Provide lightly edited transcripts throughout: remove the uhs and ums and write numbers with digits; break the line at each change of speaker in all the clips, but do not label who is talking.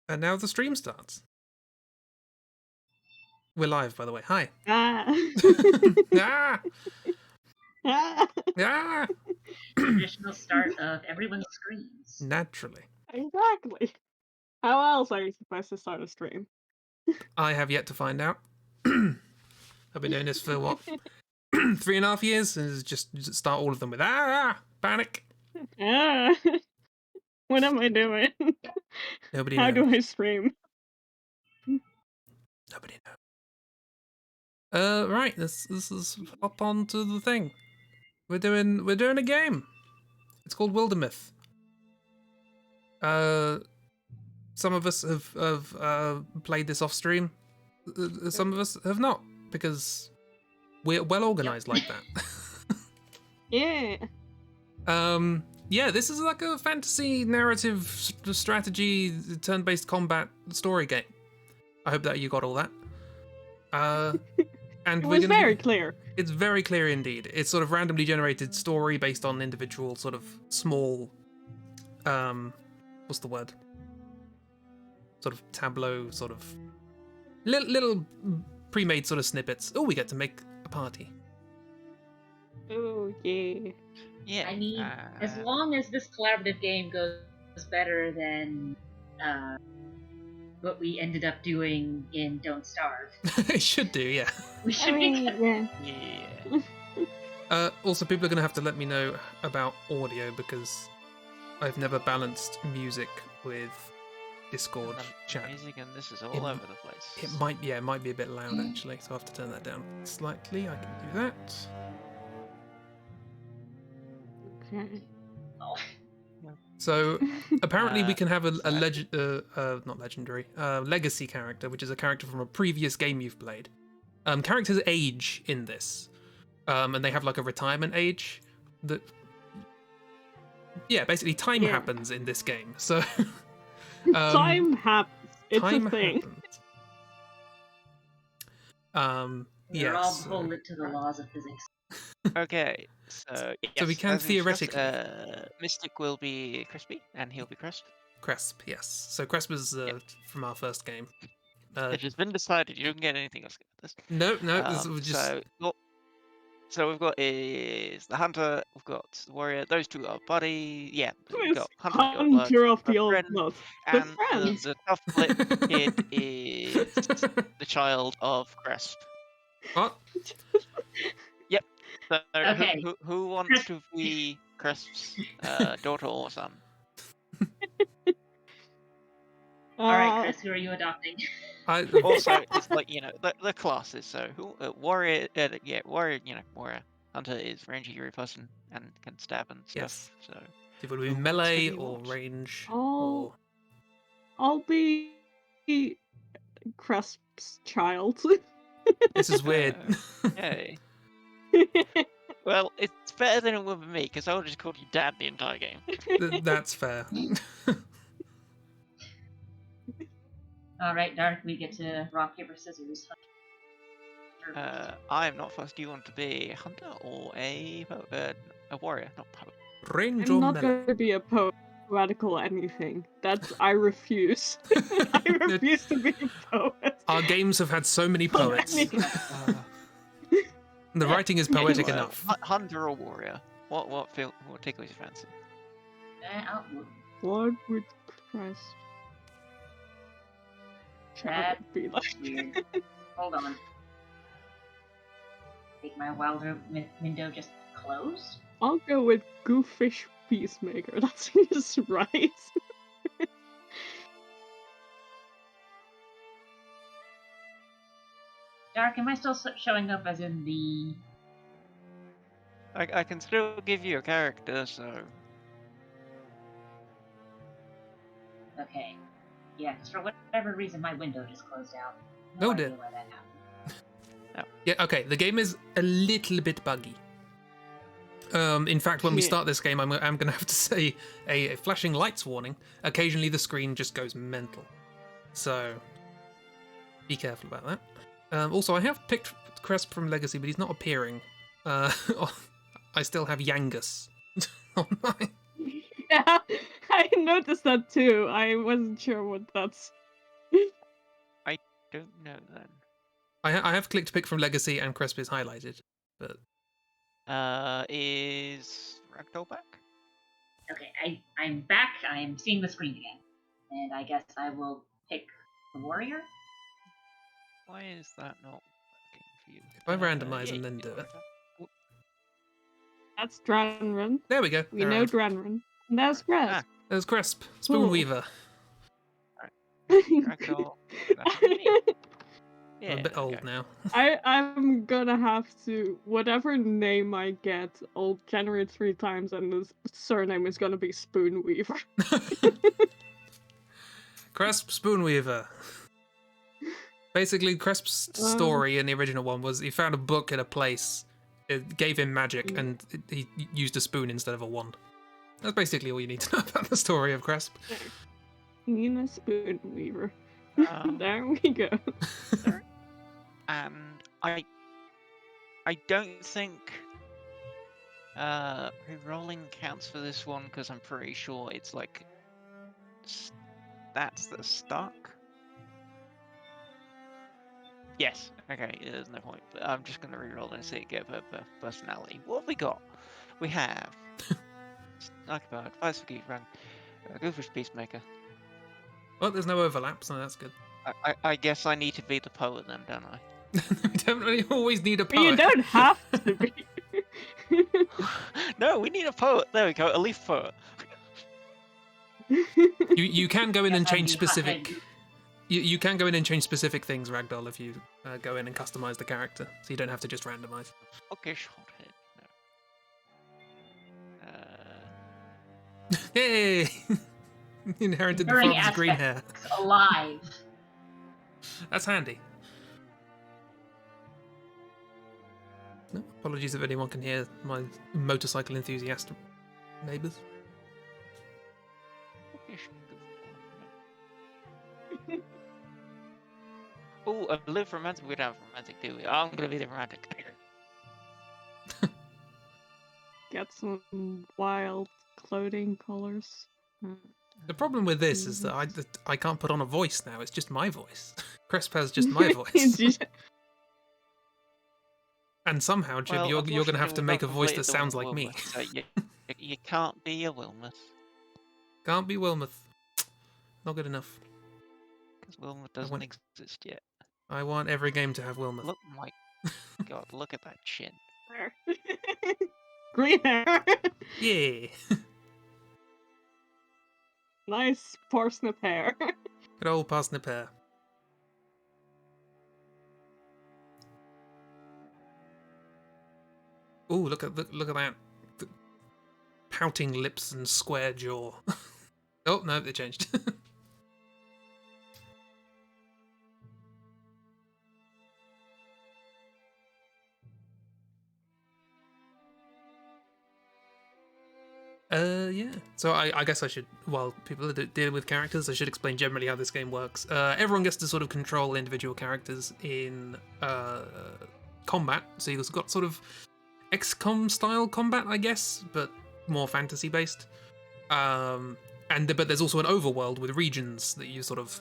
And now the stream starts. We're live, by the way. Hi.
Ah.
Ah!
Ah.
Ah!
Traditional start of everyone's screens.
Naturally.
Exactly. How else are you supposed to start a stream?
I have yet to find out. I've been doing this for what? 3.5 years? And just start all of them with panic.
Ah. What am I doing?
Nobody
How
knows.
do I stream?
Nobody knows. Right, this is up onto the thing. We're doing a game. It's called Wildermyth. Some of us have played this off stream. Some of us have not, because we're well organized like that.
Yeah.
Yeah, this is like a fantasy narrative strategy turn-based combat story game. I hope that you got all that. And
It was very clear.
It's very clear indeed. It's sort of randomly generated story based on individual sort of small, what's the word? Sort of tableau, sort of little pre-made sort of snippets. Oh, we get to make a party.
Oh yeah.
Yeah.
I mean, as long as this collaborative game goes better than what we ended up doing in Don't Starve,
It should do, yeah.
we should be good.
Yeah.
Also, people are going to have to let me know about audio because I've never balanced music with Discord chat.
Music and this is all over the place.
It might be a bit loud actually, so I have to turn that down slightly. I can do that.
Okay.
Oh,
So apparently we can have not legendary, legacy character, which is a character from a previous game you've played. Characters age in this, and they have like a retirement age. That, yeah, basically time happens in this game. So
Time happens. It's
time
a thing.
happens.
we're all
Yes.
beholden to the laws of physics.
Okay, so yes,
So we can
as we discussed,
theoretically-
Mystic will be Crispy, and he'll be Crisp.
Cresp, yes. So Cresp was from our first game.
It has been decided you don't get anything else. This.
No, this was just
So we've got is the hunter, we've got the warrior. Those two are buddy. Yeah, we've got
Hunter of the old
friend,
blood. The
and
friends.
the tough lip kid is the child of Crisp.
what?
So
Okay.
who wants to be Crisp's daughter or son?
Alright, Chris, who are you adopting?
Also, it's like the classes. So who warrior? Warrior. Warrior. Hunter is rangey hero person and can stab and stuff.
Yes.
So
If it would be
Who wants to
melee
be
or
what?
range
Oh.
or
I'll be Cresp's child.
this is weird.
Yay. Well, it's better than it would be me because I would just call you Dad the entire game.
That's fair.
Alright, Dark, we get to rock, paper, scissors.
I am not fussed. Do you want to be a hunter or a warrior? Not poet.
Range
I'm
or
not
melee?
going to be a poetical anything. I refuse. I refuse to be a poet.
Our games have had so many poets. The writing is poetic
Well,
enough.
Hunter or warrior? What tickles your fancy?
What would Crest
That
child be like?
weird. Hold on. Make my Wildermyth window just closed?
I'll go with Goofish Peacemaker. That seems right.
Dark, am I still showing up as in the...
I can still give you a character, so
Okay. Yeah, because for whatever reason my window just closed out.
Oh,
idea
dear.
why that happened.
Yeah, okay. The game is a little bit buggy. In fact, when we
Yeah.
start this game, I'm going to have to say a flashing lights warning. Occasionally, the screen just goes mental. So, be careful about that. Also, I have picked Cresp from Legacy, but he's not appearing. I still have Yangus on mine.
Yeah. I noticed that too. I wasn't sure what that's.
Don't know then.
I have clicked pick from Legacy and Cresp is highlighted, but
Is Ragdoll back?
Okay, I'm back. I'm seeing the screen again. And I guess I will pick the warrior.
Why is that not working for you?
if I randomize
Yeah,
and then
you
do
can
it.
do
That's Dranran.
There we go.
We
There I
know
am.
Dranran. And that's Grass.
There's Cresp,
Cool.
Spoonweaver.
Ragdoll. That's me. Yeah,
I'm a bit
there we
old
go.
now.
I'm gonna have to, whatever name I get, I'll generate 3 times and the surname is gonna be Spoonweaver.
Cresp, Spoonweaver. Basically, Cresp's story in the original one was he found a book in a place, it gave him magic, and he used a spoon instead of a wand. That's basically all you need to know about the story of Cresp.
Nina Spoonweaver.
Um,
There we go.
And I don't think re-rolling counts for this one because I'm pretty sure it's like stats that are stuck. Yes. Okay. There's no point. But I'm just gonna re-roll and see it get a personality. What have we got? We have Snarkbird, Vice Forgive, Rank, Goofus Peacemaker.
Well, there's no overlap, so that's good.
I guess I need to be the poet then, don't I?
We don't really always need a
But you
poet.
don't have to be.
No, we need a poet. There we go. A leaf poet.
You can go in and
Yes,
change
I'd be
specific.
hot-headed.
You can go in and change specific things, Ragdoll, if you go in and customize the character, so you don't have to just randomize.
Okay, hothead. No.
Yay! Inherited the
Enduring
father's green hair.
aspects alive.
That's handy. No, apologies if anyone can hear my motorcycle enthusiast neighbours.
Oh, a live romantic. We don't have romantic, do we? I'm gonna be the romantic.
Get some wild clothing colors.
The problem with this is that I can't put on a voice now. It's just my voice. Cresp has just my voice. And somehow, Jim,
Well,
you're going to have to
unfortunately,
make a
we've
voice
not
that sounds like
completed
me.
the one with Wildermyth, so you can't be a Wildermyth.
Can't be Wildermyth. Not good enough.
Because Wildermyth doesn't exist yet.
I want every game to have Wildermyth.
Look, my God, look at that chin.
Green hair.
Yeah.
Nice parsnip hair.
Good old parsnip hair. Ooh, look at that! The pouting lips and square jaw. Oh no, they changed. Yeah. So I guess I should, while people are dealing with characters, I should explain generally how this game works. Everyone gets to sort of control individual characters in combat. So you've got sort of XCOM style combat, I guess, but more fantasy based. But there's also an overworld with regions that you sort of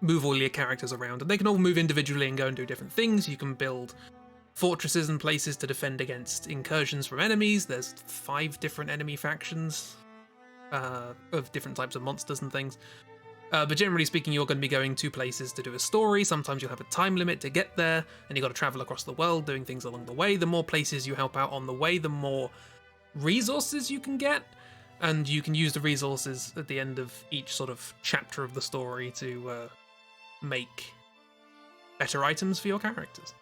move all your characters around, and they can all move individually and go and do different things. You can build fortresses and places to defend against incursions from enemies. There's 5 different enemy factions of different types of monsters and things. But generally speaking, you're going to be going to places to do a story. Sometimes you'll have a time limit to get there, and you've got to travel across the world doing things along the way. The more places you help out on the way, the more resources you can get, and you can use the resources at the end of each sort of chapter of the story to make better items for your characters.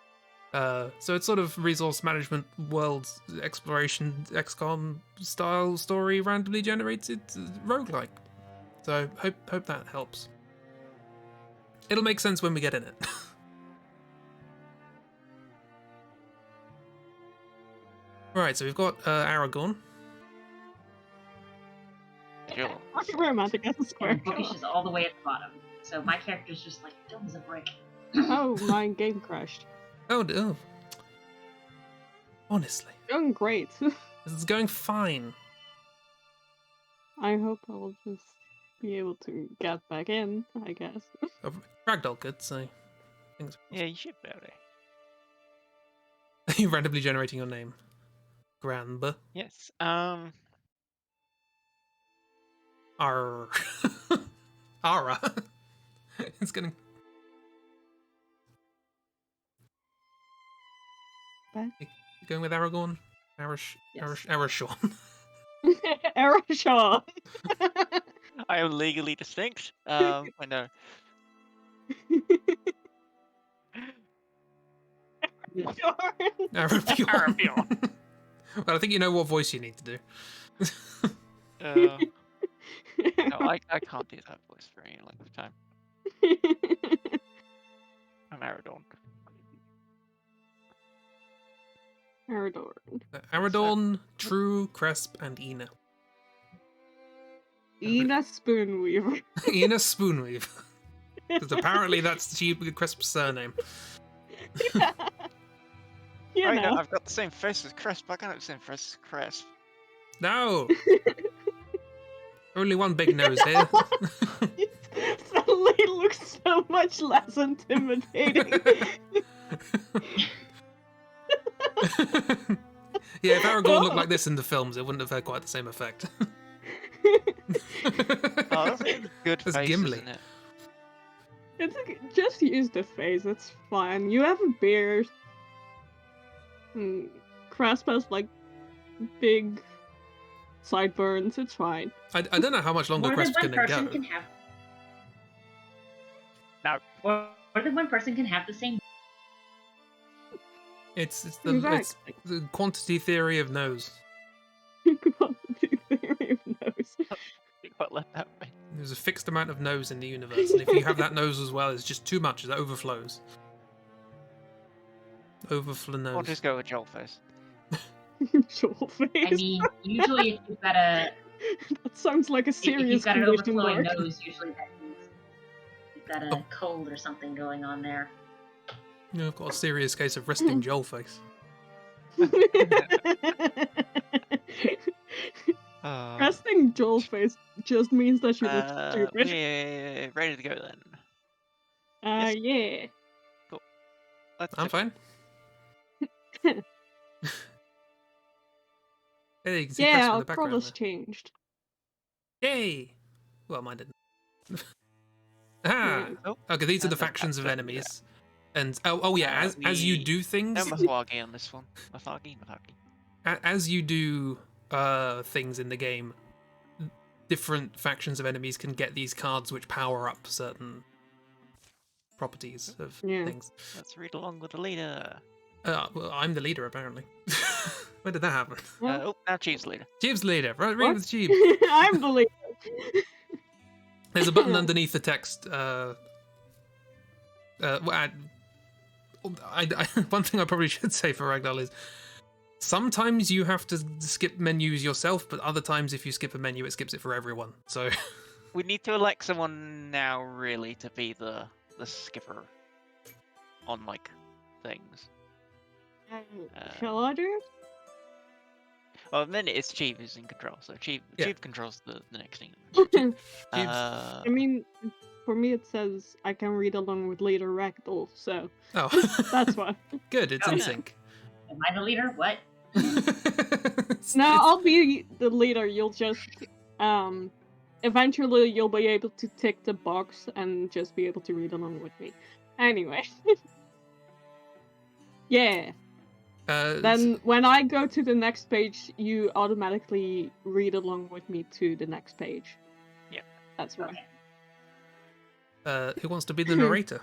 So it's sort of resource management, world exploration, XCOM style story, randomly generated roguelike. So hope that helps. It'll make sense when we get in it. Right, so we've got Aragorn.
Sure.
Rocket romantic as a square.
And Bookish is all the way at the bottom. So my character's just like dumb as a brick.
Oh, my game crashed.
Oh. Honestly.
Going great.
This is going fine.
I hope I'll just be able to get back in, I guess.
Ragdoll could, so things.
Yeah, you should be able to.
Are you randomly generating your name? Granba.
Yes.
Ar. Ara. It's gonna.
Back?
You going with Aragorn?
Yes.
Arashorn.
Erashaw!
I am legally distinct. I know.
Arapion.
Arapion.
Well, I think you know what voice you need to do.
No, I can't do that voice for any length of time. I'm Aradorn.
Aradorn.
Aradorn, True, Cresp, and Ina.
Ina Spoonweaver.
Ina Spoonweave. Because apparently that's Cresp's surname.
You
Right,
know.
I've got the same face as Cresp. I can't have the same face as Cresp.
No! Only one big nose here.
Suddenly it looks so much less intimidating.
Yeah, if Aragorn looked like this in the films, it wouldn't have had quite the same effect.
Oh, that's a good
That's
face,
Gimli.
isn't it?
It's okay. Just use the face, it's fine. You have a beard. Cresp has like big sideburns, it's fine.
I don't know how much longer
More than
Cresp
one
can
person
go.
can have.
No.
More than one person can have the same.
It's
Exactly.
the quantity theory of nose.
Quantity theory of nose.
You can't let that be.
There's a fixed amount of nose in the universe, and if you have that nose as well, it's just too much. It overflows. Overflow
I'll
nose.
just go with Joel face.
Jaw face.
I mean, usually if you've got a
That sounds like a
if
serious
you've got an
condition,
overflowing
Mark.
nose, usually that means you've got a cold or something going on there.
Yeah, I've got a serious case of resting Joel face.
Resting Joel face just means that you look stupid.
Yeah, ready to go then.
Yeah.
Let's
I'm
check.
fine. Hey, you can see Crest
Yeah,
in
our
the background
colours
there.
changed.
Yay! Well, mine didn't. Ah!
Oh,
Okay, these are the
and then
factions of
that's it,
enemies. And oh yeah, as you do things,
No Mathwagi on this one. Mathwagi.
as you do things in the game, different factions of enemies can get these cards which power up certain properties of
Yeah.
things.
Let's read along with the leader.
Well, I'm the leader apparently. When did that happen?
Well,
Now Chief's leader.
Jeeb's the leader. Right, read
What?
with Jeeb.
I'm the leader.
There's a button underneath the text. One thing I probably should say for Ragdoll is sometimes you have to skip menus yourself, but other times if you skip a menu, it skips it for everyone. So
We need to elect someone now, really, to be the skipper on like things.
Shall I do it?
Well, at the minute it's Chief who's in control, so Chief controls the next thing.
I mean, for me it says I can read along with leader Ragdoll, so
oh,
that's why.
good. It's
Oh,
in
yeah.
sync.
Am I the leader? What?
No, I'll be the leader. You'll just, eventually you'll be able to tick the box and just be able to read along with me. Anyway. Yeah. Then when I go to the next page, you automatically read along with me to the next page.
Yeah.
That's right.
Okay.
Who wants to be the narrator?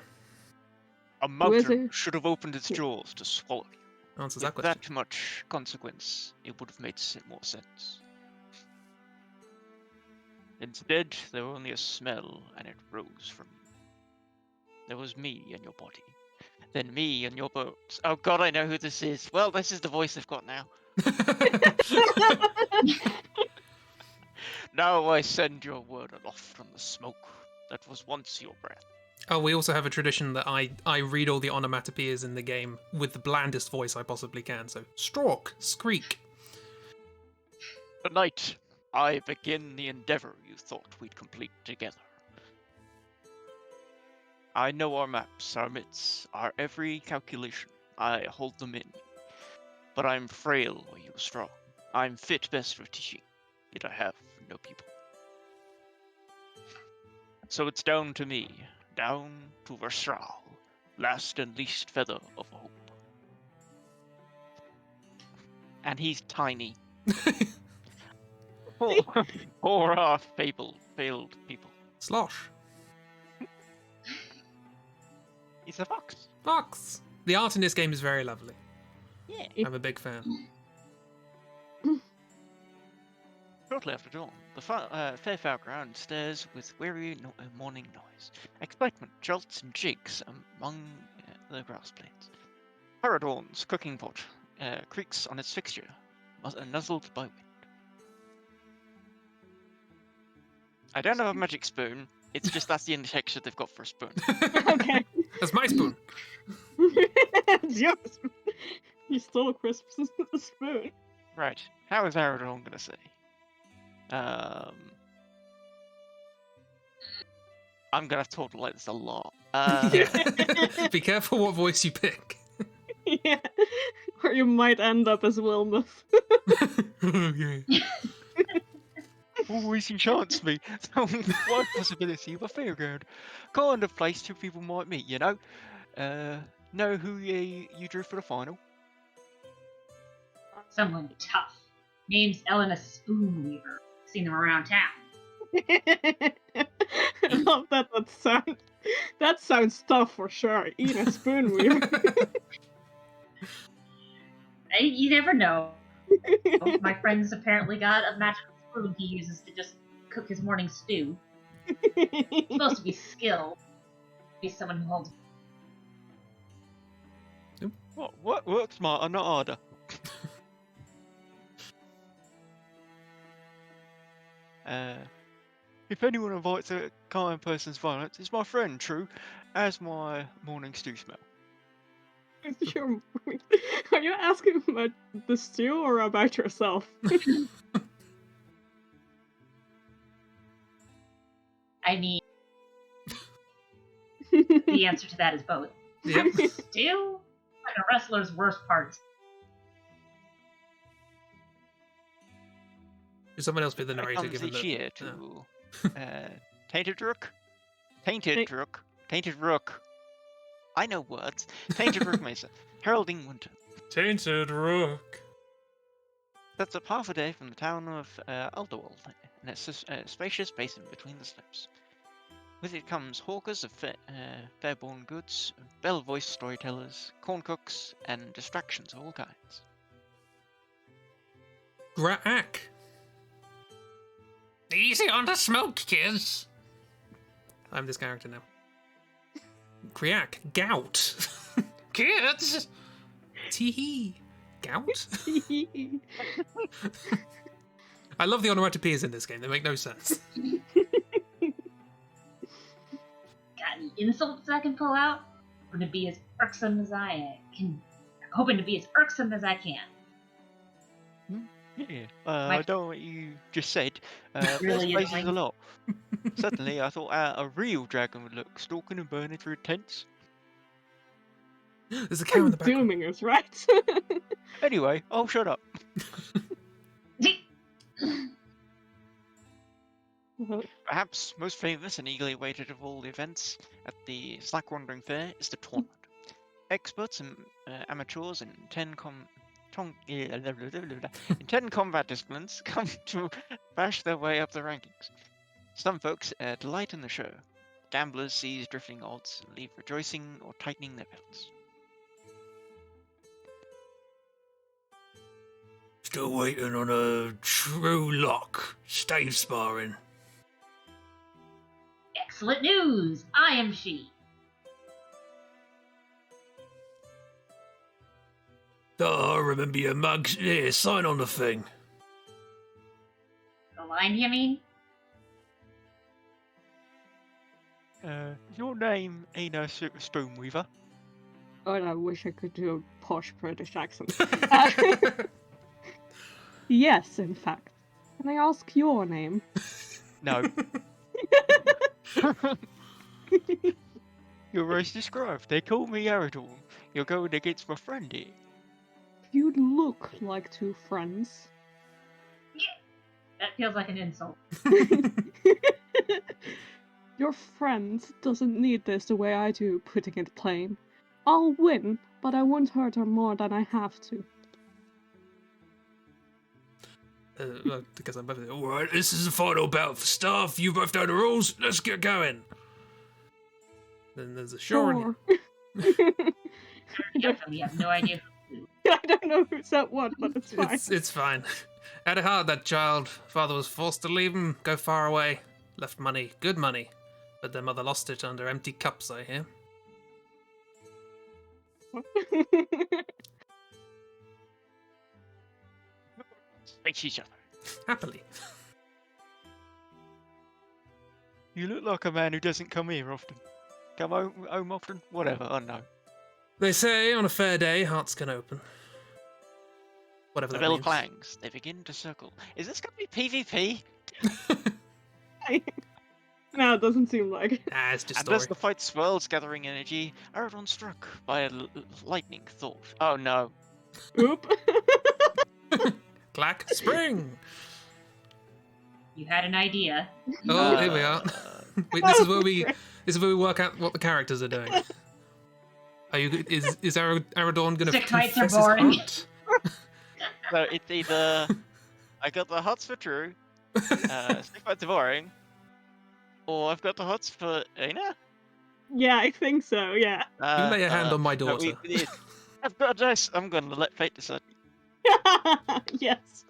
A
Who is
mountain
it?
should have opened its jaws to swallow you.
Answers that
With
question.
that much consequence, it would have made more sense. Instead, there was only a smell, and it rose from you. There was me in your body, then me in your bones. Oh god, I know who this is. Well, this is the voice I've got now. Now I send your word aloft from the smoke that was once your breath.
Oh, we also have a tradition that I read all the onomatopoeias in the game with the blandest voice I possibly can. So, stalk, squeak.
Tonight, I begin the endeavor you thought we'd complete together. I know our maps, our myths, our every calculation. I hold them in me. But I'm frail while you are strong. I'm fit best for teaching, yet I have no people. So it's down to me, down to Verstral, last and least feather of hope. And he's tiny. Poor our fabled people.
Slosh.
He's a fox.
Fox. The art in this game is very lovely.
Yeah.
I'm a big fan.
Shortly after dawn, the Fairfowl ground stirs with weary morning noise. Excitement jolts and jigs among the grass blades. Paradorn's cooking pot creaks on its fixture, nuzzled by wind. I don't have a magic spoon. It's just that's the only texture they've got for a spoon.
Okay.
That's my spoon.
It's your spoon. You stole Crisp's spoon.
Right. How is Aradon gonna say? I'm gonna talk like this a lot.
Yeah. Be careful what voice you pick.
Yeah. Or you might end up as Wildermyth.
Yeah.
Always enchants me. One possibility of a fairground. Kind of place two people might meet, you know? Know who you drew for the final?
Someone tough. Name's Elena Spoonweaver. Seen him around town.
I love that. That sounds tough for sure. Eat a spoon weaver.
You never know. My friend's apparently got a magical spoon he uses to just cook his morning stew. It's supposed to be skill. Be someone who holds.
What works smarter, not harder? If anyone invites a kind person's violence, it's my friend, true, as my morning stew smell.
Are you asking about the stew or about yourself?
I mean, the answer to that is both.
Yep.
Stew? Like a wrestler's worst parts.
Should someone else be the narrator
Comes
given
each
the...
year
No.
to Tainted Rook? Tainted Rook. I know words. Tainted Rook Mesa. Heralding Winter.
Tainted Rook.
That's up half a day from the town of Alderwald, and it's a spacious basin between the slopes. With it comes hawkers of fair-born goods, bell-voiced storytellers, corn cooks, and distractions of all kinds.
Graak. Easy on the smoke, kids. I'm this character now. Kriak. Gout. Kids. Teehee. Gout? I love the onomatopoeias in this game. They make no sense.
Got any insults I can pull out? Or to be as irksome as I can. Hoping to be as irksome as I can.
Yeah. I don't know what you just said.
Really
Places a
annoying.
lot. Suddenly, I thought a real dragon would look stalking and burning through tents.
There's a cow in the background.
Dooming us, right?
Anyway, I'll shut up. Perhaps most famous and eagerly awaited of all the events at the Slack Wandering Fair is the tournament. Experts and amateurs in 10 combat disciplines come to bash their way up the rankings. Some folks delight in the show. Gamblers seize drifting odds and leave rejoicing or tightening their belts.
Still waiting on a true lock. Stave sparring.
Excellent news! I am she.
Oh, I remember your mugs. Here, sign on the thing.
The line, you mean?
Your name ain't a Spoonweaver.
Oh, I wish I could do a posh British accent. Yes, in fact. Can I ask your name?
No. You're as described. They call me Aradorn. You're going against my friend here.
You look like two friends.
That feels like an insult.
Your friend doesn't need this the way I do, putting it plain. I'll win, but I won't hurt her more than I have to.
Because I'm both. Alright, this is the final battle for staff. You both know the rules. Let's get going. Then there's a
Sure.
We have no idea.
I don't know who said what, but it's fine.
It's fine. Had it hard, that child. Father was forced to leave him, go far away. Left money, good money. But their mother lost it under empty cups, I hear.
Face each other.
Happily.
You look like a man who doesn't come here often. Come home often? Whatever, I know.
They say on a fair day, hearts can open. Whatever
The
that
bell
means.
clangs. They begin to circle. Is this going to be PvP?
No, it doesn't seem like it.
Nah, it's just
And
story.
as the fight swirls, gathering energy, Aradorn struck by a lightning thought. Oh no.
Oop.
Clack, spring!
You had an idea.
Oh, here we are. Wait, this is where we work out what the characters are doing. Are you? Is Aradorn gonna
Stick fights are
confess his
boring.
heart?
So it's either I got the hots for Drew, stick fights are boring, or I've got the hots for Aina.
Yeah, I think so, yeah.
You lay a hand on my
no,
daughter.
I've got a dice. I'm going to let fate decide.
Yes.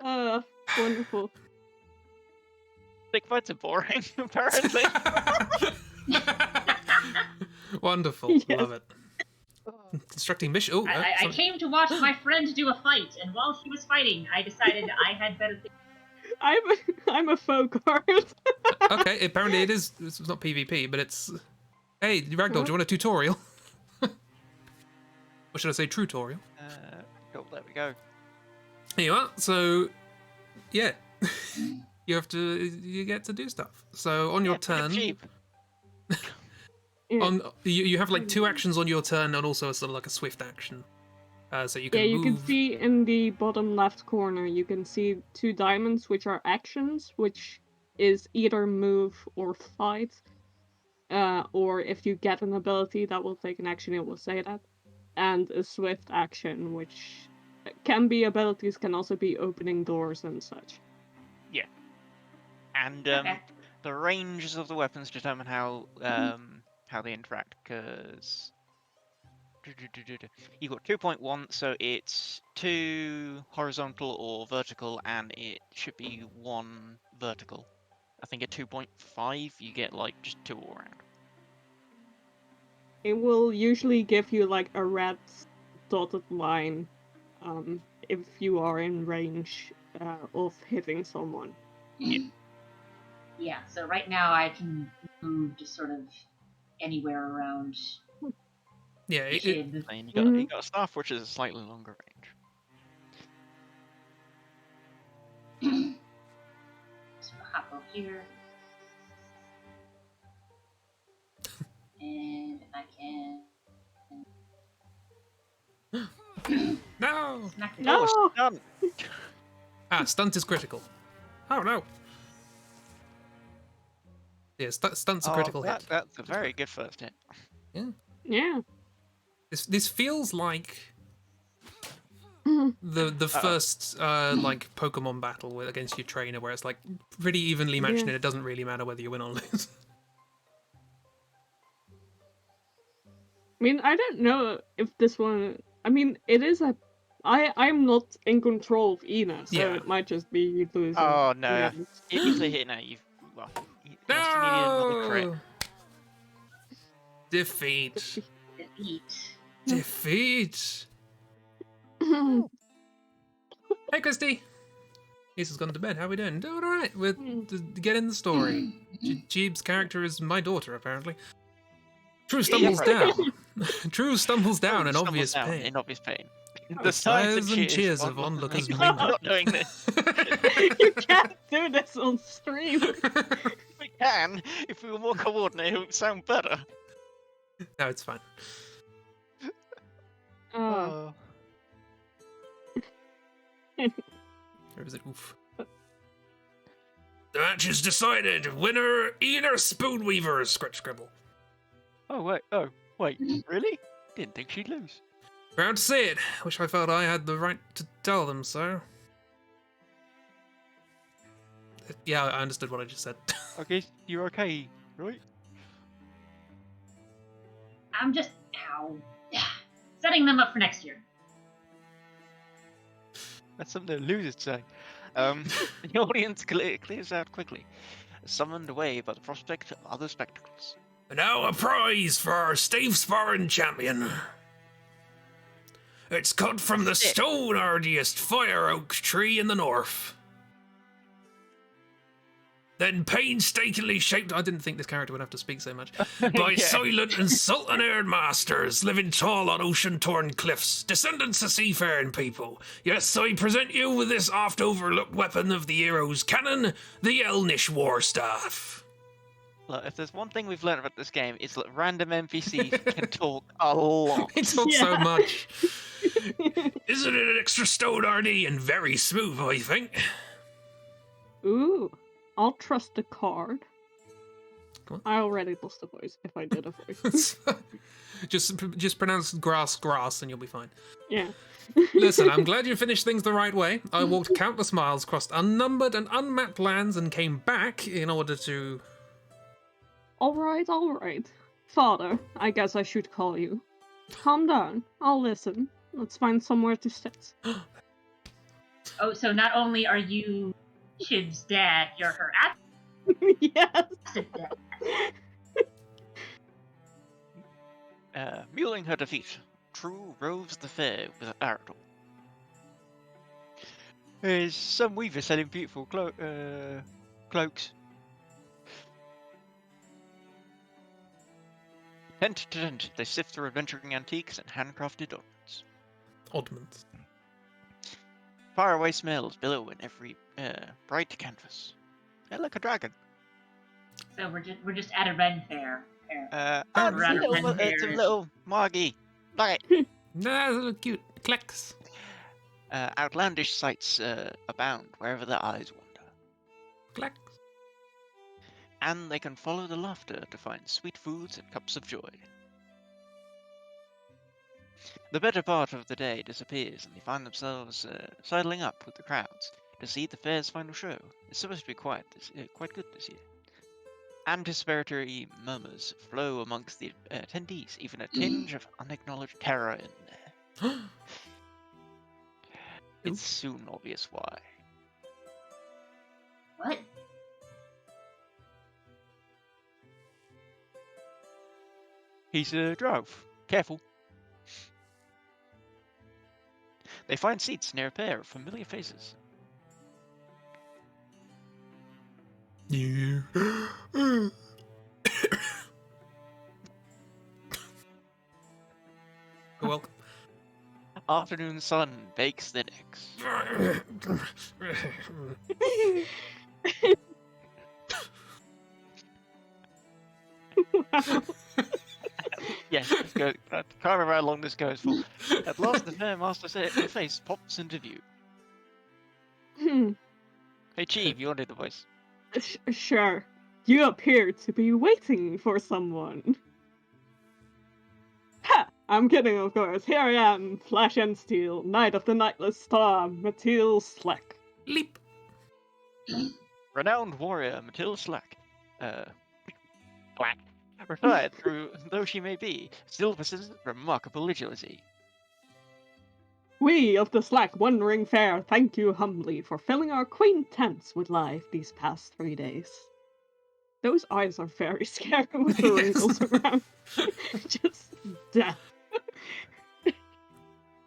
Wonderful.
Stick fights are boring, apparently.
Wonderful,
Yes.
love it. Constructing mission. Oh,
I came to watch my friend do a fight, and while she was fighting, I decided I had better things.
I'm a folk art.
okay. Apparently, it is. It's not PvP, but it's. Hey, Ragdoll, do you want a tutorial? Or should I say tutorial?
Cool, there we go.
Here you are. So, yeah, you get to do stuff. So on your turn,
Cheap.
on you have like 2 actions on your turn, and also sort of like a swift action. So you can
Yeah, you
move.
can see in the bottom left corner, you can see 2 diamonds, which are actions, which is either move or fight. Or if you get an ability that will take an action, it will say that. And a swift action, which can be abilities, can also be opening doors and such.
And
Okay.
the ranges of the weapons determine how they interact. Because you got 2.1, so it's 2 horizontal or vertical, and it should be 1 vertical. I think at 2.5 you get like just 2 all around.
It will usually give you like a red dotted line if you are in range of hitting someone.
Yeah, so right now I can move just sort of anywhere around.
Yeah, it,
Shid.
And you got a staff which is a slightly longer range.
So I'll hop over here. And I can
no.
smack it.
No!
Oh, it's done.
Ah, stunt is critical. Oh no. Yeah, stunt's a critical hit.
That's a very good first hit.
Yeah.
This feels like the first like Pokemon battle against your trainer, where it's like pretty evenly matched, and it doesn't really matter whether you win or lose.
I mean, I don't know if this one. I mean, it is a. I'm not in control of Ina, so
Yeah.
it might just be losing.
Oh no!
Yeah.
If they hit now, you've unless you needed another crit.
No. Defeat.
Defeat.
Defeat. Hey, Christy. Lisa's gone to bed. How are we doing? Doing all right. We're getting the story. Jeeb's character is my daughter, apparently. True stumbles
Yeah,
down. True stumbles down in
Stumbles
obvious
down
pain.
In obvious pain. The signs
Sighs and cheers of onlookers mingle.
I'm not doing this.
You can't do this on stream.
We can. If we were more coordinated, it would sound better.
No, it's fine.
Uh,
Or is it oof? The match is decided. Winner, Eater Spoonweaver, Scratch Scribble.
Oh, wait. Really? Didn't think she'd lose.
Proud to say it. Wish I felt I had the right to tell them so. Yeah, I understood what I just said.
Okay, you're okay, right?
I'm just setting them up for next year.
That's something that losers say. The audience clears out quickly, summoned away by the prospect of other spectacles.
And now a prize for our stave sparring champion. It's cut from the stone hardiest fire oak tree in the north. Then painstakingly shaped, I didn't think this character would have to speak so much, by silent and sultan-haired masters living tall on ocean-torn cliffs, descendants of seafaring people. Yes, I present you with this oft-overlooked weapon of the hero's cannon, the Elnish War Staff.
Look, if there's one thing we've learned about this game, it's that random NPCs can talk a lot.
They talk so much. Isn't it extra stone hardy and very smooth, I think?
ooh, I'll trust the card.
What?
I already lost a voice if I did a voice.
just pronounce grass and you'll be fine.
Yeah.
Listen, I'm glad you finished things the right way. I walked countless miles, crossed unnumbered and unmapped lands, and came back in order to...
Alright. Father, I guess I should call you. Calm down. I'll listen. Let's find somewhere to sit.
Oh, so not only are you Chib's dad, you're her
Yes.
acid dad.
Muling her defeat, True roves the fair with Arador. There's some weavers selling beautiful cloaks. Tent to tent, they sift through adventuring antiques and handcrafted ornaments.
Oddments.
Faraway smells billow in every bright canvas. They're like a dragon.
So we're just at a Ren fair.
It's a little Margie. Like it.
Nah, little cute clicks.
Outlandish sights abound wherever their eyes wander.
Clicks.
And they can follow the laughter to find sweet foods and cups of joy. The better part of the day disappears, and they find themselves sidling up with the crowds to see the fair's final show. It's supposed to be quite good this year. Anticipatory murmurs flow amongst the attendees, even a tinge of unacknowledged terror in there. It's soon obvious why.
What?
He's a drove. Careful. They find seats near a pair of familiar faces.
Yeah. Welcome.
Afternoon sun bakes their necks.
Wow.
Yes, let's go. I can't remember how long this goes for. At last, the fairmaster's face pops into view. Hey, Chief, you want to do the voice?
Sure. You appear to be waiting for someone. Ha! I'm kidding, of course. Here I am, Flash and Steel, Knight of the Nightless Star, Mathilde Slack.
Leap.
Renowned warrior Matilda Slack. Quack. Retired though she may be, still possesses remarkable agility.
We of the Slack Wandering Fair thank you humbly for filling our quaint tents with life these past 3 days. Those eyes are very scary with the wrinkles around. Just death.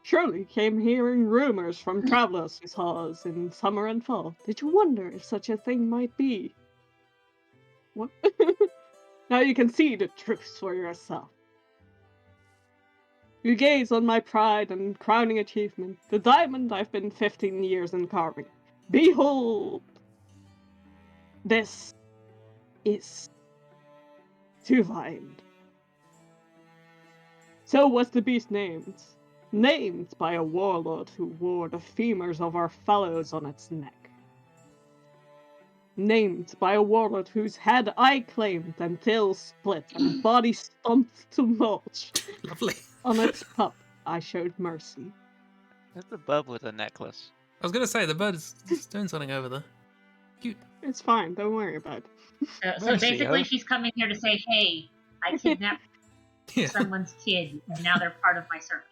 Surely came hearing rumors from travelers who saw us in summer and fall. Did you wonder if such a thing might be? What? Now you can see the truth for yourself. You gaze on my pride and crowning achievement, the diamond I've been 15 years in carving. Behold! This is divine. So was the beast named. Named by a warlord who wore the femurs of our fellows on its neck. Named by a warlord whose head I claimed and tail split and body stomped to mulch.
Lovely.
On its pup I showed mercy.
There's a bird with a necklace.
I was gonna say the bird is doing something over there. Cute.
It's fine, don't worry about it.
So
Mercy,
basically,
huh?
she's coming here to say, "Hey, I kidnapped
Yeah.
someone's kid, and now they're part of my circle."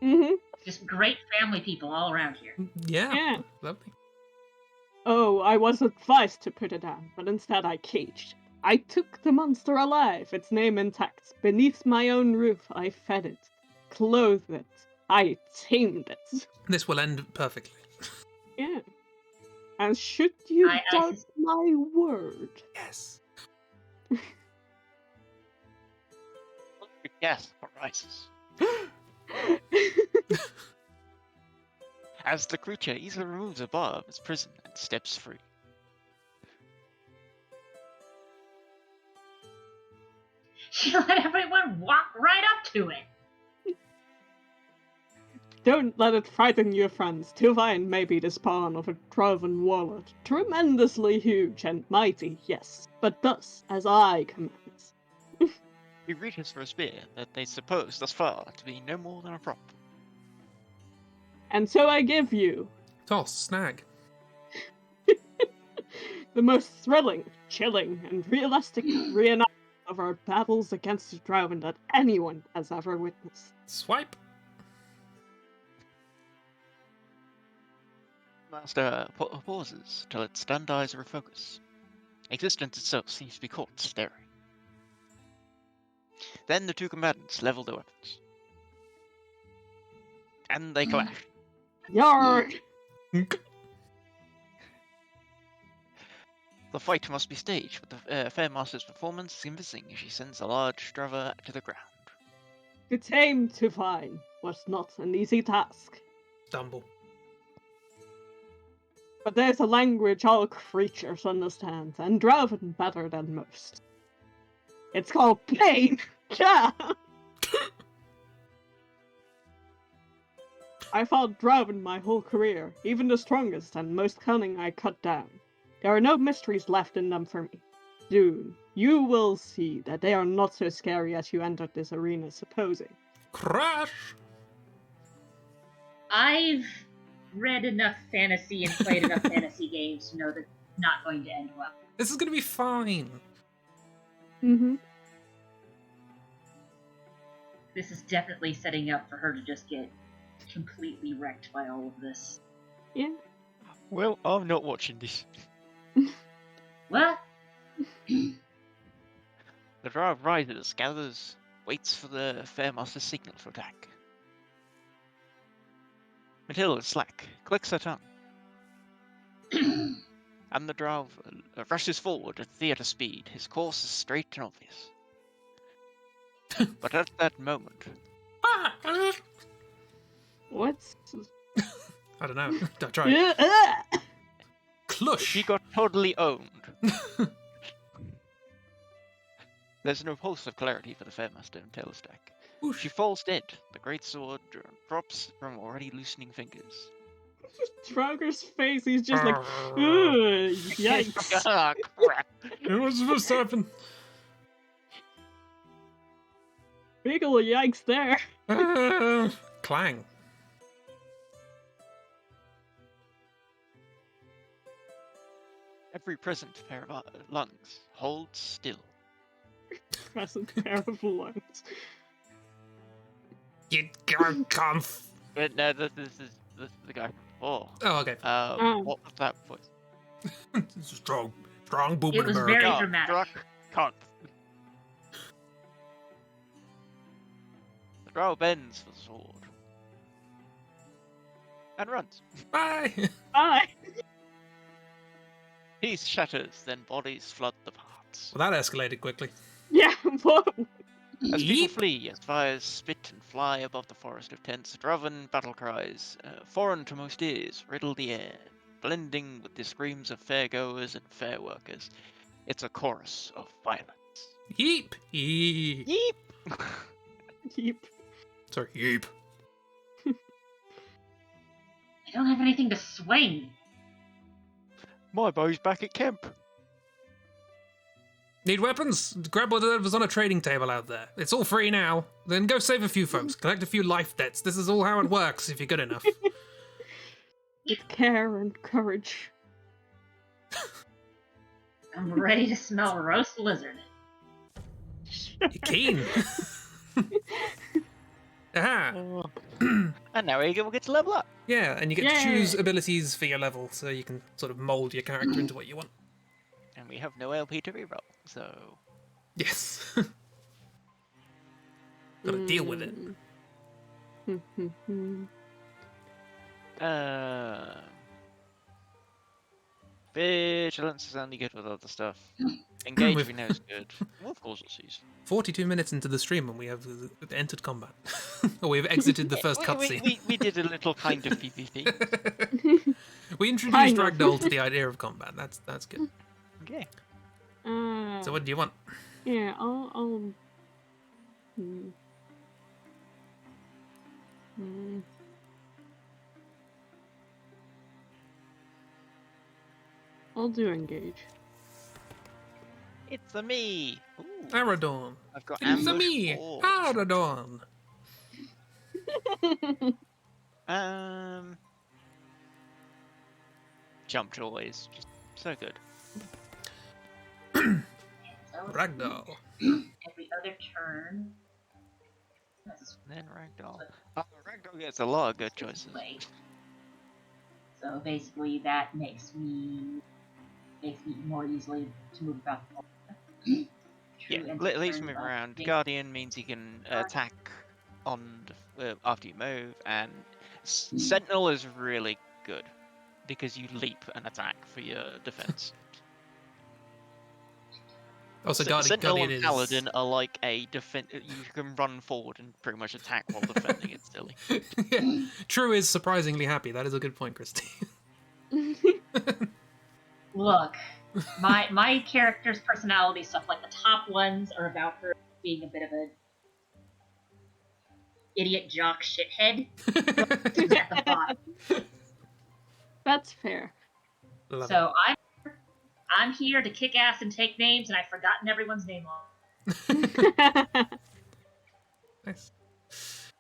Mm-hmm.
Just great family people all around here.
Yeah.
Yeah.
Lovely.
Oh, I was advised to put it down, but instead I caged. I took the monster alive, its name intact. Beneath my own roof I fed it, clothed it, I tamed it.
This will end perfectly.
Yeah. And should you
I
doubt my word?
Yes.
Yes, arises. As the creature easily removes a bar of its prison and steps free.
She let everyone walk right up to it.
Don't let it frighten your friends. Tuvine may be the spawn of a Trovan warlord. Tremendously huge and mighty, yes, but thus as I command.
He reaches for a spear that they suppose thus far to be no more than a prop.
And so I give you
Toss, snag.
the most thrilling, chilling, and realistic reenactment of our battles against the Drown that anyone has ever witnessed.
Swipe.
Master pauses till its stunned eyes refocus. Existence itself seems to be caught staring. Then the two combatants level their weapons. And they clash.
Yard!
The fight must be staged, with the Fairmaster's performance convincing as she sends a large Strava to the ground.
To tame Tuvine was not an easy task.
Stumble.
But there's a language all creatures understand, and Droven better than most. It's called pain! Yeah! I fought Droven my whole career, even the strongest and most cunning I cut down. There are no mysteries left in them for me. Soon, you will see that they are not so scary as you entered this arena supposing.
Crash!
I've read enough fantasy and played enough fantasy games to know that it's not going to end well.
This is gonna be fine.
Mm-hmm.
This is definitely setting up for her to just get completely wrecked by all of this.
Yeah.
Well, I'm not watching this.
Well,
The Drow rises, gathers, waits for the Fairmaster's signal to attack. Matilda slack, clicks her tongue. And the Drow rushes forward at theatre speed, his course is straight and obvious. But at that moment,
What's...
I don't know. Don't try.
Yeah.
Clush.
she got totally owned. There's no pulse of clarity for the Fairmaster and Taylor Stack. She falls dead. The great sword drops from already loosening fingers.
Droger's face, he's just like, ugh, yikes.
Ah, crap.
It was supposed to happen.
Big ol' yikes there.
Clang.
Every present pair of lungs holds still.
Present pair of lungs.
You can't come.
But no, this is the guy. Oh,
Okay.
what was that voice?
It's a strong boom
it
in
was
America.
very
God,
dramatic.
Druck, cunt. The Drow bends for the sword. And runs.
Bye.
Bye.
Peace shatters, then bodies flood the parts.
Well, that escalated quickly.
Yeah, what?
As people
Yeep.
flee, as fires spit and fly above the forest of tents, Droven battle cries, foreign to most ears, riddle the air, blending with the screams of fairgoers and fair workers. It's a chorus of violence.
Yeep. Yeep.
Yeep!
Yep.
Sorry, yeep.
I don't have anything to swing.
My bow's back at camp.
Need weapons? Grab whatever's on a trading table out there. It's all free now. Then go save a few folks. Collect a few life debts. This is all how it works if you're good enough.
With care and courage.
I'm ready to smell roast lizard.
You're keen. Aha.
And now we get to level up.
Yeah, and you get to choose
Yay.
abilities for your level, so you can sort of mold your character into what you want.
And we have no LP to reroll, so...
Yes. Gotta deal with it.
Vigilance is only good with other stuff. Engage we know is good. Well, of course we'll see.
42 minutes into the stream and we have entered combat. Or we have exited the first cutscene.
We did a little kind of PvP.
We introduced
Kind of.
Ragdoll to the idea of combat. That's good.
Okay.
So what do you want?
Yeah, I'll hmm. Hmm. I'll do engage.
It's a me. Ooh,
Aradorn.
I've got
It's a
ambush
me,
forge.
Aradorn.
Jump always just so good.
So
Ragdoll.
every other turn. That's
Then Ragdoll. Oh, Ragdoll gets a lot of good choices.
way. So basically, that makes me more easily to move about. True
Yeah,
end
at least
turn
move
of
around.
big-
Guardian means he can attack on after you move, and Sentinel is really good because you leap and attack for your defense.
Also,
Sentinel
Guardian
and
is...
Paladin are like a defense. You can run forward and pretty much attack while defending. It's silly.
Yeah. True is surprisingly happy. That is a good point, Christy.
Look, my character's personality stuff, like the top ones, are about her being a bit of a idiot jock shithead. At the bottom.
That's fair.
Love
So I'm here to kick ass and take names, and I've forgotten everyone's name all.
it. Nice.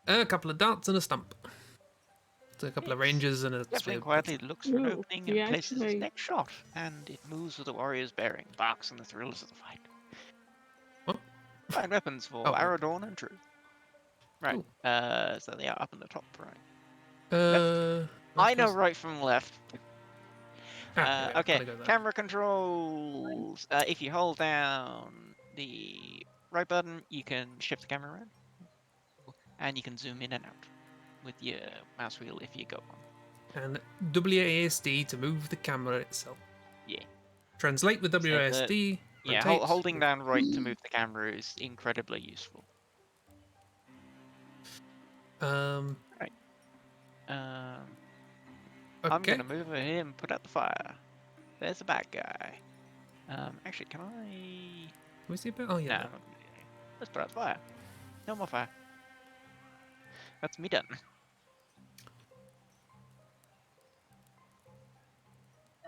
A couple of darts and a stump. So a couple of ranges and a
Stepping
spear.
quietly looks for an
Ooh,
opening
he
and places
actually-
its next shot, and it moves with the warrior's bearing, barks in the thrills of the fight.
What?
Fine weapons for
Oh, okay.
Aradorn and True. Right,
Cool.
so they are up in the top right. I
I
know right from left.
Ah,
Okay,
gotta go there.
camera controls. If you hold down the right button, you can shift the camera around. And you can zoom in and out with your mouse wheel if you go on.
And WASD to move the camera itself.
Yeah.
Translate with WASD.
Yeah,
rotate.
holding down right to move the camera is incredibly useful.
Um,
I'm
okay.
gonna move over here and put out the fire. There's a bad guy. Actually, can I?
Can we see a bit? Oh, yeah.
No. Let's put out the fire. No more fire. That's me done.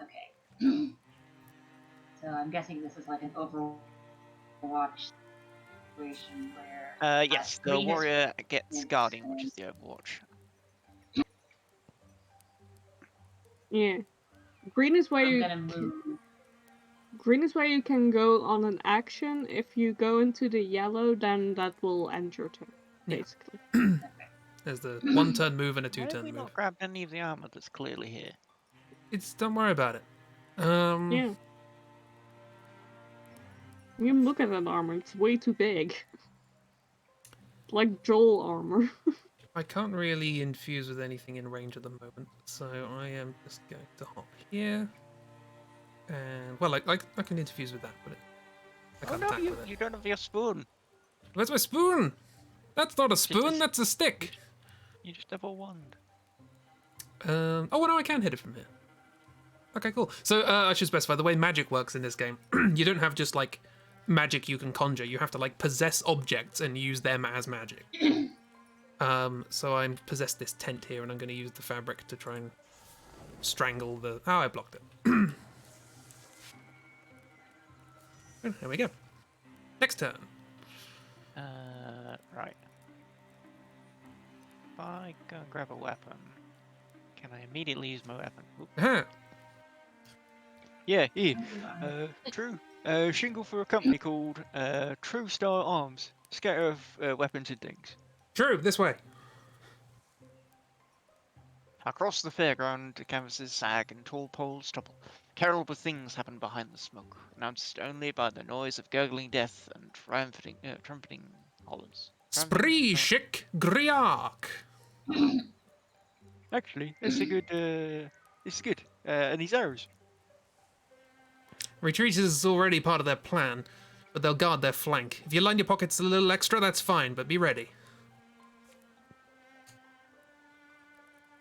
Okay. So I'm guessing this is like an Overwatch situation where.
Yes, the
green is-
warrior gets
yes,
guardian, which is the Overwatch.
Yeah. Green is where
I'm
you
gonna move.
green is where you can go on an action. If you go into the yellow, then that will end your turn,
Yeah.
basically.
There's the one turn move and a
Why have
2-turn
we
move.
not grabbed any of the armor that's clearly here?
Don't worry about it.
Yeah. You can look at that armor, it's way too big. It's like Joel armor.
I can't really infuse with anything in range at the moment, so I am just going to hop here. And, well, I can infuse with that, but I
Oh
can't
no,
attack with it.
you don't have your spoon.
Where's my spoon? That's not a
Just
spoon, that's a stick.
You just have a wand.
Oh, well, no, I can hit it from here. Okay, cool. So I should specify the way magic works in this game. You don't have just like magic you can conjure. You have to like possess objects and use them as magic. So I possess this tent here, and I'm going to use the fabric to try and strangle the. Oh, I blocked it. Oh, there we go. Next turn.
Right. If I go and grab a weapon, can I immediately use my weapon? Oop.
Aha.
Yeah, here. True. Shingle for a company called True Star Arms. Scatter of weapons and things.
True. This way.
Across the fairground, canvases sag and tall poles topple. Terrible things happen behind the smoke, announced only by the noise of gurgling death and trumpeting hollers.
Spree chic griark.
Actually, it's a good. It's good. And these arrows.
Retreat is already part of their plan, but they'll guard their flank. If you line your pockets a little extra, that's fine, but be ready.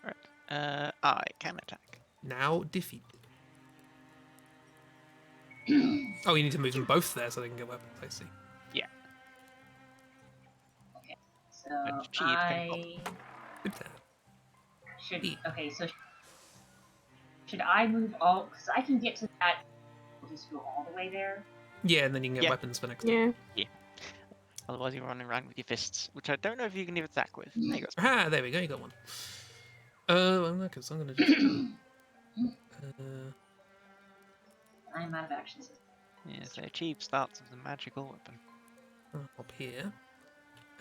Right. I can attack.
Now defeated. Oh, you need to move them both there so they can get weapons, I see.
Yeah.
Okay, so
And cheat can pop.
Good there.
should okay. So should I move all? Because I can get to that. We'll just go all the way there.
Yeah, and then you can get
Yeah.
weapons for next time.
Yeah.
Otherwise, you're running around with your fists, which I don't know if you can even attack with. There you go.
Ah, there we go, you got one. I'm gonna just...
I'm out of actions.
Yeah, so cheap starts with a magical weapon.
Up here.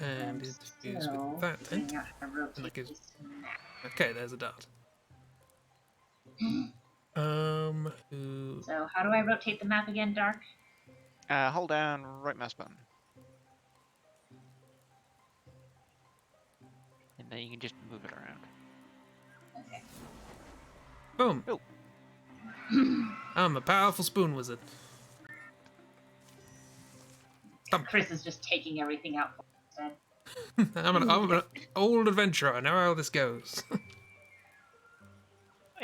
And
I'm
interfuse
still
with that tent.
figuring out how to rotate
That gives-
this map.
Okay, there's a dart. Who...
So how do I rotate the map again, Dark?
Hold down right mouse button. And then you can just move it around.
Okay.
Boom.
Oh.
I'm a powerful spoon wizard. Thump.
Chris is just taking everything out for us instead.
I'm an old adventurer. I know how this goes.
Wait,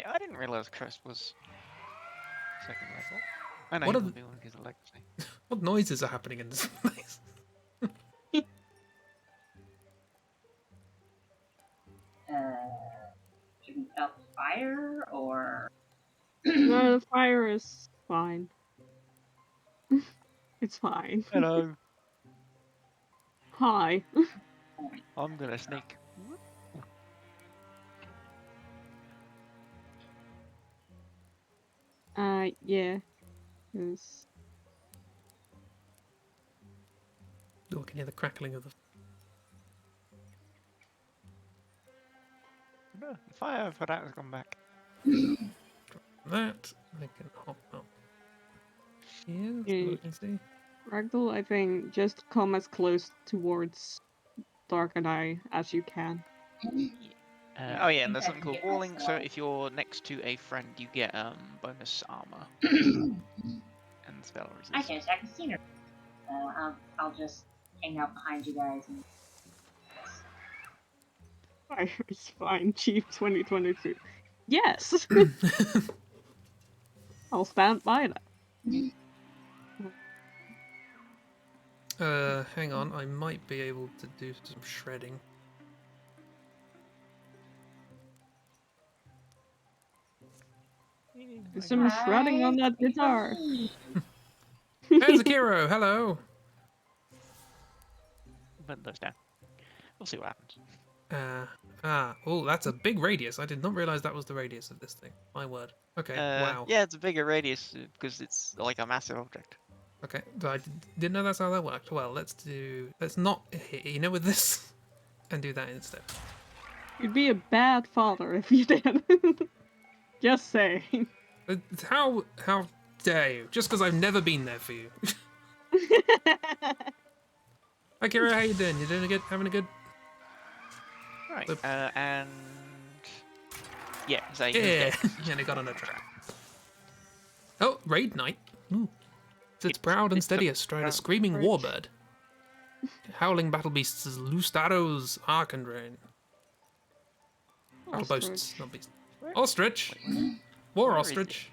I didn't realize Chris was second level. I know
What
he
are
will
the-
be one because of legacy.
What noises are happening in this place?
Should we put out the fire or?
No, the fire is fine. It's fine.
Hello.
Hi.
I'm gonna sneak.
Yeah. 'Cause
Oh, I can hear the crackling of the...
No, the fire for that has gone back.
That. I can hop up here, so
Yeah.
I can see.
Ragdoll, I think, just come as close towards Dark and I as you can.
Yeah,
Oh
I
yeah, and
think
there's
I
something
can
called
get
walling. So
myself-
if you're next to a friend, you get bonus armor and spell resist.
I can attack the scenery. I'll just hang out behind you guys and.
Fire is fine, Chief 2022. Yes! I'll stand by that.
Hang on, I might be able to do some shredding.
Do some shredding on that guitar.
There's Akiro, hello!
Put those down. We'll see what happens.
Oh, that's a big radius. I did not realize that was the radius of this thing. My word. Okay, wow.
Yeah, it's a bigger radius because it's like a massive object.
Okay, but I didn't know that's how that worked. Well, let's not hit Ina with this, and do that instead.
You'd be a bad father if you did. Just saying.
How dare you? Just because I've never been there for you. Hi Kira, how you doing? You doing good? Having a good?
Right.
But-
And yeah, so you
Yeah,
can
and it got on a trap. Oh, raid night. Ooh. Sits
It's-
proud and
it's
steady
a
astride a
proud
screaming
bridge.
warbird. Howling battle beasts, loosed arrows, arc and rain. Battle
Ostrich.
boasts, not beasts.
Where-
Ostrich.
Wait,
War
where is
ostrich.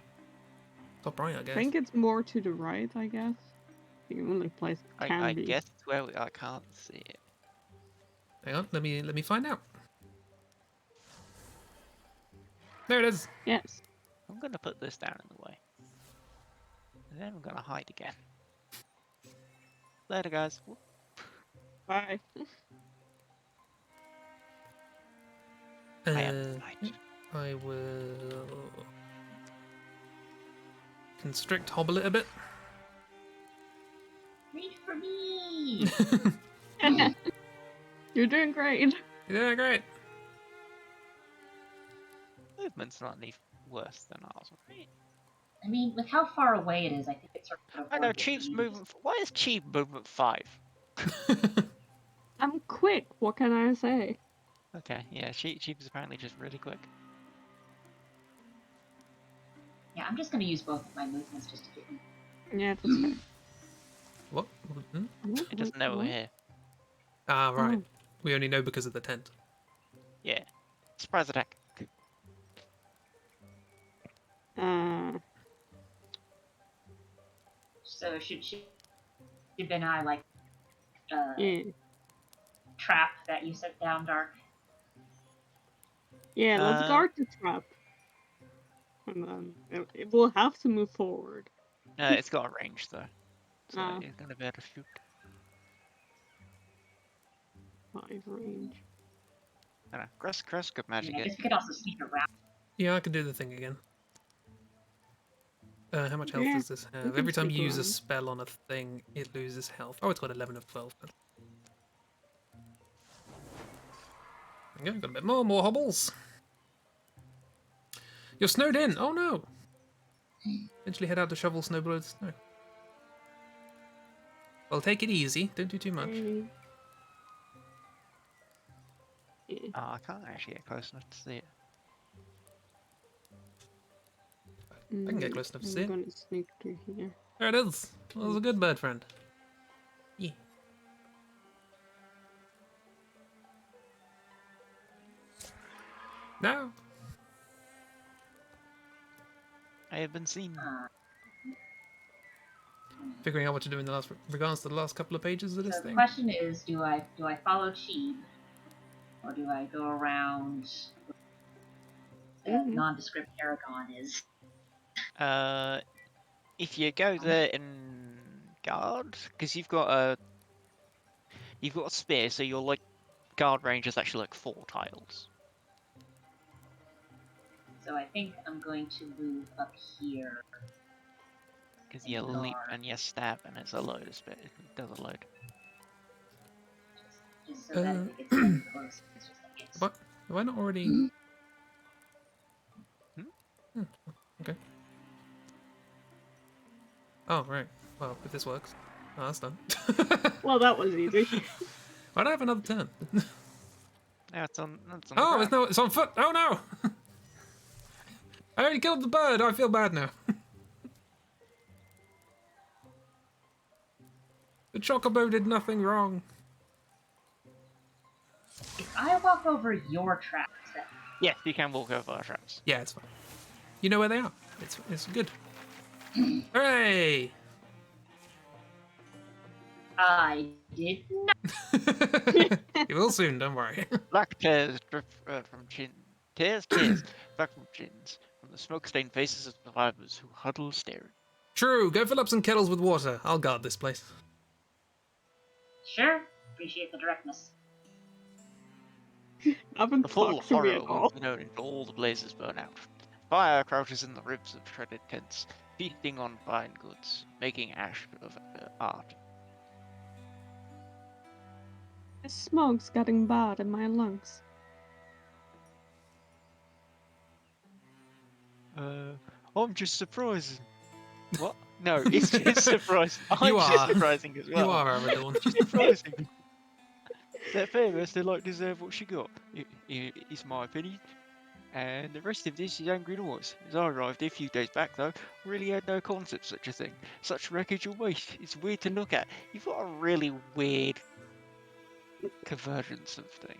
Top right, I
I
guess.
think it's more to the right, I guess. The only place it can
I
be.
guess it's where I can't see it.
Hang on, let me find out. There it is.
Yes.
I'm gonna put this down in the way. And then I'm gonna hide again. Later, guys. Whoop.
Bye.
I am the knight.
I will constrict hobble it a bit.
Reach for me!
You're doing great.
Yeah, great.
Movement's not any worse than ours, right?
I mean, with how far away it is, I think it's sort of.
I know, Chief's movement. Why is Chief movement 5?
I'm quick. What can I say?
Okay, yeah, Chief is apparently just really quick.
Yeah, I'm just gonna use both of my movements just to get me.
Yeah, that's fair.
What? Hmm?
It doesn't know we're here.
Ah, right.
Oh.
We only know because of the tent.
Yeah. Surprise attack.
So should and I like
Yeah.
trap that you set down, Dark?
Yeah, let's
Uh,
guard the trap. And then it will have to move forward.
It's got a range though, so
Ah.
it's gonna be able to shoot.
5 range.
I don't know. Crest, good magic.
I
It.
guess we could also sneak around.
Yeah, I can do the thing again. How much health
Yeah,
does this
we
have?
can
Every time you
sneak
use a
around.
spell on a thing, it loses health. Oh, it's got 11 of 12. Yeah, got a bit more hobbles. You're snowed in. Oh no. Eventually head out to shovel snowblow snow. Well, take it easy. Don't do too much.
Yeah.
Oh, I can't actually get close enough to see it.
I can get close enough to see
I'm
it.
gonna sneak through here.
There it is. That was a good bird friend. Yeah. No.
I have been seen.
Figuring out what to do in the last regards to the last couple of pages of this
So the
thing.
question is, do I follow Cheeb, or do I go around the nondescript Aragon is?
If you go there in guard, because you've got a spear, so your like guard range is actually like 4 tiles.
So I think I'm going to move up here.
Because you leap and you stab, and it's a load of spit. It does a load.
Just so that if it gets really close, it's just like it's.
What? Have I not already? Okay. Oh, right. Well, if this works. Oh, that's done.
Well, that was easy.
Why do I have another turn?
Now it's on. It's on
Oh,
the ground.
it's on foot. Oh no! I already killed the bird. I feel bad now. The chocobo did nothing wrong.
If I walk over your tracks, then
Yes, you can walk over our traps.
Yeah, it's fine. You know where they are. It's good. Hooray!
I did not.
You will soon. Don't worry.
Black tears drip from chin. Tears back from chins. From the smoke-stained faces of survivors who huddle staring.
True. Go fill up some kettles with water. I'll guard this place.
Sure, appreciate the directness.
Haven't
The full
talked to me
horror
at
will
all.
be known until all the blazes burn out. Fire crouches in the ribs of shredded tents, feasting on fine goods, making ash of art.
The smoke's getting bad in my lungs.
I'm just surprised. What? No, it's just surprising. I'm
You
just
are.
surprising as well.
You are Aradorn.
Just surprising. They're famous, they like deserve what she got. It's my opinion. And the rest of this is angry noise. As I arrived a few days back though, really had no concept of such a thing. Such wreckage or waste. It's weird to look at. You've got a really weird convergence of things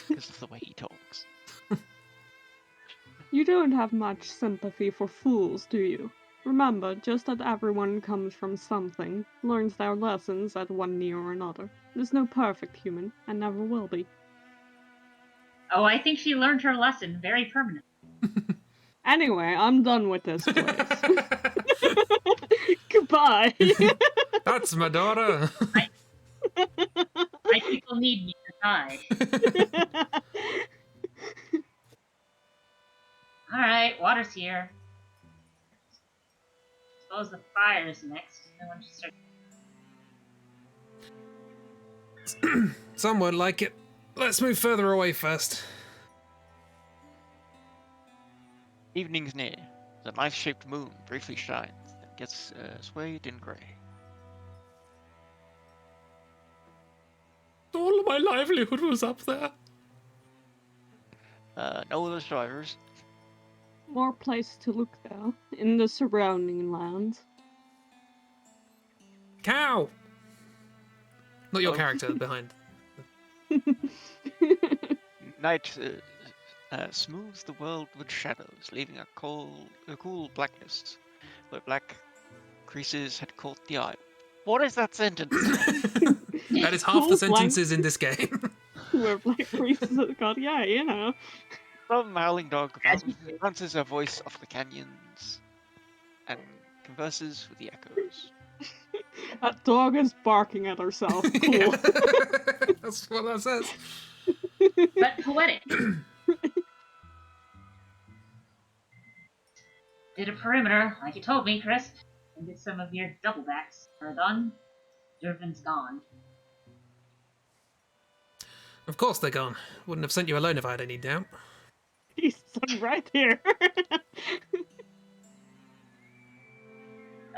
because of the way he talks.
You don't have much sympathy for fools, do you? Remember, just that everyone comes from something, learns their lessons at one knee or another. There's no perfect human, and never will be.
Oh, I think she learned her lesson very permanently.
Anyway, I'm done with this place. Goodbye.
That's my daughter.
My people need me to die. Alright, water's here. Suppose the fire's next. No one should start.
Some won't like it. Let's move further away first.
Evening's near. The knife-shaped moon briefly shines and gets swayed in grey.
All of my livelihood was up there.
No other survivors.
More places to look, though, in the surrounding lands.
Cow! Not your
Oh.
character behind.
Night smooths the world with shadows, leaving a cool blackness where black creases had caught the eye. What is that sentence?
That is half
Cool
the sentences in this game.
Where black priests have got, yeah, you know.
Some howling dog answers her voice off the canyons and converses with the echoes.
That dog is barking at herself. Cool.
Yeah. That's what that says.
But poetic. Did a perimeter, like you told me, Chris, and did some of your doublebacks. Are done. Durvan's gone.
Of course they're gone. Wouldn't have sent you alone if I had any doubt.
He's right here.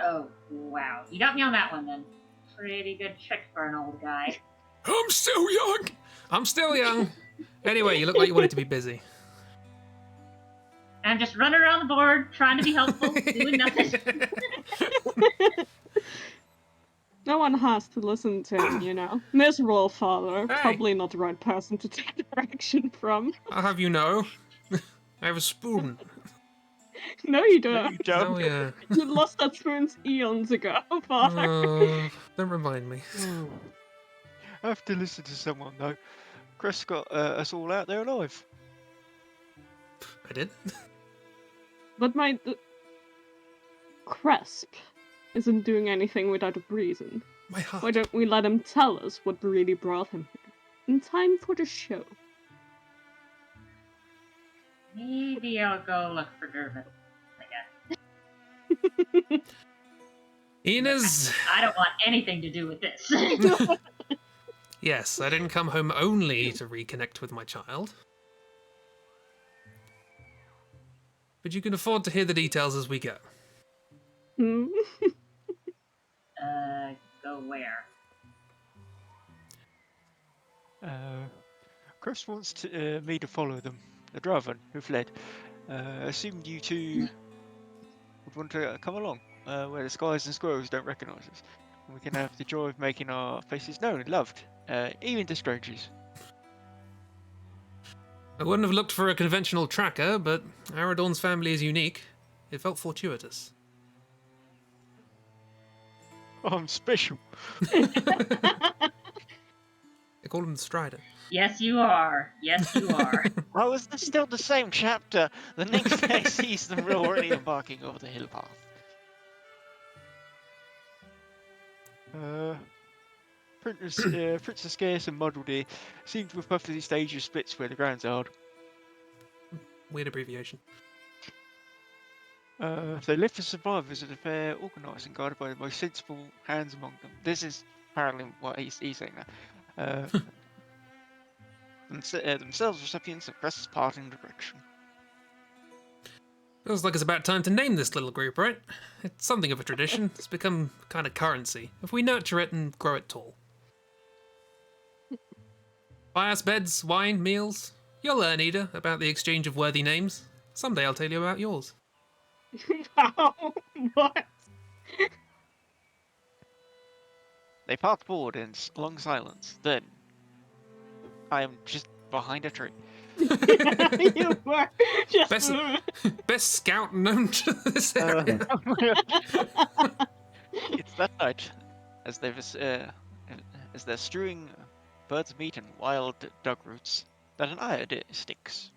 Oh, wow. You got me on that one, then. Pretty good trick for an old guy.
I'm still young! I'm still young! Anyway, you look like you wanted to be busy.
I'm just running around the board, trying to be helpful, doing nothing.
No one has to listen to him, you know. Miserable father.
Hey.
Probably not the right person to take direction from.
I'll have you know. I have a spoon.
No, you don't.
Oh, yeah.
You lost that spoon eons ago, father.
Oh, don't remind me.
I have to listen to someone, though. Chris got us all out there alive.
I did?
But Cresp isn't doing anything without a reason.
My heart.
Why don't we let him tell us what really brought him here? In time for the show.
Maybe I'll go look for Durvan again.
Inez!
I don't want anything to do with this.
Yes, I didn't come home only to reconnect with my child. But you can afford to hear the details as we go.
Hmm?
Go where?
Chris wants me to follow them. The Draven who fled. Assumed you two would want to come along, where the skies and squirrels don't recognise us. And we can have the joy of making our faces known and loved, even to strangers.
I wouldn't have looked for a conventional tracker, but Aradorn's family is unique. It felt fortuitous.
I'm special.
They call him the Strider.
Yes, you are. Yes, you are.
Oh, is this still the same chapter? The next day sees them already embarking over the hill path. Prints are scarce and muddled here. Seem to have puffed these stages splits where the ground's hard.
Weird abbreviation.
They live for survivors at a fair organised and guided by the most sensible hands among them. This is apparently what he's saying now. Themselves recipients of Crest's parting direction.
Feels like it's about time to name this little group, right? It's something of a tradition. It's become kind of currency, if we nurture it and grow it tall. Buy us beds, wine, meals. You'll learn, Ida, about the exchange of worthy names. Someday I'll tell you about yours.
What?
They part forward in long silence. Then, I am just behind a tree.
You were just.
Best scout known to this area.
It's that night, as they're strewing bird's meat and wild dog roots, that an idea sticks.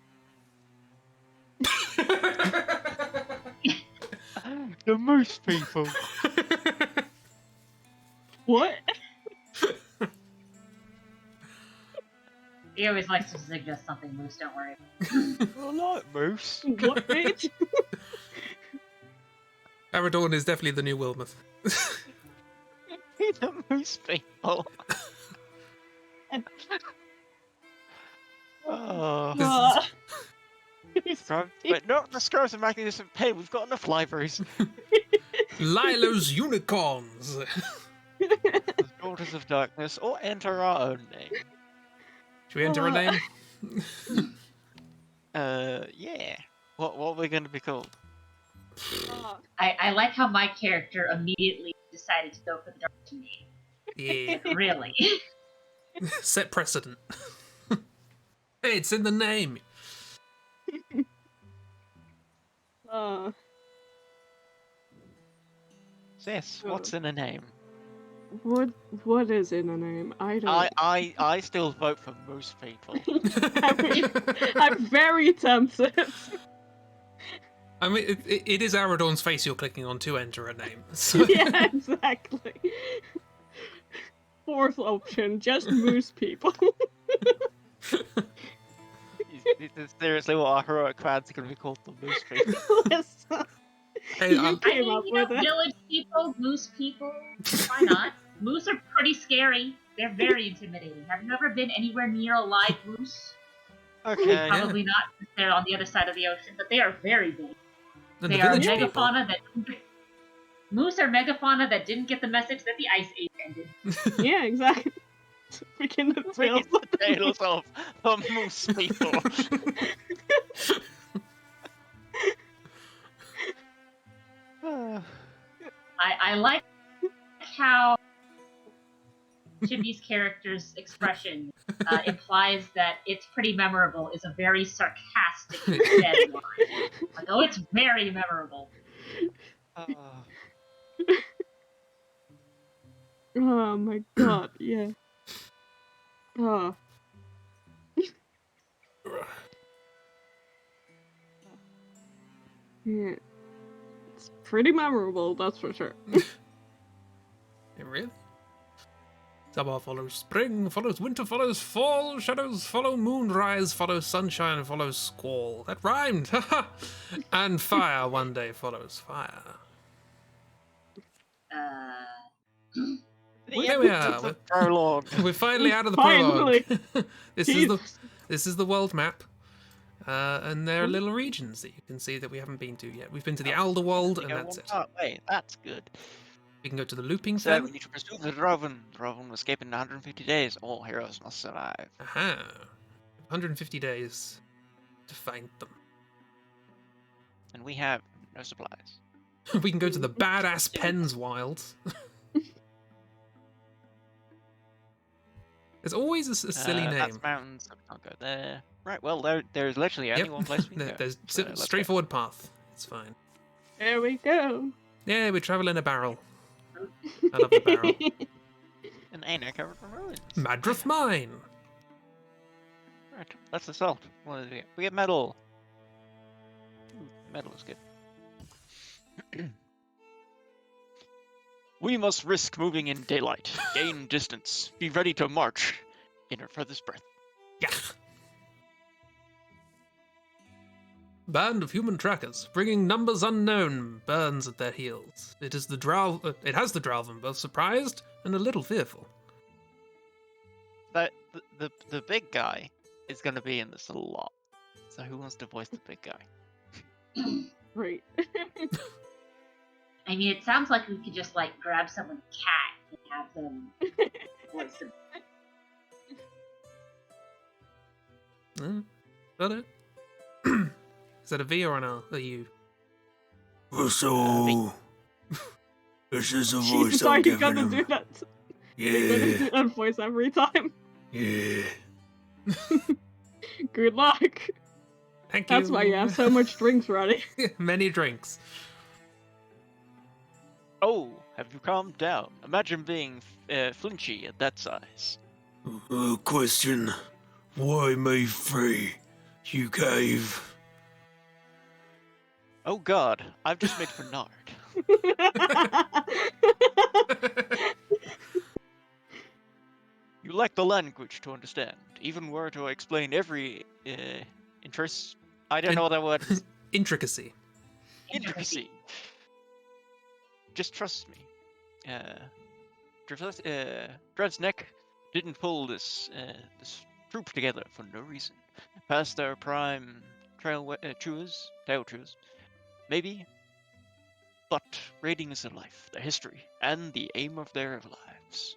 The moose people.
What?
He always likes to suggest something, Moose, don't worry.
I like moose.
What, bitch?
Aradorn is definitely the new Wildermyth.
The moose people. Oh. But not the scrubs of magnificent pain. We've got enough libraries.
Lilo's unicorns.
The Daughters of Darkness, or enter our own name.
Should we enter a name?
Yeah. What are we going to be called?
I like how my character immediately decided to go for the dark name.
Yeah.
Really.
Set precedent. Hey, it's in the name.
Yes, what's in a name?
What is in a name? I don't.
I still vote for moose people.
I'm very tempted.
I mean, it is Aradorn's face you're clicking on to enter a name. So.
Yeah, exactly. Fourth option, just moose people.
This is seriously what our heroic clans are going to be called, the moose people.
Listen,
Hey,
you came up with it.
Village people, moose people, why not? Moose are pretty scary. They're very intimidating. Have you ever been anywhere near a live moose?
Okay.
Probably not, because they're on the other side of the ocean, but they are very big.
and
They
the
are
village people.
megafauna that... Moose are megafauna that didn't get the message that the Ice Age ended.
Yeah, exactly. Freaking the
Freaking the tales of the moose people.
I like how Chibi's character's expression implies that it's pretty memorable is a very sarcastic dead line. Like, oh, it's very memorable.
Oh my god, yeah. Oh. Yeah. It's pretty memorable, that's for sure.
Yeah, really? Summer follows spring, follows winter, follows fall, shadows follow moonrise, follows sunshine, follows squall. That rhymed! Haha! And fire one day follows fire. Here we are.
Prologue.
We're finally out of the
Finally.
prologue. This is the world map. And there are little regions that you can see that we haven't been to yet. We've been to the Alderwold, and that's it.
Wait, that's good.
We can go to the looping
So
fen.
we need to pursue the Droven. Droven will escape in 150 days. All heroes must survive.
Aha. 150 days to find them.
And we have no supplies.
We can go to the badass Pens Wilds. There's always a silly name.
That's mountains, so we can't go there. Right, well, there's literally only one place we can go.
There's
so let's
straightforward path. It's fine.
There we go.
Yeah, we travel in a barrel. I love the barrel.
go. An Aina covered from ruins.
Madrith Mine.
Right, let's assault. What do we get? We get metal. Ooh, metal is good. We must risk moving in daylight, gain distance, be ready to march in our furthest breath.
Yeah. Band of human trackers, bringing numbers unknown, burns at their heels. It has the Dralvan, both surprised and a little fearful.
But the big guy is going to be in this a lot. So who wants to voice the big guy?
Right.
I mean, it sounds like we could just, like, grab someone's cat and have them voice him.
Is that it? Is that a V or an R? A U?
So, this is a voice
Sorry,
I'm
you
giving
gotta
him.
do that. You gotta
Yeah,
do that voice every time.
yeah.
Good luck.
Thank you.
That's why you have so much drinks ready.
Many drinks.
Oh, have you calmed down? Imagine being flinchy at that size.
Question. Why me free? You gave.
Oh God, I've just made Bernard. You lack the language to understand, even were to explain every interest. I don't know what that word is.
Intricacy.
Intricacy. Just trust me. Dred's neck didn't pull this troop together for no reason. Past their prime tail chewers, maybe. But raiding is their life, their history, and the aim of their lives.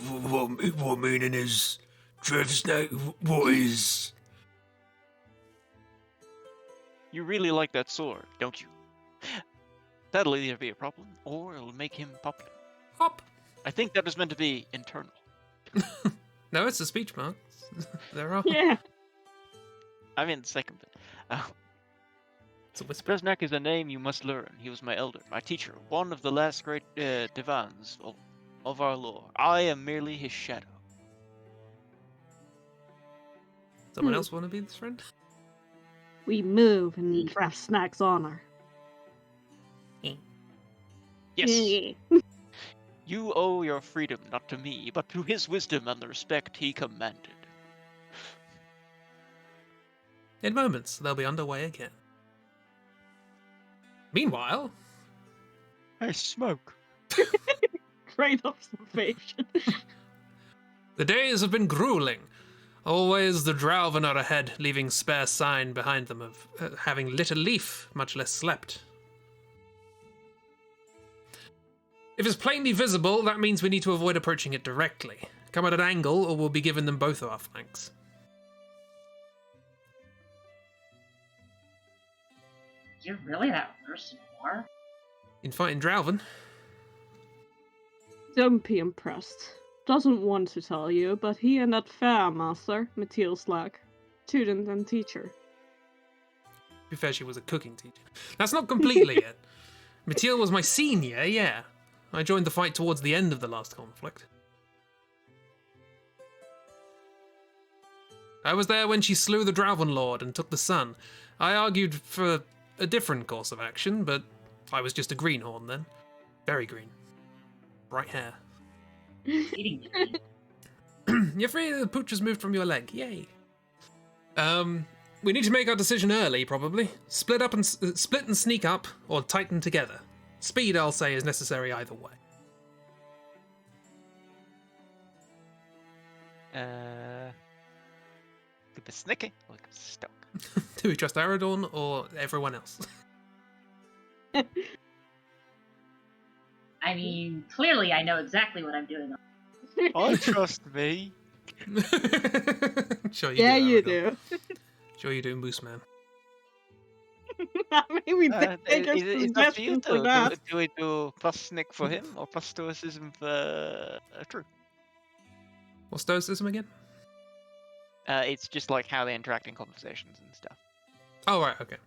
What meaning is Trev's neck? What is?
You really like that sword, don't you? That'll either be a problem, or it'll make him popular.
Hop.
I think that was meant to be internal.
No, it's a speech mark. There are.
Yeah.
I mean the second bit.
It's a whisper.
Dresnak is a name you must learn. He was my elder, my teacher, one of the last great divans of our lore. I am merely his shadow.
Someone else want to be this friend?
We move in Dresnak's honor.
Yes. You owe your freedom not to me, but to his wisdom and the respect he commanded.
In moments, they'll be underway again. Meanwhile,
I smoke.
Great observation.
the days have been grueling. Always the Drauven are ahead, leaving spare sign behind them of having lit a leaf, much less slept. If it's plainly visible, that means we need to avoid approaching it directly. Come at an angle, or we'll be giving them both of our flanks.
You're really that versatile, are?
In fighting Drauven,
Don't be impressed. Doesn't want to tell you, but he and that fair master, Mathilde Slack, student and teacher.
to be fair, she was a cooking teacher. That's not completely it. Mathilde was my senior, yeah. I joined the fight towards the end of the last conflict. I was there when she slew the Drauven Lord and took the sun. I argued for a different course of action, but I was just a greenhorn then. Very green. Bright hair.
Eating me.
You're free, the pooch has moved from your leg. Yay. We need to make our decision early, probably. Split and sneak up, or tighten together. Speed, I'll say, is necessary either way.
Could be snicky, or could be stuck.
Do we trust Aradorn or everyone else?
I mean, clearly I know exactly what I'm doing.
I trust me.
Sure you
Yeah,
do,
you
Aradorn.
do.
Sure you do, Moose Man.
Maybe
Is
take a
it up to you
suggestion for
to
that.
do we do plus snick for him or plus stoicism for True?
What's stoicism again?
It's just like how they interact in conversations and stuff.
Oh, right, okay.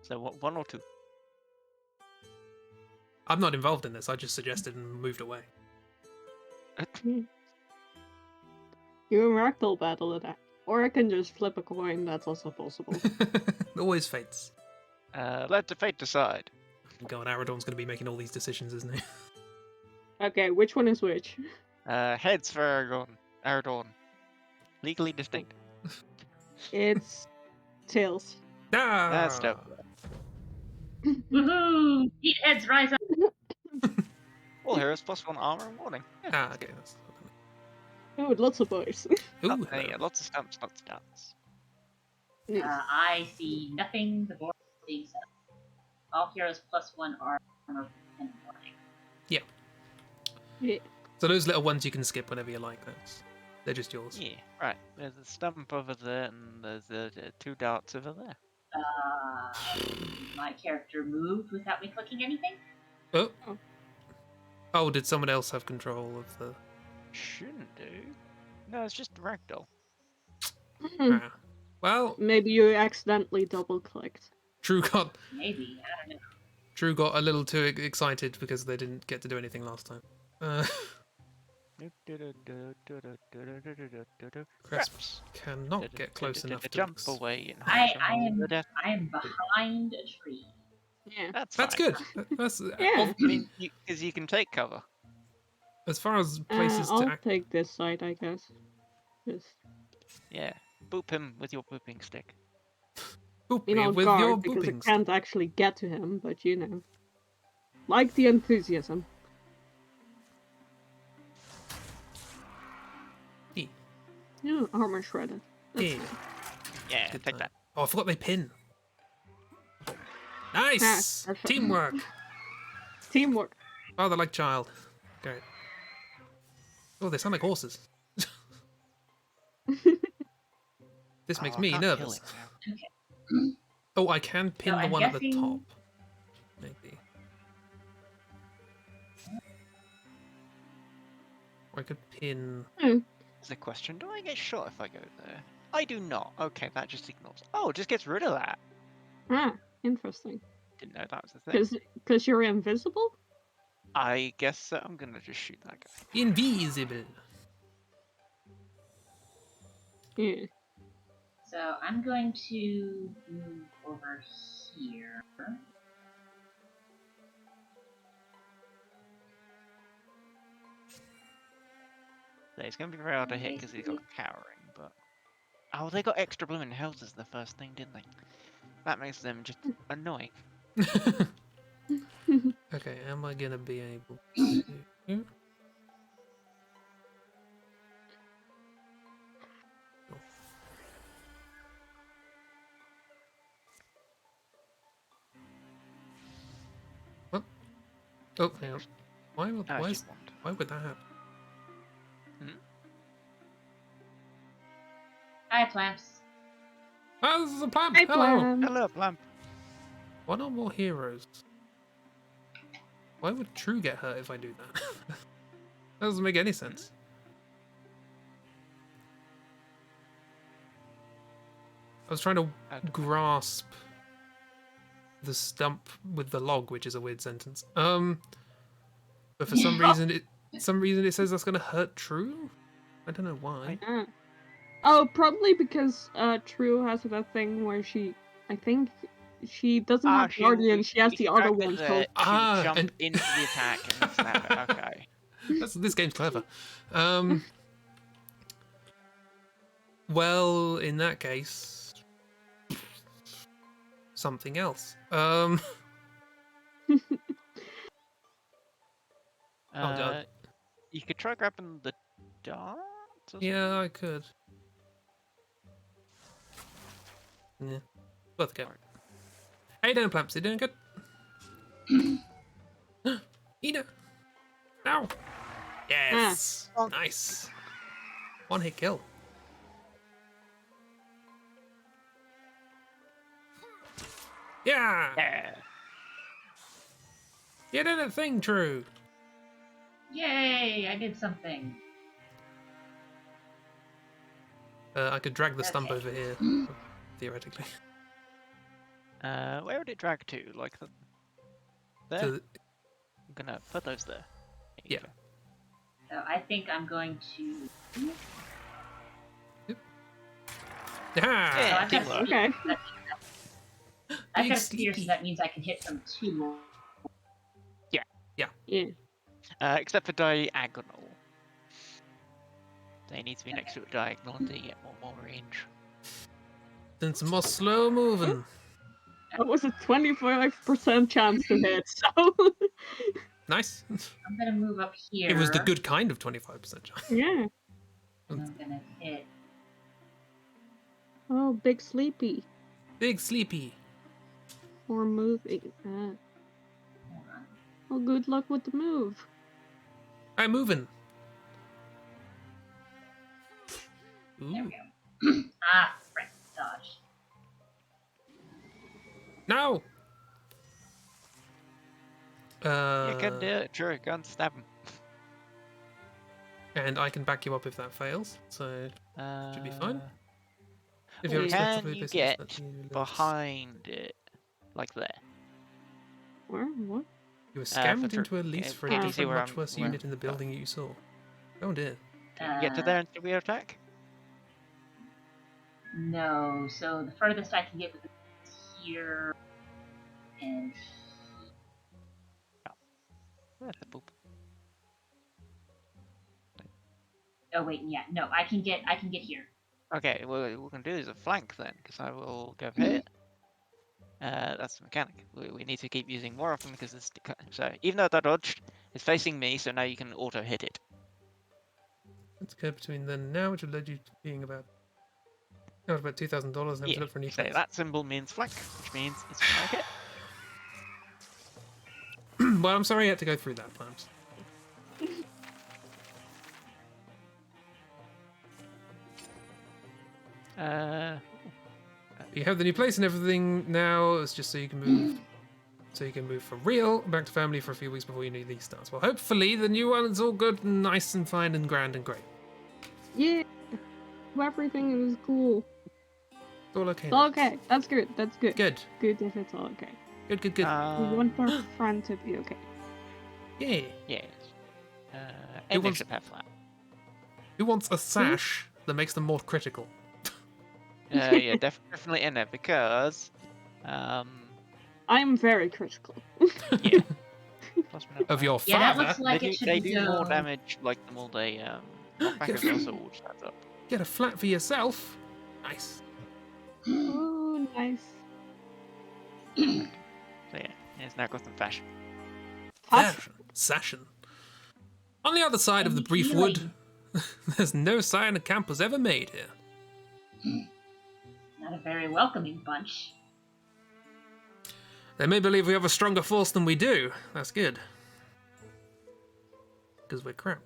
So what, one or two?
I'm not involved in this, I just suggested and moved away.
You and Ragdoll battle it out. Or I can just flip a coin, that's also possible.
Always fates.
Let the fate decide.
God, Aradorn's going to be making all these decisions, isn't he?
Okay, which one is which?
Heads for Aradorn. Legally distinct.
It's tails.
Ah!
That's dope.
Woohoo! Eat heads, rise up!
All heroes plus 1 armor and warning. Yeah.
Ah, okay. That's...
Oh, lots of boys.
Ooh,
Yeah, lots of stamps, not stats.
I see nothing. The board is being set up. All heroes plus 1 armor and warning.
yeah.
Yeah.
So those little ones you can skip whenever you like. They're just yours.
Yeah, right. There's a stamp over there, and there's the 2 darts over there.
My character moved without me clicking anything.
Oh, Oh, did someone else have control of the?
Shouldn't do. No, it's just ragdoll.
Ah. Well,
Maybe you accidentally double-clicked.
Drew got
Maybe, I don't know.
Drew got a little too excited because they didn't get to do anything last time. Cresp
Traps.
cannot get close enough to
jump
this.
away and
I
hide from the death.
am behind a tree.
Yeah.
That's
That's
fine.
good. That's
Yeah.
I mean, because you can take cover.
as far as places to
I'll
act.
take this side, I guess. Just,
Yeah. Boop him with your booping stick.
Boop
you
me
know,
with your
guard, because I
booping stick.
can't actually get to him, but you know. Like the enthusiasm.
E.
Yeah, armor shredded. That's
Yeah.
nice.
Yeah,
Good
take
time.
that.
Oh, I forgot they pin. Nice
that's right.
teamwork.
Teamwork.
Father like child. Great. Oh, they sound like horses. This makes
Oh, I
me
can't kill
nervous.
it now.
Okay.
Oh, I can pin
So
the
I'm
one at the
guessing-
top. Maybe. Or I could pin.
There's a question. Do I get shot if I go there? I do not. Okay, that just ignores. Oh, it just gets rid of that.
Ah, interesting.
Didn't know that was a thing.
Because you're invisible?
I guess I'm gonna just shoot that guy.
Invisible.
Yeah.
So I'm going to move over here.
So he's gonna be very hard to hit because he's got cowering, but oh, they got extra blooming health as the first thing, didn't they? That makes them just annoying.
Okay, am I gonna be able to? What? Oh, hang on. Why would
As
why,
you
is,
want.
why would that happen?
Hi, plants.
Oh, this is a plan.
Hey,
Hello.
plan.
Hello, Blamp.
One or more heroes. Why would True get hurt if I do that? That doesn't make any sense. I was trying to grasp the stump with the log, which is a weird sentence. But for some reason it says that's gonna hurt True. I don't know why.
Ah. Oh, probably because True has that thing where I think she doesn't have Guardian, she has the other one. So
Ah,
jump
and-
into the attack and snap it. Okay.
This game's clever. Well, in that case, something else. God.
You could try grabbing the dart.
Yeah, I could. Yeah, worth a go. How you doing, Plamps? You doing good? Ina! Ow! Yes! Nice! One hit kill. Yeah!
Yeah.
You did a thing, True!
Yay! I did something.
I could drag the stump
Okay.
over here, theoretically.
Where would it drag to? Like there?
To,
I'm gonna put those there. There you
Yeah.
go.
So I think I'm going to.
yeah!
Yeah.
I've got
teamwork.
okay.
I've
Big
got a spear,
sleepy.
so that means I can hit from 2.
Yeah.
Except for diagonal. They need to be next to a diagonal to get more range.
Then some more slow moving.
That was a 25% chance to hit, so.
Nice.
I'm gonna move up here.
It was the good kind of 25% chance.
Yeah.
And I'm gonna hit.
Oh, big sleepy.
Big sleepy.
Or moving.
Hold on.
Well, good luck with the move.
I'm moving.
There
Ooh.
we go. Ah, frick. Dodge.
No!
You can do it. Sure, go and stab him.
And I can back you up if that fails, so should be fine. If
Wait.
you're
Can
respectively
you
business,
get
that you lose.
behind it? Like there.
Where? What?
You were
for
scammed
tr-
into a lease
can-
for a
can you see
different,
where
much worse
where
unit in the building you saw. Oh dear.
Can you get to there and still be able to attack?
No, so the furthest I can get with is here and
Where's the boop?
oh wait, yeah, no, I can get here.
Okay, well, what we can do is a flank then, because I will go here. That's the mechanic. We need to keep using more of them because it's so even though that dodged, it's facing me, so now you can auto hit it.
Let's go between then and now, which will lead you to being about $2,000 and have to look for a new
So
place.
that symbol means flank, which means it's flank
Well, I'm sorry you had to go through that, Plums.
it.
You have the new place and everything now. It's just so you can move. So you can move for real back to family for a few weeks before your new lease starts. Well, hopefully the new one's all good and nice and fine and grand and great.
Yeah. Everything is cool.
It's all okay.
It's all okay. That's good. That's good.
Good.
Good if it's all okay.
Good, good, good.
We want our friend to be okay.
Yeah.
Yes.
Who
And they
wants-
should have flat.
Who wants a sash that makes them more critical?
Yeah, definitely in there because,
I am very critical.
yeah. Plus one
Of your
Yeah, that
father?
looks like
they
it
do,
should
they
be
do more
done.
damage like the more they knock back as well, so we'll just add up.
Get a flat for yourself. Nice.
Oh, nice.
So yeah, it's now got some fashion.
Fashion. Sashin. On the other side of the brief wood, there's no sign a camp was ever made here.
Not a very welcoming bunch.
They may believe we have a stronger force than we do. That's good. Because we're crap.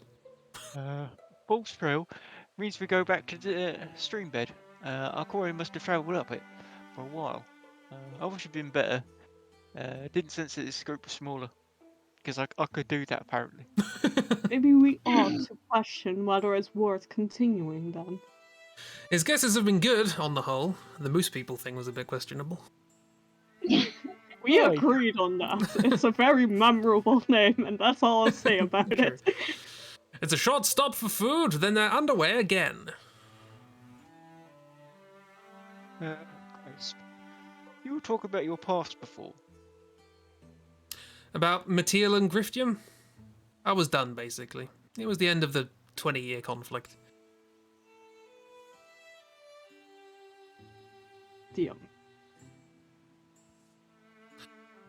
False trail means we go back to the stream bed. Our quarry must have travelled up it for a while. I wish it'd been better. Didn't sense that this group was smaller. Because I could do that apparently.
Maybe we ought to question whether it's worth continuing then.
His guesses have been good, on the whole. The moose people thing was a bit questionable.
We
Right.
agreed on that. It's a very memorable name, and that's all I'll say about
True.
it.
It's a short stop for food, then they're underway again.
Chris, you were talking about your past before.
About Mateel and Griftium? I was done, basically. It was the end of the 20-year conflict.
Deal.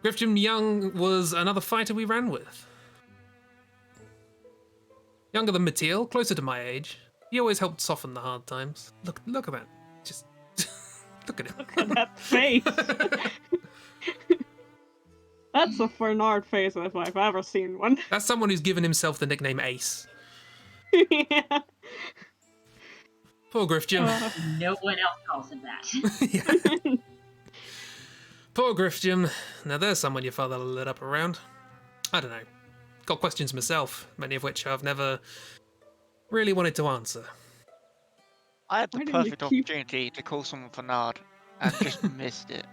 Griftium Young was another fighter we ran with. Younger than Mateel, closer to my age. He always helped soften the hard times. Look at that. Just look at him.
Look at that face. That's a Fernard face if I've ever seen one.
That's someone who's given himself the nickname Ace.
Yeah.
Poor Griftium.
No one else calls him that.
Yeah. Poor Griftium. Now there's someone your father lit up around. I don't know. Got questions myself, many of which I've never really wanted to answer.
I had the
Why didn't you
perfect
keep-
opportunity to call someone Fernard and just missed it.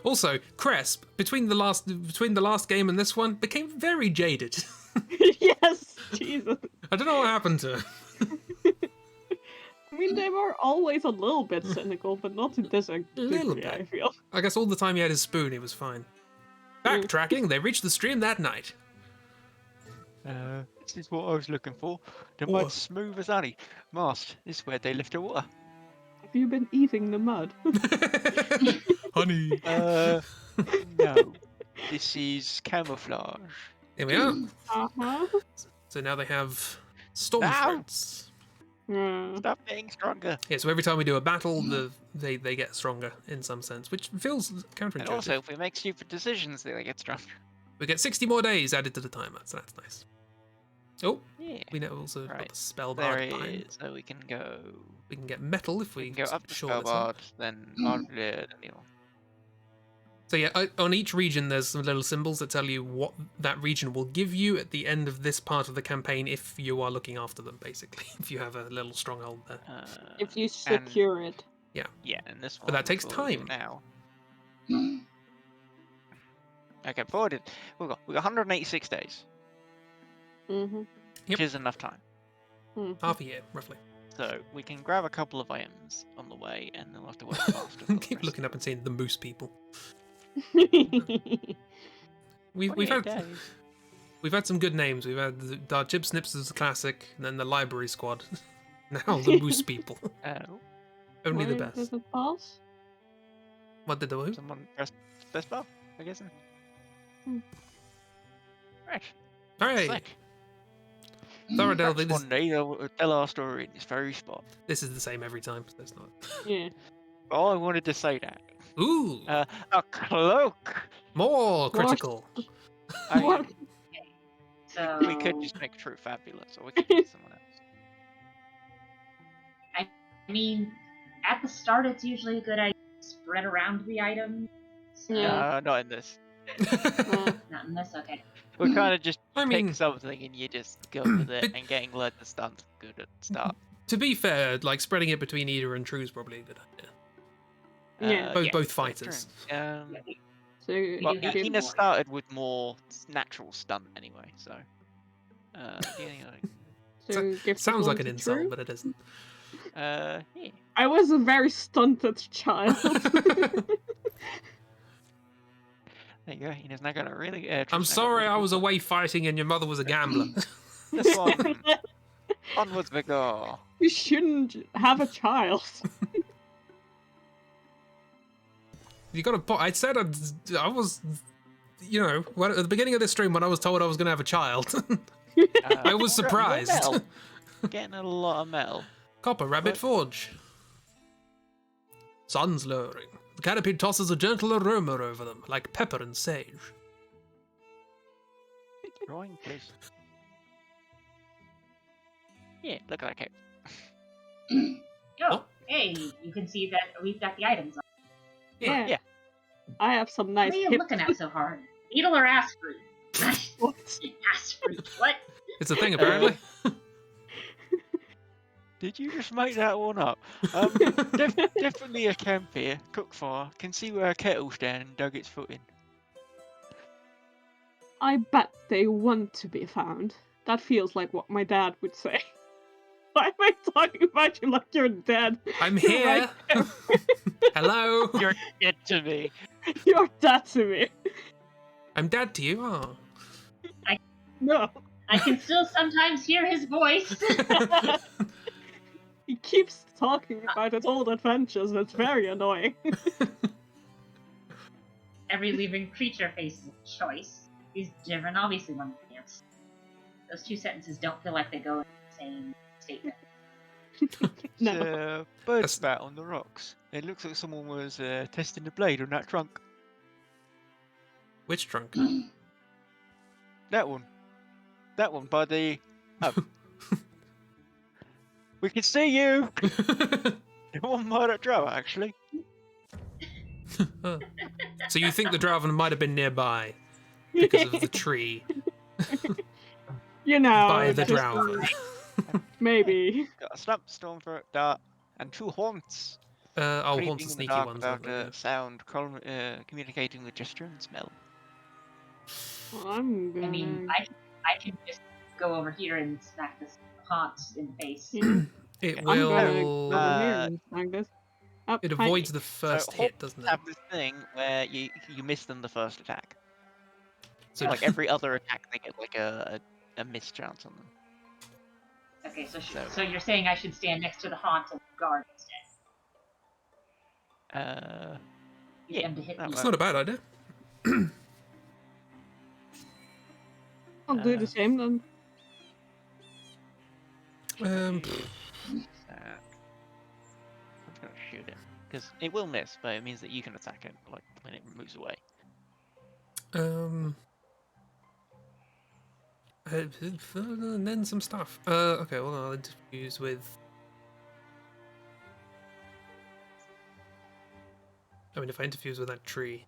Also, Cresp, between the last game and this one, became very jaded.
Yes, Jesus.
I don't know what happened to her.
I mean, they were always a little bit cynical, but not to this
Little
degree,
bit.
I feel.
I guess all the time he had his spoon, he was fine. Backtracking, they reached the stream that night.
This is what I was looking for. The
What?
mud smooth as honey. Mast, this is where they lift the water.
Have you been eating the mud?
Honey.
No. This is camouflage.
Here we are.
Uh-huh.
So now they have storm
Ow.
threats.
Stop getting stronger.
Yeah, so every time we do a battle, they get stronger in some sense, which feels
And
counterintuitive.
also, if we make stupid decisions, they get stronger.
We get 60 more days added to the timer, so that's nice. Oh,
Yeah.
we know also got
Right.
the spell
There
bar.
it is. So we can go.
We can get metal if
We
we
can go up the
shore this up.
spellboard, then Ardblade, and you know.
So yeah, on each region there's some little symbols that tell you what that region will give you at the end of this part of the campaign if you are looking after them, basically. If you have a little stronghold there.
If you
And
secure it.
yeah, and this one.
But that takes
we'll do
time.
now. Okay, forwarded. We got 186 days,
Mm-hmm.
which is enough time.
Half a year, roughly.
So we can grab a couple of items on the way, and then we'll have to work faster. for the
Keep
rest
looking
of
up and seeing the moose people.
it.
We've
28
had
days.
we've had some good names. We've had the Chip Snips as a classic, and then the Library Squad. Now the moose people.
Oh,
Only the
Why
best.
does it pass?
What did the who?
someone pressed spacebar, I guess. Right.
Alright.
Sick.
Thoradel,
Perhaps
this,
one day they'll tell our story in this very spot.
this is the same every time, so it's not.
Yeah.
Oh, I wanted to say that.
Ooh!
A cloak.
More critical!
I
What?
mean,
So
we could just make True fabulous, or we could get someone else.
I mean, at the start, it's usually a good idea to spread around the items. So,
Yeah.
Not in this.
Not in this, okay.
We kind of just
I mean-
pick something and you just go with it, and getting lead and stunn's good at the start.
To be fair, like spreading it between Ida and True is probably a good idea.
Yeah.
Both
that's
fighters.
true.
So
Well,
do have
give-
Ina
more.
started with more natural stunt anyway, so.
so give
Sounds
this
like
one
an
to
insult,
True?
but it isn't.
Yeah.
I was a very stunted child.
There you go. Ina's not gonna really.
I'm
True's not gonna
sorry
really
I was
go for
away fighting and your mother was a gambler.
this one. Onwards we go.
You shouldn't have a child.
You got a point. I said I was, you know, at the beginning of this stream when I was told I was going to have a child. I was surprised.
Metal. Getting a lot of metal.
Copper Rabbit
What?
Forge. Sun's lowering. The canopy tosses a gentle aroma over them, like pepper and sage.
Drawing, please. Yeah, look at that cave.
Oh,
Oh.
hey, you can see that we've got the items on.
Yeah.
Yeah.
I have some nice
What are you
hip.
looking at so hard? Beetle or ass fruit?
What?
Ass fruit, what?
It's a thing, apparently.
Did you just make that one up? Definitely a camp here. Cook fire. Can see where a kettle's down and dug its foot in.
I bet they want to be found. That feels like what my dad would say. Why am I talking about you like you're dead?
I'm
You're
here.
right
Hello.
You're dead to me.
You're dead to me.
I'm dead to you. Oh.
No.
I can still sometimes hear his voice.
He keeps talking about his old adventures. It's very annoying.
Every living creature faces a choice. He's different, obviously, one dance. Those two sentences don't feel like they go in the same statement.
No.
It's a bird spat on the rocks. It looks like someone was testing the blade on that trunk.
Which trunk?
That one. That one by the... Oh. We can see you! The one by that drow, actually.
So you think the Draven might have been nearby because of the tree
You know.
by the
just,
Draven?
Maybe.
Got a snap, storm throat, dart, and two haunts.
Oh,
Creeping
haunts are
in the
sneaky
dark
ones,
without
aren't they?
sound, communicating with gesture and smell.
I'm gonna.
I mean, I can just go over here and smack this haunt in the face.
Yeah.
It
I'm gonna go
will.
over here and smack this. Up,
It
hi-
avoids the first hit, doesn't it?
Have this thing where you miss them the first attack.
So
Like every other attack, they get like a miss chance on them.
Okay, so
So-
so you're saying I should stand next to the haunt and guard instead? Get
Yeah,
them to hit
that
me.
it's not a bad idea.
I'll do the same then.
Um,
I'm just gonna shoot it because it will miss, but it means that you can attack it like when it moves away.
And then some stuff. Okay, well, I'll interfuse with. I mean, if I interfuse with that tree,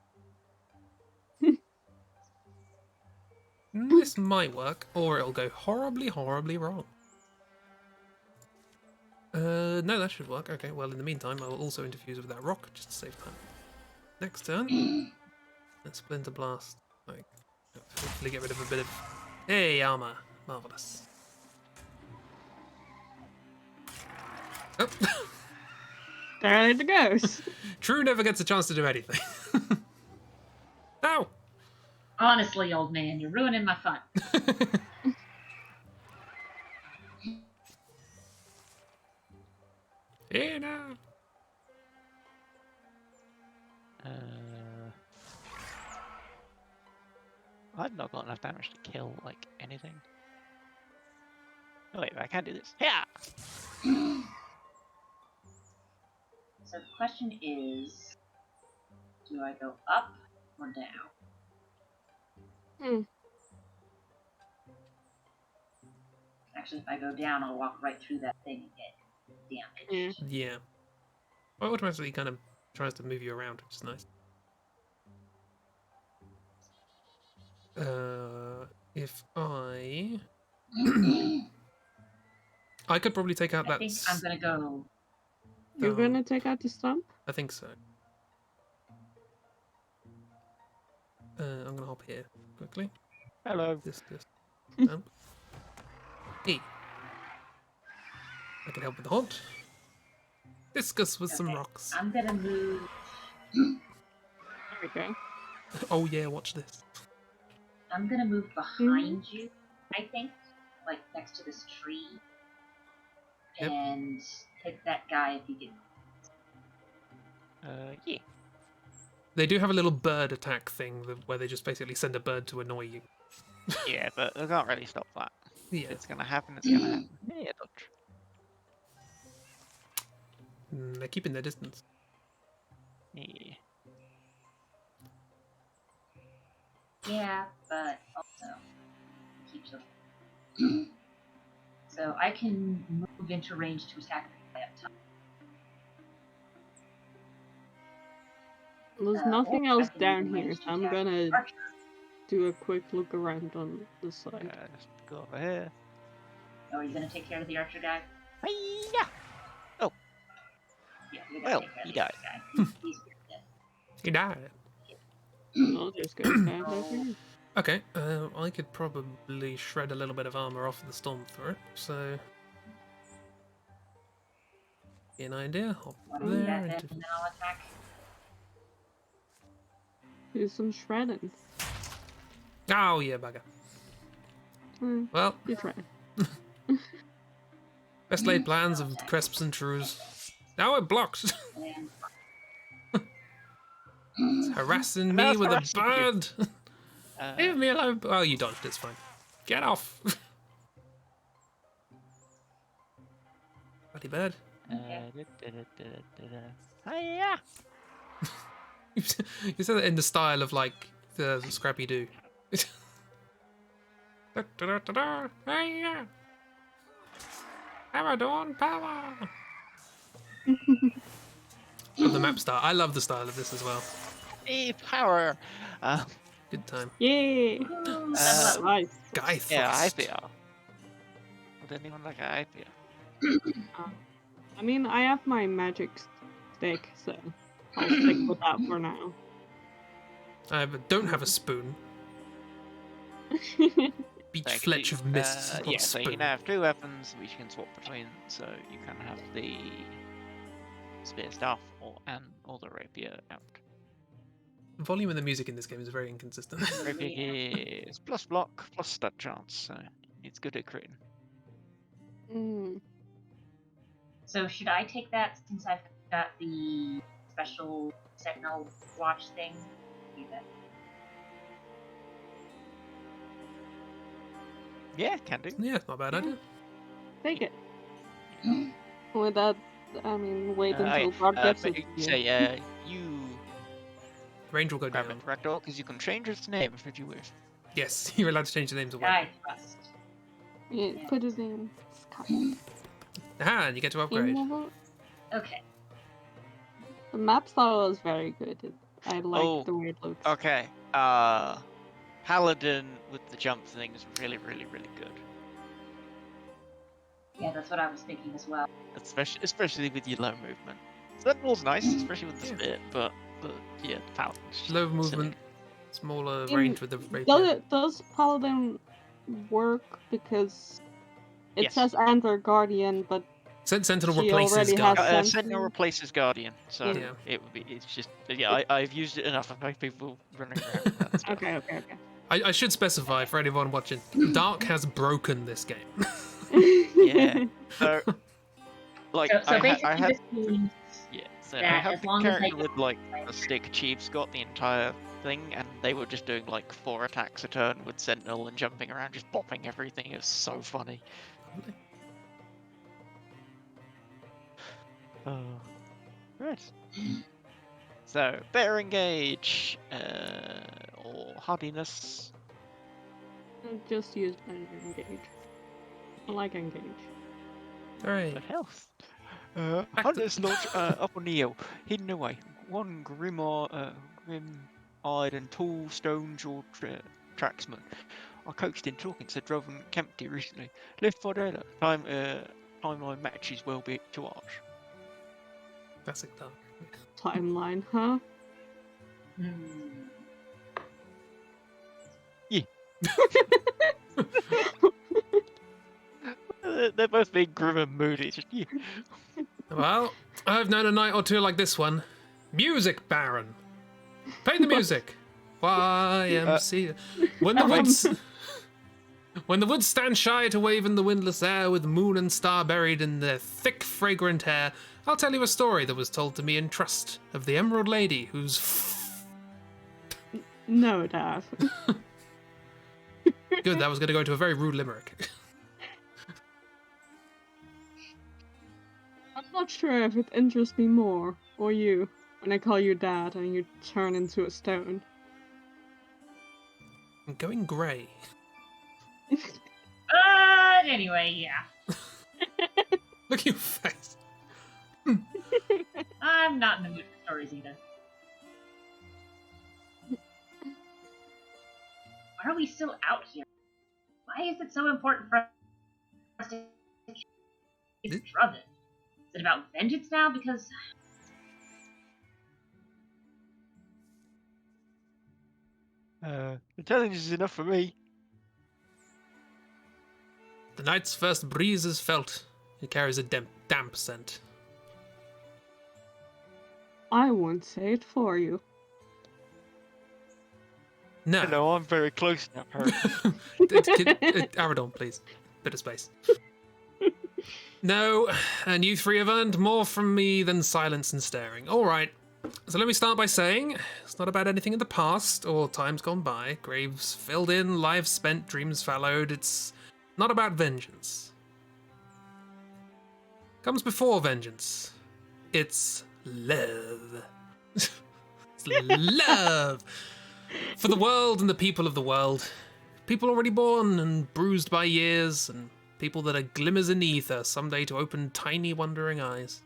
This might work, or it'll go horribly, horribly wrong. No, that should work. Okay, well, in the meantime, I will also interfuse with that rock, just to save time. Next turn. Let's Splinter Blast. Like, hopefully get rid of a bit of... Hey, armor. Marvellous. Oh.
There it goes.
True never gets a chance to do anything. Ow!
Honestly, old man, you're ruining my fun.
Here now.
I've not got enough damage to kill, like, anything. Oh wait, I can't do this. Yeah!
So the question is, do I go up or down? Actually, if I go down, I'll walk right through that thing and get damaged.
Yeah. Well, automatically kind of tries to move you around, which is nice. If I... I could probably take out
I
that...
think I'm gonna go.
You're gonna take out the stump?
I think so. I'm gonna hop here quickly.
Hello.
This stump. E. I can help with the haunt. Discus with some
Okay,
rocks.
I'm gonna move.
There we go.
Oh yeah, watch this.
I'm gonna move behind you. I think, like next to this tree,
Yep.
and hit that guy if he gets.
Yeah.
They do have a little bird attack thing where they just basically send a bird to annoy you.
Yeah, but I can't really stop that.
Yeah.
It's gonna happen, it's gonna happen. Yeah, dodge.
They're keeping their distance.
Yeah.
Yeah, but also keeps them. So I can move into range to attack the guy up top.
There's nothing else
I can
down
move in
here,
range
so
to
I'm
attack
gonna
the archer.
do a quick look around on the side.
Just go over here.
Oh, are you gonna take care of the archer guy?
Hiya!
Yeah, you're gonna
Well,
take care of
he
the archer guy. He's dead.
He died.
I'll just go down over here.
Okay, I could probably shred a little bit of armor off the storm throat, so... Get an idea, hop
Let me
there,
do that,
and
and then I'll attack.
Do some shredding.
Oh yeah, bugger. Well,
You try.
best laid plans of crisps and trues. Now it blocks.
And
It's harassing
Now
me
it's
with a
harassing you.
bird. Leave me alone. Oh, you dodged. It's fine. Get off. Bloody bird.
Hiya!
You said that in the style of like the Scrappy Doo. Hey, Power Dawn, power. Of the map style. I love the style of this as well.
Hey, power!
Good time.
Yay! Nice.
Guy Frost.
Yeah, I feel. Would anyone like I feel?
I mean, I have my magic stick, so I'll stick with that for now.
I don't have a spoon. Beach
Thank
Fletch
you.
of Mists.
Yeah, so you can have two weapons which you can swap between. So you can have the spear staff or the rapier out.
The volume of the music in this game is very inconsistent.
Rapier is plus block, plus stud chance, so it's good at critting.
so should I take that since I've got the special Sentinel watch thing? Do that.
Yeah, can do.
Yeah, it's not a bad idea.
Take it. With that, I mean, wait until Bart
but
gets it.
you say, you
Range will go
grab
down.
it, Ragdoll, because you can change its name if you wish.
Yes, you're allowed to change the names of
I
weapons.
trust.
Yeah, put his name.
Aha, and you get to upgrade.
Okay.
The map style is very good. I like
Oh,
the way it looks.
Okay, Paladin with the jump thing is really, really, really good.
Yeah, that's what I was thinking as well.
Especially with your low movement. Sentinel's nice, especially with the spear, but yeah, the Paladin's just
Low
silly.
movement, smaller
In-
range with the rapier.
Does Paladin work because it
Yes.
says enter Guardian, but
Sentinel
she
replaces
already
Guardian.
has
Sentinel
Sentinel.
replaces Guardian, so
Yeah.
it would be. It's just yeah. I've used it enough. I've had people running around with that stuff.
Okay.
I should specify for anyone watching, Dark has broken this game.
Yeah. So, like,
So
I
basically,
had
this means
yeah. So I
that
had
as
the
long as I
character with like a stick. Chief's got the entire thing, and they were just doing like 4 attacks a turn with Sentinel and jumping around, just popping everything. It was so funny. Right. So, better engage, or hardiness.
Just use better engage. I like engage.
Alright.
Good health.
Back to-
Hunters launch up on the hill, hidden away. One grim-eyed and tall stone-jawed tracksman. I coaxed in talking, said drove him empty recently. Left for there. Timeline matches well be to ours.
Classic Dark.
Timeline, huh?
They're both being grim and moody. It's just, yeah.
Well, I've known a night or two like this one. Music, Baron. Play the music. YMC. When the woods stand shy to wave in the windless air, with moon and star buried in their thick, fragrant hair, I'll tell you a story that was told to me in trust of the Emerald Lady, whose
No, Dad.
Good, that was going to go into a very rude limerick.
I'm not sure if it interests me more, or you, when I call you Dad and you turn into a stone.
I'm going grey.
Anyway, yeah.
Look at your face.
I'm not in the mood for stories either. Why are we still out here? Why is it so important for us to get Drubbin? Is it about vengeance now? Because
intelligence is enough for me.
The night's first breeze is felt. It carries a damp scent.
I won't say it for you.
No.
Hello, I'm very close now, Harry.
Aradon, please. Bit of space. No, and you three have earned more from me than silence and staring. All right. So let me start by saying, it's not about anything in the past or times gone by. Graves filled in, lives spent, dreams fallowed. It's not about vengeance. Comes before vengeance. It's love. It's love. For the world and the people of the world. People already born and bruised by years, and people that are glimmers in the ether, someday to open tiny wondering eyes.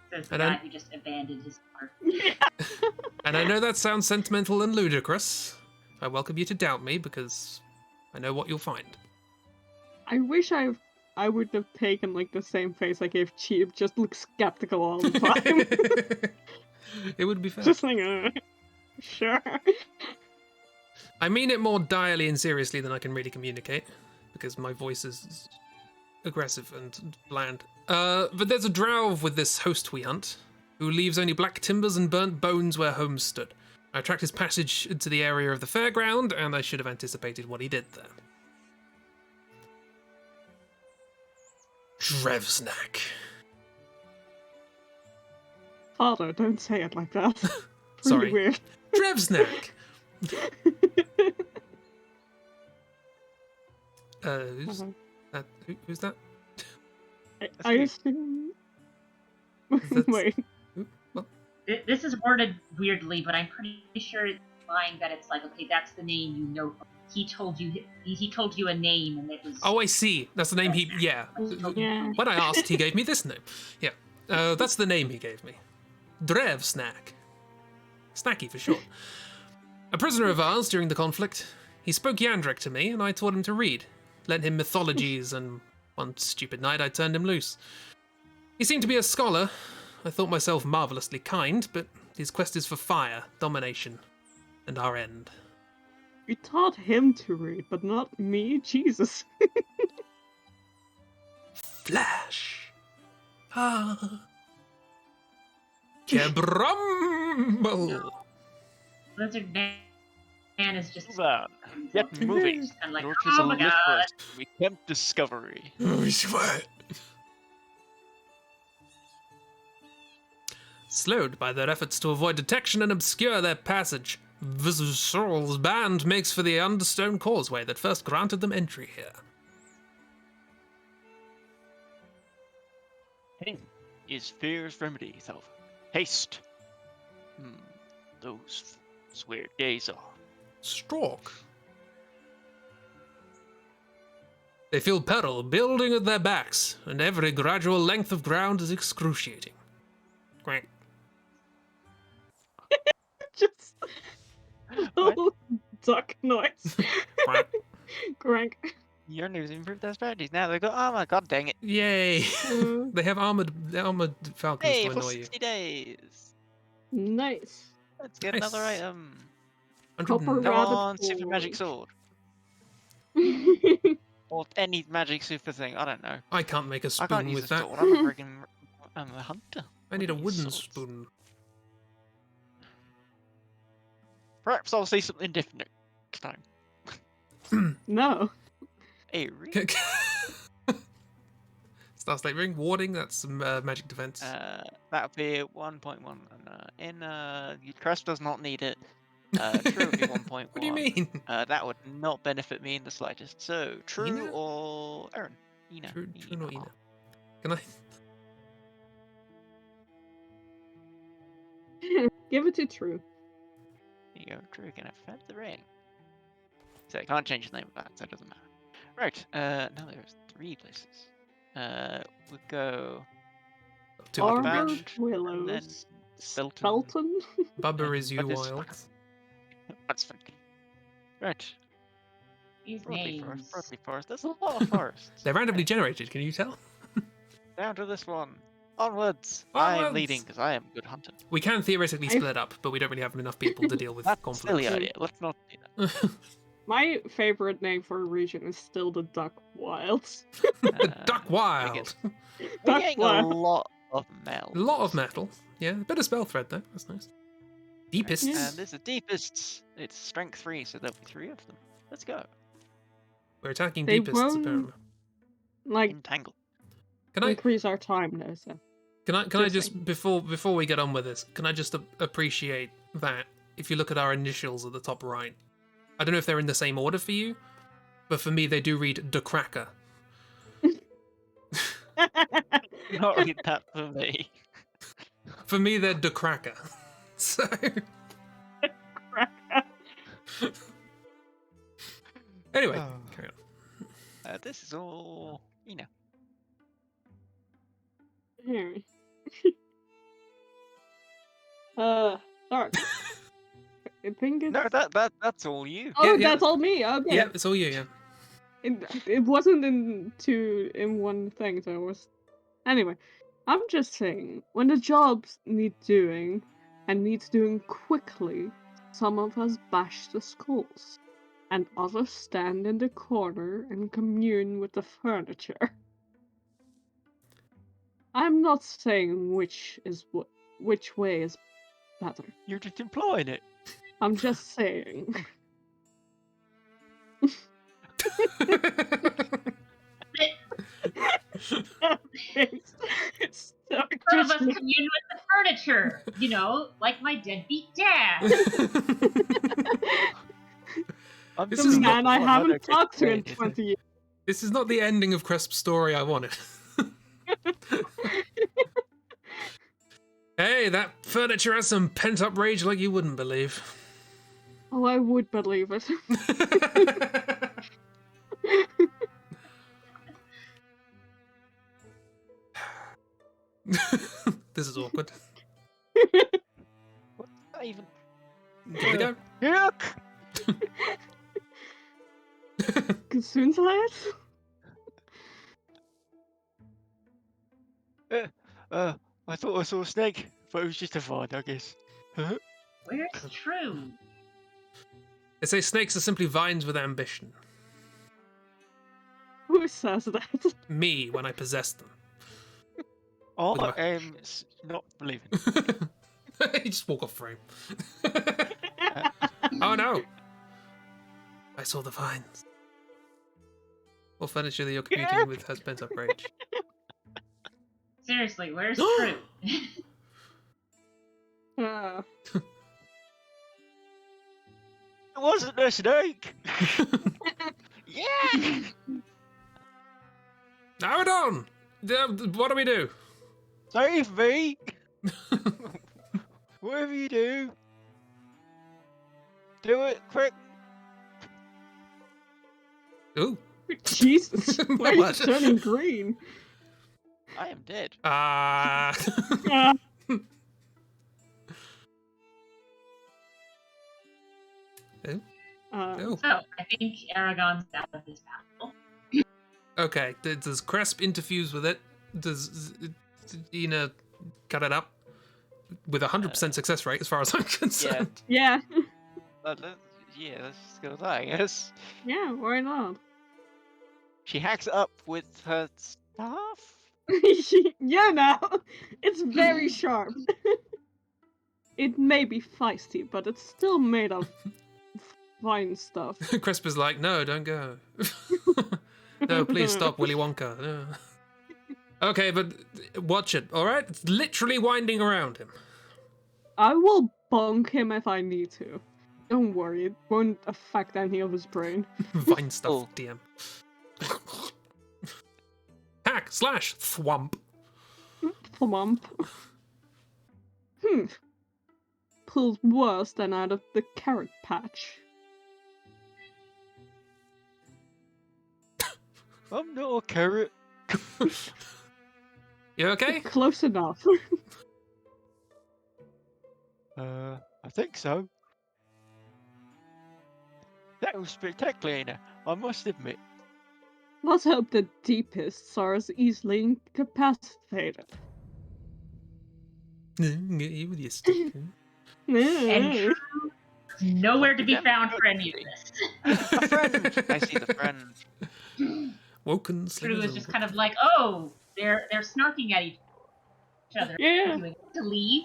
says the
I
guy
don't-
who just abandoned his heart.
And I know that sounds sentimental and ludicrous. I welcome you to doubt me, because I know what you'll find.
I wish I would have taken like the same face I gave Cheap, just look skeptical all the time.
It would be fair.
Just like, sure.
I mean it more direly and seriously than I can really communicate, because my voice is aggressive and bland. But there's a drow with this host we hunt, who leaves only black timbers and burnt bones where homes stood. I tracked his passage into the area of the fairground, and I should have anticipated what he did there. Drevsnak.
Father, don't say it like that. Really
Sorry.
weird.
Drevsnak! Who's
Uh-huh.
that? Who's that?
I assume.
That's-
Wait.
This is worded weirdly, but I'm pretty sure it's implying that it's like, okay, that's the name you know. He told you a name, and it was.
Oh, I see. That's the name he... Yeah.
Yeah.
When I asked, he gave me this name. Yeah. That's the name he gave me. Drevsnak. Snacky for short. A prisoner of ours during the conflict. He spoke Yandric to me, and I taught him to read. Lent him mythologies, and one stupid night I turned him loose. He seemed to be a scholar. I thought myself marvellously kind, but his quest is for fire, domination, and our end.
You taught him to read, but not me? Jesus.
Flash. Ah. Kebrumble.
Lizard Man is just
Move on. Get moving.
kind of like,
Lord
oh my god.
We camp discovery.
Oh, sweat.
Slowed by their efforts to avoid detection and obscure their passage, Visoral's band makes for the understone causeway that first granted them entry here.
Pain is fear's remedy, Thalva. Haste. Those weird days are.
Stalk. They feel peril building at their backs, and every gradual length of ground is excruciating. Quack.
Just
What?
little duck noise.
Quack.
Crank.
Your news improved their strategies. Now they go, oh my god dang it.
Yay!
Mm.
They have armored falcons
Hey,
to
for
annoy you.
60 days.
Nice.
Let's get
Nice.
another item.
Copper
Hundred
Come
rabbit
on, super
forge.
magic sword. Or any magic super thing. I don't know.
I can't make a
I can't
spoon
use
with
a
that.
sword. I'm a friggin' I'm a hunter.
I need a
use
wooden
swords.
spoon.
Perhaps I'll say something different next time.
No.
Hey, really?
Starslate ring, warding, that's some magic defense.
That would be 1.1. And Crest does not need it. True would be 1.1.
What do you mean?
That would not benefit me in the slightest. So, True
Ina?
or Aaron? Ina.
True or Ina? Can I?
Give it to True.
There you go, True can have the ring. So I can't change the name of that, so it doesn't matter. Right, now there's 3 places. We'll go
Two
Arbor,
other
Band,
Willows,
and then Belton.
Belton.
Bubba is you
But it's
wild.
That's fine. Right,
These
Broadleaf Forest,
names.
Broadleaf Forest. There's a lot of forests.
They're randomly generated, can you tell?
Down to this one. Onwards! I am
Onwards!
leading because I am a good hunter.
We can theoretically
I-
split up, but we don't really have enough people to deal with
That's a
conflict.
silly idea. Let's not do that.
My favorite name for a region is still the Duck Wilds.
Duck Wild.
We're
Duck
getting a
Wild.
lot of mail.
A lot of metal. Yeah, a bit of spell thread though. That's nice. Deepest.
Yeah.
And this is deepest. It's strength 3, so there'll be 3 of them. Let's go.
We're attacking
They
deepests
won't-
apparently.
Like,
Entangle.
Can I?
increase our time though, so.
Can I
Good
just
thing.
before we get on with this? Can I just appreciate that if you look at our initials at the top right, I don't know if they're in the same order for you, but for me they do read De Cracker.
Not read that for me.
For me they're De Cracker. So anyway, carry on.
This is all, you know.
Here. Dark. I think it's.
No, that's all you.
Oh,
Yeah,
that's all me. Okay.
Yeah, it's all you. Yeah.
It wasn't in one thing, so it was. Anyway, I'm just saying, when the jobs need doing, and needs doing quickly, some of us bash the skulls, and others stand in the corner and commune with the furniture. I'm not saying which way is better.
You're just implying it.
I'm just saying. It's so
Some of us
just-
commune with the furniture, you know, like my deadbeat dad.
I'm
This
the
is
man
not
I
one
haven't
other
talked to in
great, is it?
20 years.
This is not the ending of Cresp's story I wanted. Hey, that furniture has some pent-up rage like you wouldn't believe.
Oh, I would believe it.
This is awkward.
What's that even?
Give it a go.
Yuck!
Gesundheit?
I thought I saw a snake, but it was just a vine, I guess. Huh?
Where's True?
They say snakes are simply vines with ambition.
Who says that?
Me, when I possess them.
I
With my-
am not believing.
You just walk off frame. Oh no! I saw the vines. What furniture that you're commuting with has pent up rage.
Seriously, where's True?
Uh,
It wasn't a snake! Yeah!
Abaddon! What do we do?
Save me! Whatever you do, do it quick.
Ooh.
Jesus, why are you
What?
turning green?
I am dead.
Ah.
Uh,
Ooh.
uh,
Ooh.
So, I think Aragon's out of this battle.
Okay, does Cresp interfuse with it? Does Ina cut it up? With a 100% success rate, as far as I'm concerned.
yeah,
Yeah, let's go with that, I guess.
yeah, why not?
She hacks it up with her staff?
Yeah, now it's very sharp. It may be feisty, but it's still made of fine stuff.
Cresp is like, no, don't go. No, please stop, Willy Wonka. No. Okay, but watch it, alright? It's literally winding around him.
I will bonk him if I need to. Don't worry, it won't affect any of his brain.
Vine stuff,
Oh.
DM. Hack, slash, thwump.
Thwomp. Pulls worse than out of the carrot patch.
I'm not a carrot.
You okay?
Close enough.
I think so. That was spectacular, Ina, I must admit.
Let's hope the deepists are as easily incapacitated.
Get you with your stick.
And True is nowhere to be found for any of this.
A friend! I see the friend.
Woken
True
slingers
is
and
just kind of like, oh, they're snarking at each other.
Yeah.
Doing to leave.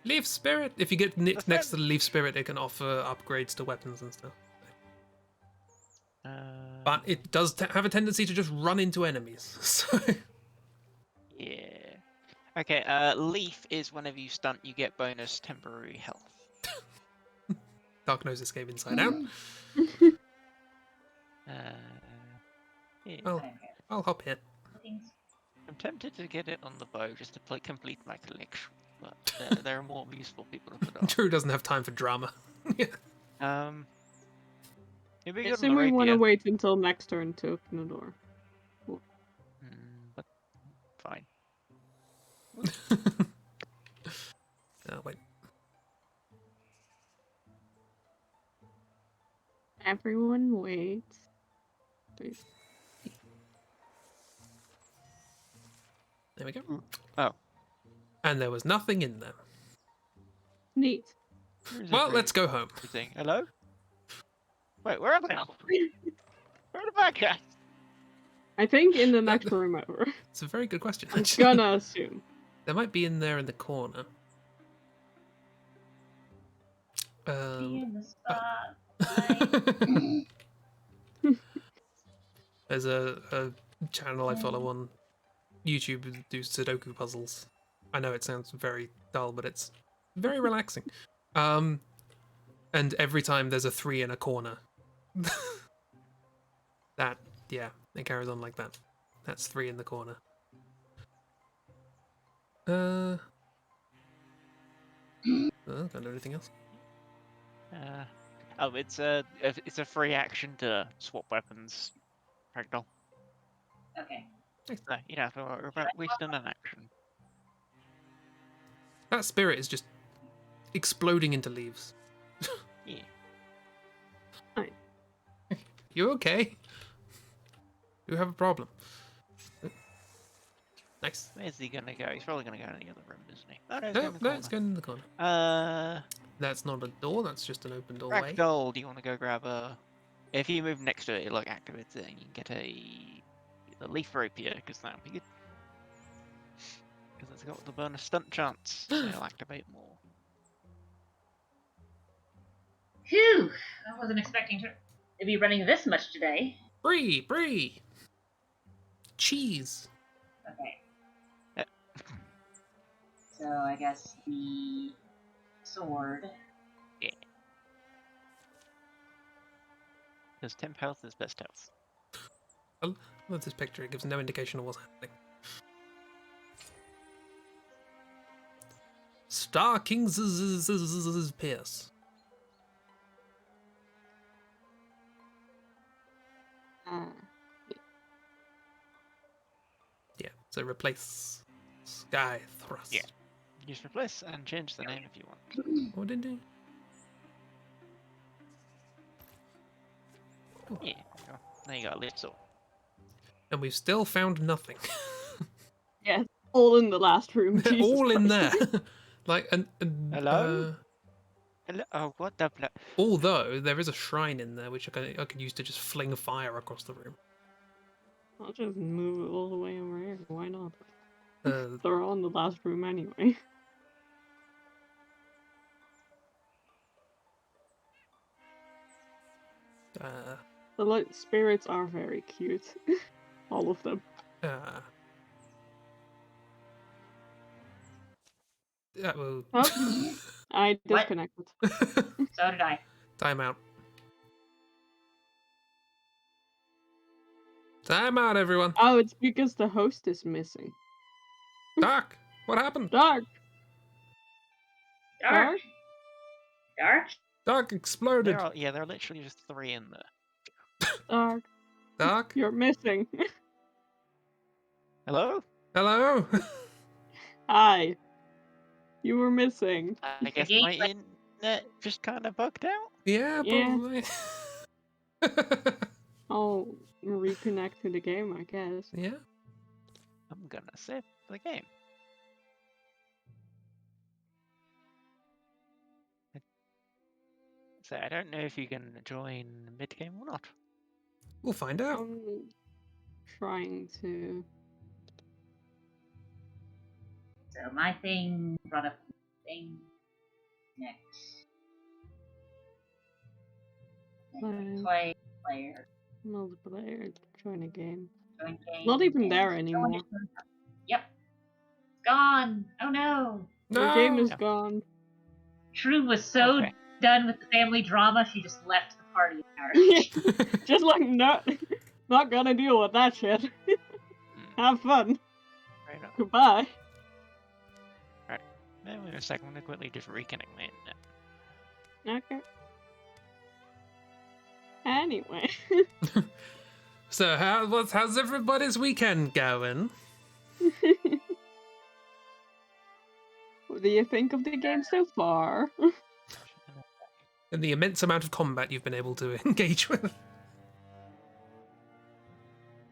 Leaf Spirit. If you get next to the Leaf Spirit, it can offer upgrades to weapons and stuff. But it does have a tendency to just run into enemies. So
Yeah. Okay, Leaf is whenever you stunt, you get bonus temporary health.
Dark Nose escape inside out.
Yeah.
I'll hop here.
I'm tempted to get it on the bow just to complete my collection, but there are more useful people to put on.
Drew doesn't have time for drama.
It'd be
I
good on
assume
the
we want to
rapier.
wait until next turn to open the door.
But fine.
Oh, wait.
Everyone waits. Please.
There we go.
Oh.
And there was nothing in there.
Neat.
Well, let's go home.
Everything. Hello? Wait, where are they? Where are the bad guys?
I think in the next room over.
It's a very good question.
I'm
actually.
gonna assume.
They might be in there in the corner.
Be in the spot.
There's a channel I follow on YouTube who do Sudoku puzzles. I know it sounds very dull, but it's very relaxing. And every time there's a 3 in a corner. Yeah, it carries on like that. That's 3 in the corner. Can't do anything else.
It's a free action to swap weapons, Ragdoll.
Okay.
No, you don't have to worry about wasting an action.
That spirit is just exploding into leaves.
Yeah.
You okay? You have a problem. Nice.
Where's he gonna go? He's probably gonna go in the other room, isn't he? Oh, no, he's
No,
going in the
no,
corner.
it's going in the corner.
Uh,
That's not a door, that's just an open doorway.
Ragdoll, do you want to go grab a... If you move next to it, it'll like activate it and you can get a leaf rapier, because that'll be good. Because it's got the bonus stunt chance, so it'll activate more.
Phew! I wasn't expecting to be running this much today.
Brie! Cheese!
Okay.
Yep.
So I guess the sword.
Because temp health is best health.
I love this picture, it gives no indication of what's happening. Star King's Pierce. Yeah, so replace Sky Thrust.
Yeah. Use replace and change the name if you want.
What did he?
Yeah, there you go. Now you got a lift sword.
And we've still found nothing.
Yeah, all in the last room.
They're
Jesus
all in
Christ.
there. Like,
Hello? Hello? Oh, what the...
Although, there is a shrine in there, which I could use to just fling fire across the room.
I'll just move it all the way over here. Why not?
Uh,
They're all in the last room anyway. The light spirits are very cute. All of them.
Well,
Oh, I
What?
disconnected.
So did I.
time out. Time out, everyone.
Oh, it's because the host is missing.
Dark, what happened?
Dark!
Dark. Dark.
Dark exploded.
There are literally just 3 in there.
Dark.
Dark,
You're missing.
Hello?
hello.
Hi. You were missing.
I guess my internet just kind of bugged out.
Yeah,
Yeah.
probably.
I'll reconnect to the game, I guess.
Yeah.
I'm gonna save the game. So I don't know if you can join mid-game or not.
We'll find out.
I'm trying to.
So my thing brought up thing next. Play player.
Multiplayer. Join a game.
Join game.
Not even
and
there
join
anymore.
it. Yep. Gone. Oh no.
The game is
No.
gone.
True was so
Okay.
done with the family drama, she just left the party entirely.
Just like not gonna deal with that shit. Have fun.
Right on.
Goodbye.
Then wait a second, I'm gonna quickly just reconnect my internet.
Okay. Anyway.
So how's everybody's weekend going?
What do you think of the game so far?
And the immense amount of combat you've been able to engage with.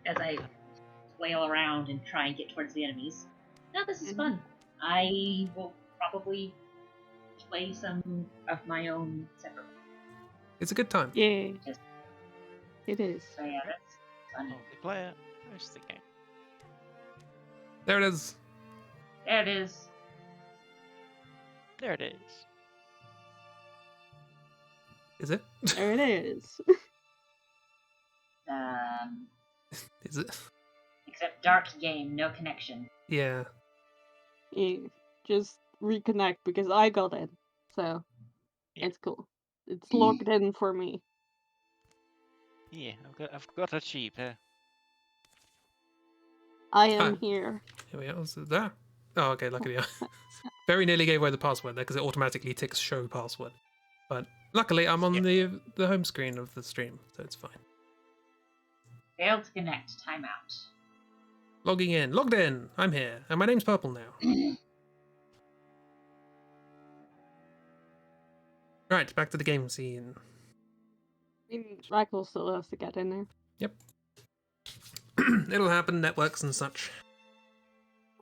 As I flail around and try and get towards the enemies. No, this is fun. I will probably play some of my own separately.
It's a good time.
Yeah. It is.
So yeah, that's fun.
Multiplayer, where's the game?
There it is.
There it is.
There it is.
Is it?
There it is.
Is it?
Except dark game, no connection.
Yeah.
Yeah, just reconnect because I got in. So
Yeah.
it's cool. It's logged in for me.
Yeah, I've got a cheap here.
I am
Hi.
here.
Here we are. Is it there? Oh, okay. Luckily, I very nearly gave away the password there because it automatically ticks show password. But luckily, I'm on the home screen of the stream, so it's fine.
Failed to connect. Timeout.
Logging in. Logged in. I'm here. And my name's Purple now. Right, back to the game scene.
I mean, Ragdoll still has to get in there.
Yep. It'll happen, networks and such.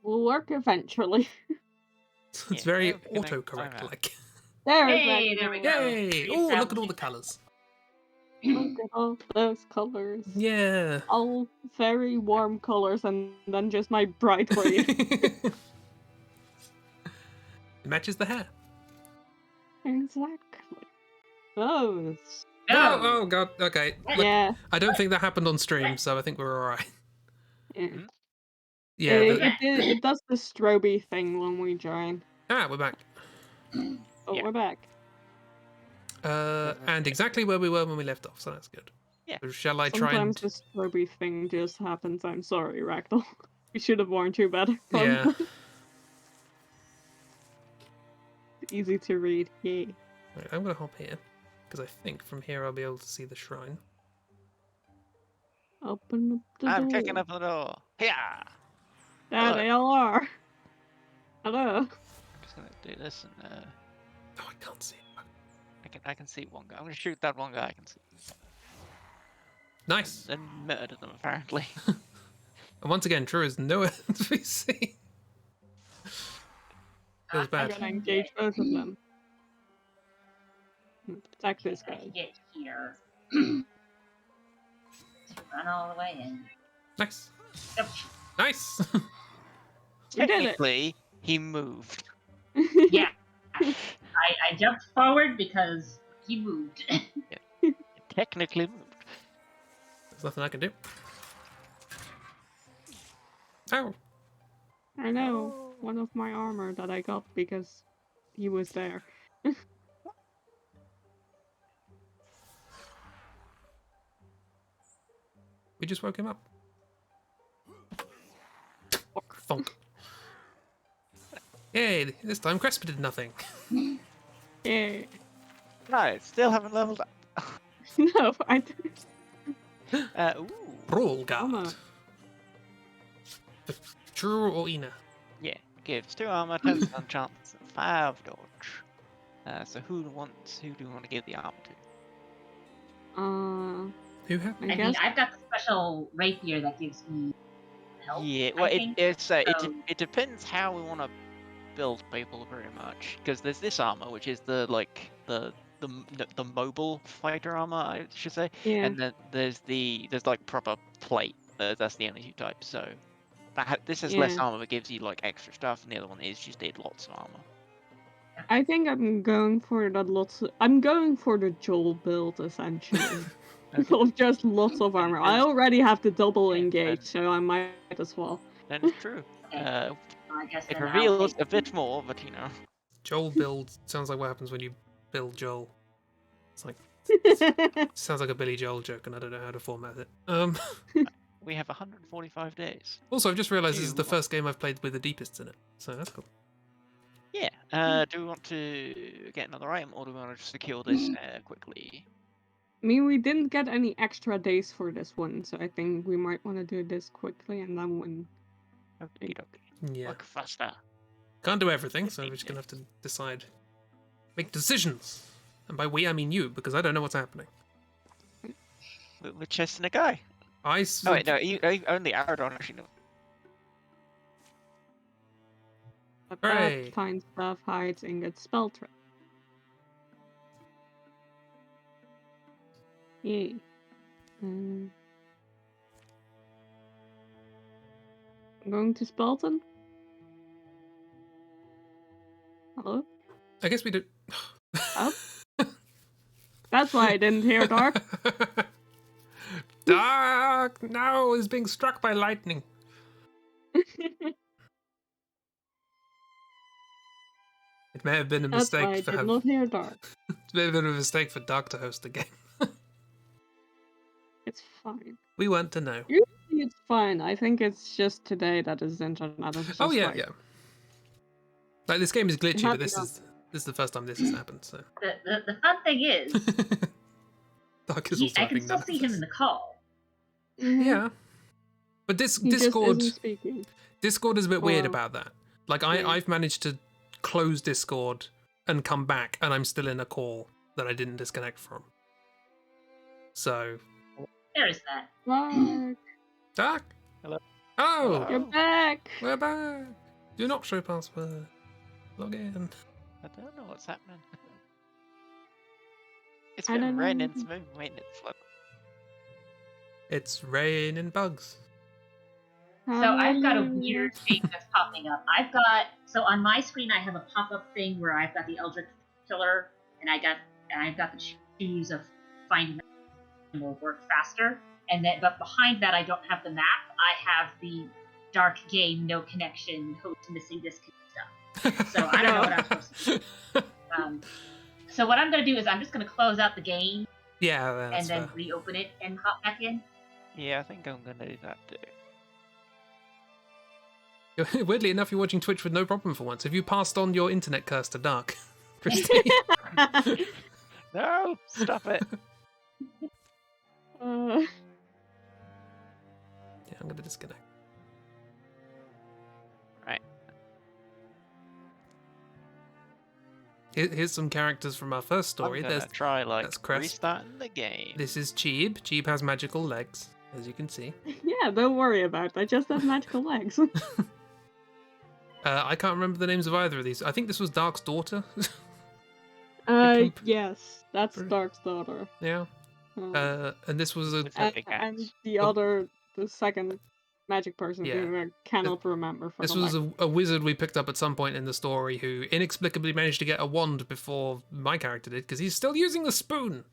Will work eventually.
It's
Yeah,
very
we're gonna time
autocorrect
out.
like.
There's
Hey, there we
Ragdoll.
go.
Yay! Oh, look at all the colours.
Look at all those colors.
Yeah.
All very warm colors, and then just my bright green.
It matches the hair.
Exactly. Those.
Oh god, okay. Look,
Yeah.
I don't think that happened on stream, so I think we're alright.
Yeah.
Yeah.
It does the stroby thing when we join.
We're back.
Oh,
Yeah.
we're back.
And exactly where we were when we left off, so that's good.
Yeah.
So shall I try and...
Sometimes the stroby thing just happens. I'm sorry, Ragdoll. We should have warned you better.
Yeah.
Probably. It's easy to read. Yay.
Right, I'm gonna hop here, because I think from here I'll be able to see the shrine.
Open up the
I'm
door.
kicking up the door. Yeah.
There
Hello.
they all are. Hello.
I'm just gonna do this and
Oh, I can't see it.
I can see one guy. I'm gonna shoot that one guy I can see.
Nice.
Then murder them apparently.
And once again, True is nowhere to be seen. Feels
I'm
bad.
gonna engage both of them. Attack this
I
guy.
can get here. Run all the way in.
Nice.
Yep.
Nice.
We did it.
Technically, he moved.
Yeah. I jumped forward because he moved.
He technically moved.
There's nothing I can do. Oh.
I know. One of my armor that I got because he was there.
We just woke him up. Thonk. Yay, this time Crespa did nothing.
Yeah.
No, still haven't leveled up.
No, I didn't.
Ooh.
Roll
Armor.
guard. True or Ina?
Yeah, gives 2 armor, 10 stun chance, 5 dodge. So who do we want to give the armor to?
Who have?
I
I mean,
guess.
I've got the special rapier that gives me health.
Yeah,
I
well,
think.
it depends how we want to build people very much. Because there's this armor, which is the mobile fighter armor, I should say,
Yeah.
and then there's like proper plate. That's the only 2 types. So this has less
Yeah.
armor, but gives you like extra stuff, and the other one is just did lots of armor.
I think I'm going for that I'm going for the Joel build essentially.
Okay.
Of just lots of armor. I already have the double
Yeah,
engage, so I might as well.
Then it's true.
Okay.
Uh,
I guess
it
then I'll
reveals
take
a bit more, but you know.
Joel build sounds like what happens when you build Joel. It's like sounds like a Billy Joel joke, and I don't know how to format it.
We have 145 days.
Also, I've just realised this is the
Ew.
first game I've played with the deepists in it, so that's cool.
Yeah. Do we want to get another item, or do we want to just secure this quickly?
I mean, we didn't get any extra days for this one, so I think we might want to do this quickly and then win.
Okay, okay.
Yeah,
Work faster.
can't do everything, so we're just gonna have to decide, make decisions. And by we, I mean you, because I don't know what's happening.
We're chasing a guy. Oh wait, no, only Aradon actually knows.
Hooray.
Finds stuff, hides, ingots, spell trap. Yay. I'm going to Spelton. Hello?
I guess we do.
Oh? That's why I didn't hear Dark.
Dark now is being struck by lightning. It may have been a
That's why I
mistake for
did not hear Dark.
it may have been a mistake for Dark to host the game.
It's fine.
We weren't to know.
Usually it's fine. I think it's just today that his internet is just
Oh yeah,
like,
yeah. Like this game is glitchy,
Happy
but this is the first time this has happened. So
The fun thing is,
Dark is also
I can
having
still
none
see
of
him
this.
in the call.
Mhm.
Yeah, but
He just
Discord
isn't speaking.
Discord is a bit weird
Or-
about that. Like
Yeah.
I've managed to close Discord and come back, and I'm still in a call. that I didn't disconnect from. So,
There is that.
Mark,
Dark.
Hello.
Oh,
you're back.
we're back. Do not show password. Log in.
I don't know what's happening. It's
I
been
don't know.
raining smooth maintenance.
It's raining bugs.
So I've got a weird thing that's popping up. So on my screen I have a pop-up thing where I've got the Eldritch Killer and I've got the choose of finding them will work faster. And then but behind that I don't have the map. I have the dark game, no connection, host missing disk stuff. So I don't know what I'm supposed to do. So what I'm gonna do is I'm just gonna close out the game
Yeah, that's
and then
fair.
reopen it and hop back in.
Yeah, I think I'm gonna do that too.
Weirdly enough, you're watching Twitch with no problem for once. Have you passed on your internet curse to Dark, Christy?
No, stop it.
Yeah, I'm gonna disconnect.
Right.
Here's some characters from our first story.
I'm gonna
There's
try
that's Crest.
restarting the game.
This is Cheeb. Cheeb has magical legs, as you can see.
Yeah, don't worry about it. I just have magical legs.
I can't remember the names of either of these. I think this was Dark's daughter.
Yes, that's
Pretty-
Dark's daughter.
Yeah. And this was a
With her big
And
hands.
the second magic person
Yeah.
who I cannot remember for
this
the
was
life.
a wizard we picked up at some point in the story who inexplicably managed to get a wand before my character did because he's still using the spoon.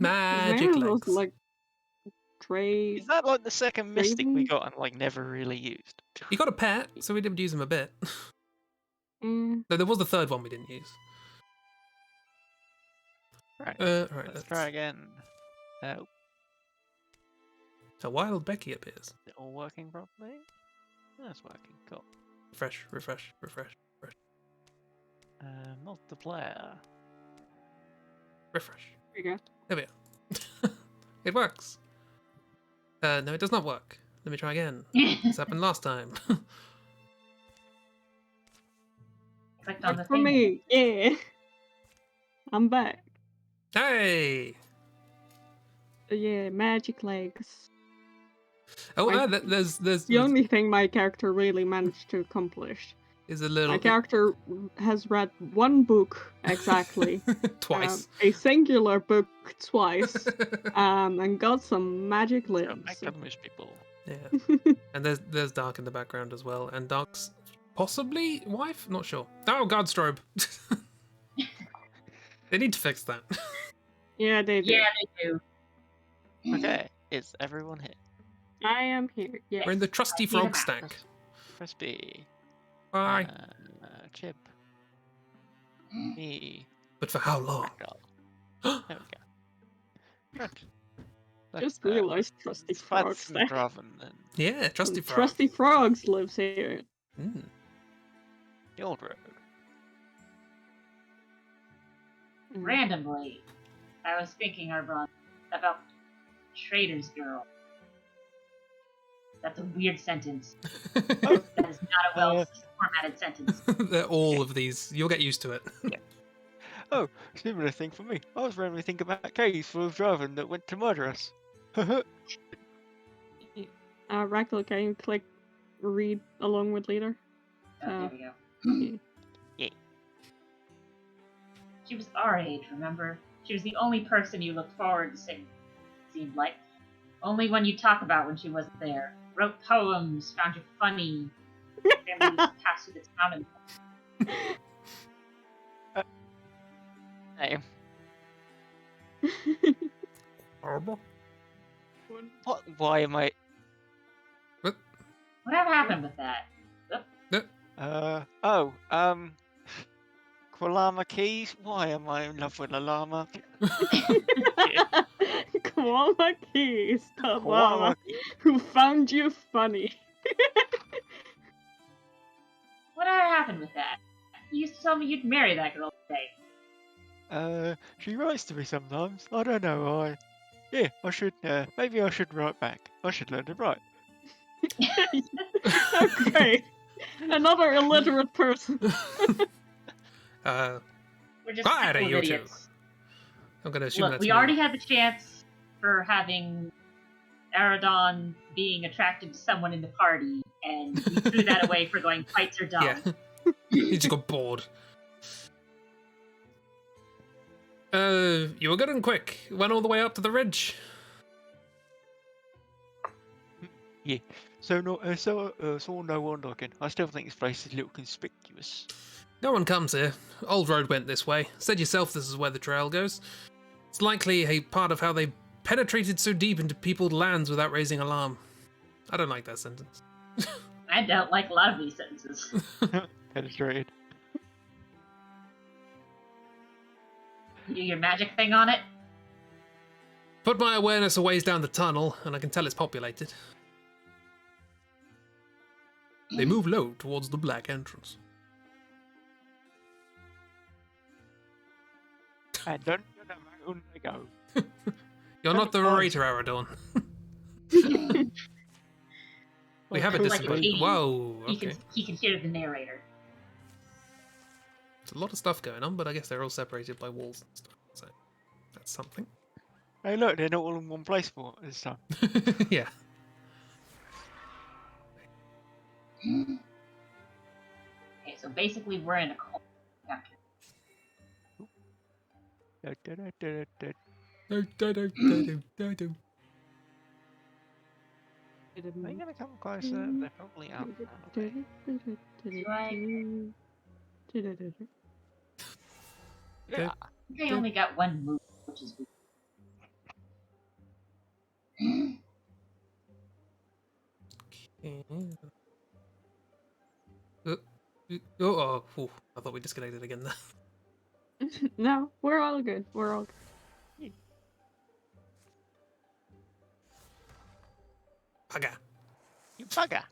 Magic
His name
legs.
was like Trey.
Is that like the second mystic we
Raven?
got and like never really used?
He got a pet, so we did use him a bit.
Mm,
No, there was the third one we didn't use.
Right.
Right,
Let's try again. Oh,
A wild Becky appears.
is it all working properly? That's working. Cool.
Refresh, refresh, refresh, refresh,
Multiplayer.
refresh.
there you go.
There we are. It works. No, it does not work. Let me try again. This happened last time.
Clicked on the
For
thing.
me, yeah. I'm back.
Hey!
Yeah, magic legs.
Oh,
I-
there's
The only thing my character really managed to accomplish.
is a little
My character has read one book exactly,
twice.
a singular book twice, and got some magic
Yeah,
limbs.
back to the moose people.
Yeah, and there's Dark in the background as well, and Dark's possibly wife, not sure. Oh God, strobe. They need to fix that.
Yeah, they do.
Yeah, they do.
Okay, is everyone here?
I am here. Yes.
We're in the trusty
I see the
frog
map.
stack.
Press B.
Bye.
Chib. Me.
But for how long?
Ragdoll. There we go. Right.
Just realized trusty frogs. there.
Draven then.
Yeah, trusty frog.
Trusty frogs lives here.
Mm.
The old road.
Randomly, I was thinking about Trader's Girl. That's a weird sentence. That is not a well formatted sentence.
They're all of these. You'll get used to it.
Oh, similar thing for me. I was randomly thinking about a case full of Draven that went to murder us.
Ragdoll, can you click read along with leader?
Oh, there we go.
Yeah.
She was our age, remember? She was the only person you looked forward to seeing, seemed like. Only when you talk about when she wasn't there. Wrote poems, found you funny. Family was passed through the town and
Name.
Horrible.
What? Why am I?
whatever happened with that?
Koalama keys? Why am I in love with a llama?
Koala Keys, the llama
Koalama
who found you funny.
Whatever happened with that? You used to tell me you'd marry that girl today.
She writes to me sometimes. I don't know why. Yeah, I should, maybe I should write back. I should learn to write.
Okay, another illiterate person.
We're just a
Fire,
couple of
you two.
idiots.
I'm gonna assume
Look,
that's
we
me.
already had the chance for having Aradon being attracted to someone in the party, and we threw that away for going fights are dumb.
Yeah. He just got bored. You were good and quick. Went all the way up to the ridge.
Yeah. So no one looking. I still think this place is a little conspicuous.
No one comes here. Old road went this way. Said yourself this is where the trail goes. It's likely a part of how they penetrated so deep into people's lands without raising alarm. I don't like that sentence.
I don't like a lot of these sentences.
Penetrated.
You do your magic thing on it?
Put my awareness a ways down the tunnel, and I can tell it's populated. They move low towards the black entrance.
And don't know where they go.
You're not the narrator, Aradorn. We have a
Like a
disagreement.
Katie.
Whoa, okay.
He can hear the narrator.
There's a lot of stuff going on, but I guess they're all separated by walls and stuff, so that's something.
Hey, look, they're not all in one place for this time.
Yeah.
Okay, so basically we're in a cult.
Are they gonna come closer? They're probably out.
Do I
Yeah.
think I only got one move, which is weird.
Oh, I thought we disconnected again there.
No, we're all good. We're all good.
Bugger.
You bugger.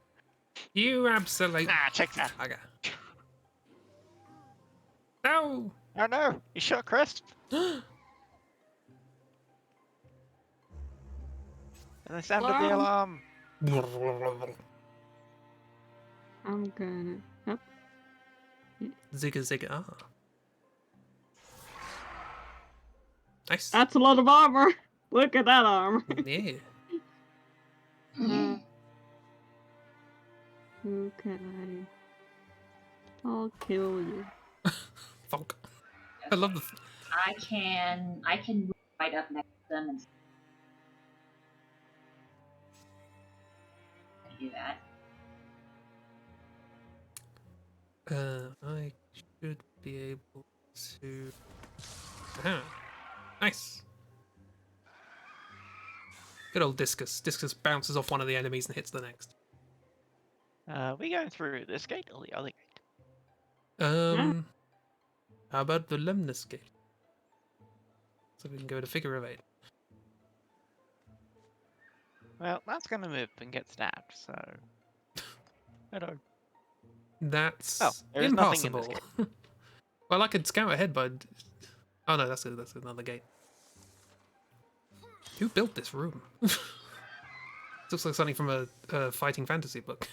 You absolute
Ah, check that.
bugger. No!
Oh no, you shot Crisp. And they sounded the alarm.
I'm gonna. Yep.
Zigga zigga. Ah. Nice.
That's a lot of armor. Look at that armor.
Yeah.
Who can I'll kill you.
Funk. I love the.
I can move right up next to them and do that.
I should be able to. Ah, nice. Good old discus. Discus bounces off one of the enemies and hits the next.
We going through this gate or the other gate?
How about the Lemnis gate? So we can go to Figure of Eight.
Well, that's gonna move and get stabbed, so. Hello.
That's
there is nothing in this
impossible. Well, I could scout ahead, but oh no, that's another gate. Who built this room? Looks like something from a fighting fantasy book.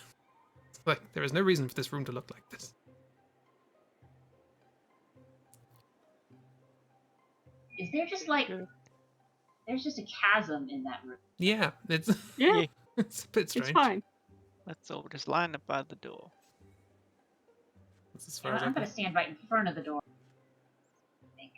Like there is no reason for this room to look like this.
Is there just like there's just a chasm in that room?
Yeah, it's
Yeah,
it's a bit strange.
it's fine.
Let's all just line up by the door.
That's as far as I
I'm
can.
gonna stand right in front of the door. I think.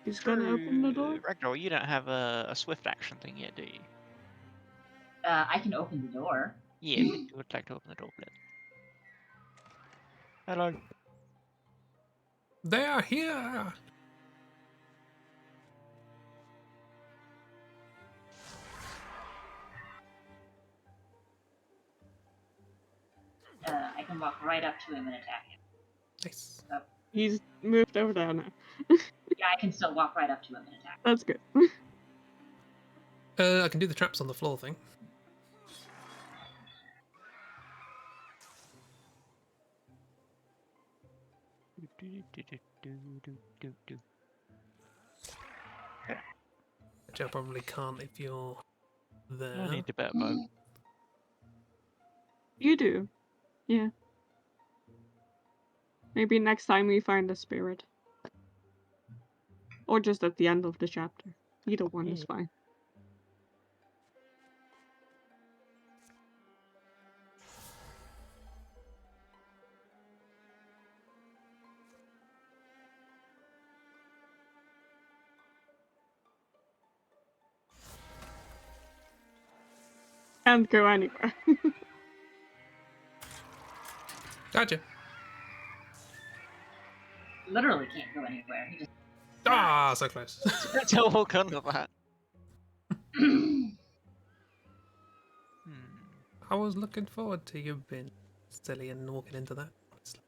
He's gonna open the door.
Ragdoll, you don't have a swift action thing yet, do you?
I can open the door.
Yeah, but you would like to open the door, please. Hello.
They are here.
I can walk right up to him and attack him.
Nice.
He's moved over there now.
Yeah, I can still walk right up to him and attack him.
That's good.
I can do the traps on the floor thing. which I probably can't if you're there.
I need a better bow.
You do. Yeah. Maybe next time we find a spirit. Or just at the end of the chapter. Either one is fine. Can't go anywhere.
Gotcha.
Literally can't go anywhere. He just
Ah, so close.
That's how we'll come to that.
I was looking forward to you being silly and walking into that. Honestly.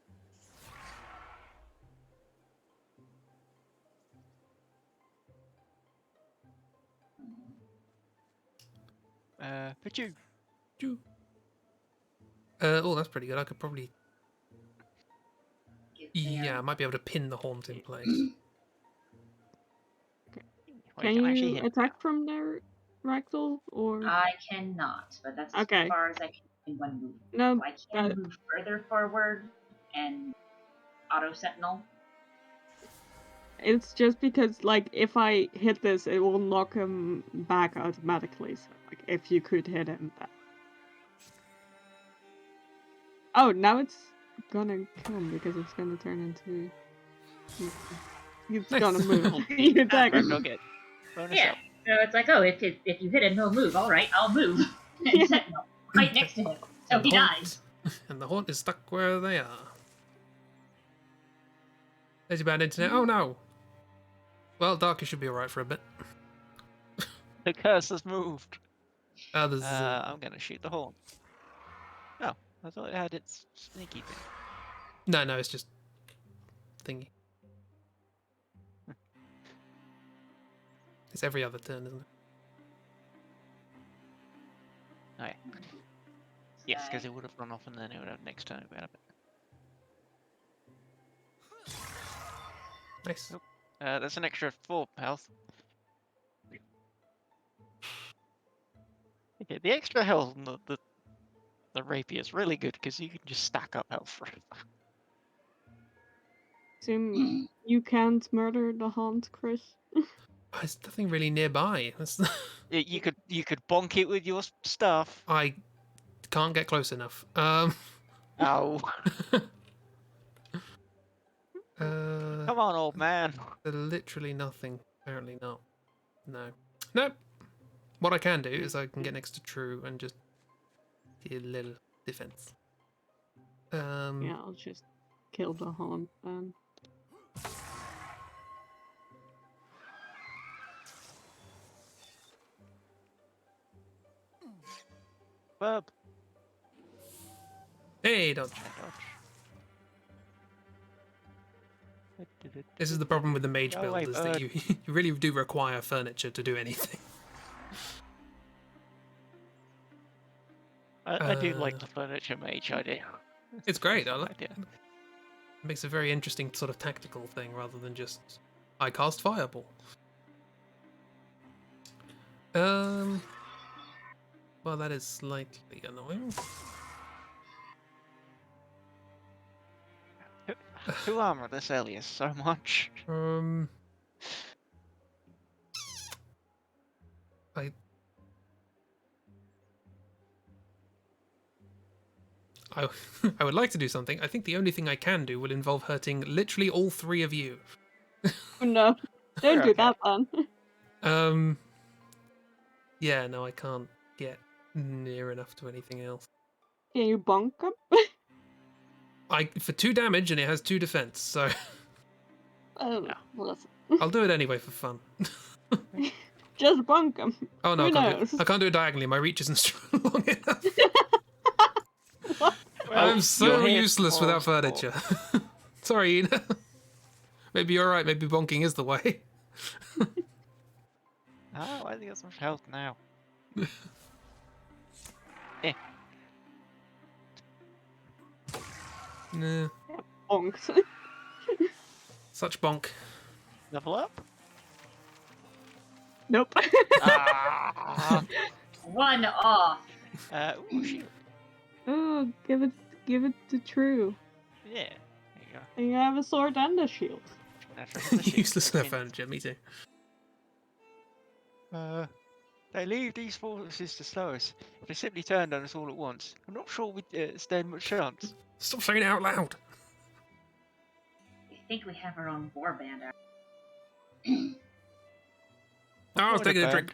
But you.
Choo. Oh, that's pretty good. I could probably. Yeah, I might be able to pin the haunt in place.
Well,
Can
actually
you
hit
attack from there, Ragdoll? Or
I cannot, but that's
Okay.
as far as I can in one move.
no?
I can move further forward and auto sentinel.
It's just because, like, if I hit this, it will knock him back automatically. So, like, if you could hit him, that. Oh, now it's gonna kill him because it's gonna turn into. It's
Nice.
gonna move. You attack him.
Ragdoll get bonus
Yeah.
up.
So it's like, oh, if you hit him, he'll move. All right, I'll move. And sentinel right next to him, so
And
he
the haunt-
dies.
And the haunt is stuck where they are. There's your bad internet. Oh no! Well, Darky should be alright for a bit.
The curse has moved.
There's,
I'm gonna shoot the horn. Oh, I thought it had its sneaky thing.
no, it's just thingy. It's every other turn, isn't it?
Oh yeah. Yes, because it would have run off and then it would have next turn.
Nice.
That's an extra 4 health. Okay, the extra health on the rapier is really good because you can just stack up health forever.
Assume you can't murder the haunt, Chris.
There's nothing really nearby.
You could bonk it with your stuff.
I can't get close enough.
Oh, come on, old man.
There's literally nothing. Apparently not. No. Nope. What I can do is I can get next to True and just do a little defense.
Yeah, I'll just kill the haunt then.
Bub.
Hey, dodge. This is the problem with the mage
Go
build,
away,
is that
bird.
you really do require furniture to do anything.
I do like the furniture mage idea.
It's great. I like
idea.
it. It makes a very interesting sort of tactical thing rather than just I cast fireball. Well, that is slightly annoying.
Who armor this Elias so much?
I would like to do something. I think the only thing I can do will involve hurting literally all 3 of you.
Oh no. Don't
You're
do
okay.
that then.
Yeah, no, I can't get near enough to anything else.
Can you bonk him?
For 2 damage and it has 2 defense, so
Oh, well, that's...
I'll do it anyway for fun.
Just bonk him.
Oh no,
Who knows?
I can't do it diagonally. My reach isn't long enough.
What?
Well,
I'm so
you're here
useless
for
without
sport.
furniture. Sorry, Ina. Maybe you're right. Maybe bonking is the way.
Oh, I think got some health now.
Nah,
Bonks.
such bonk.
Level up?
Nope.
Ah.
One off.
Ooh, shield.
Oh, give it to True.
Yeah. There you go.
And you have a sword and a shield.
That's right, the shield.
Useless
Okay.
enough furniture, me too.
They leave these forces to slow us. If they simply turned on us all at once, I'm not sure we'd stand much chance.
Stop saying it out loud.
I think we have our own warband.
Oh, I was taking a drink.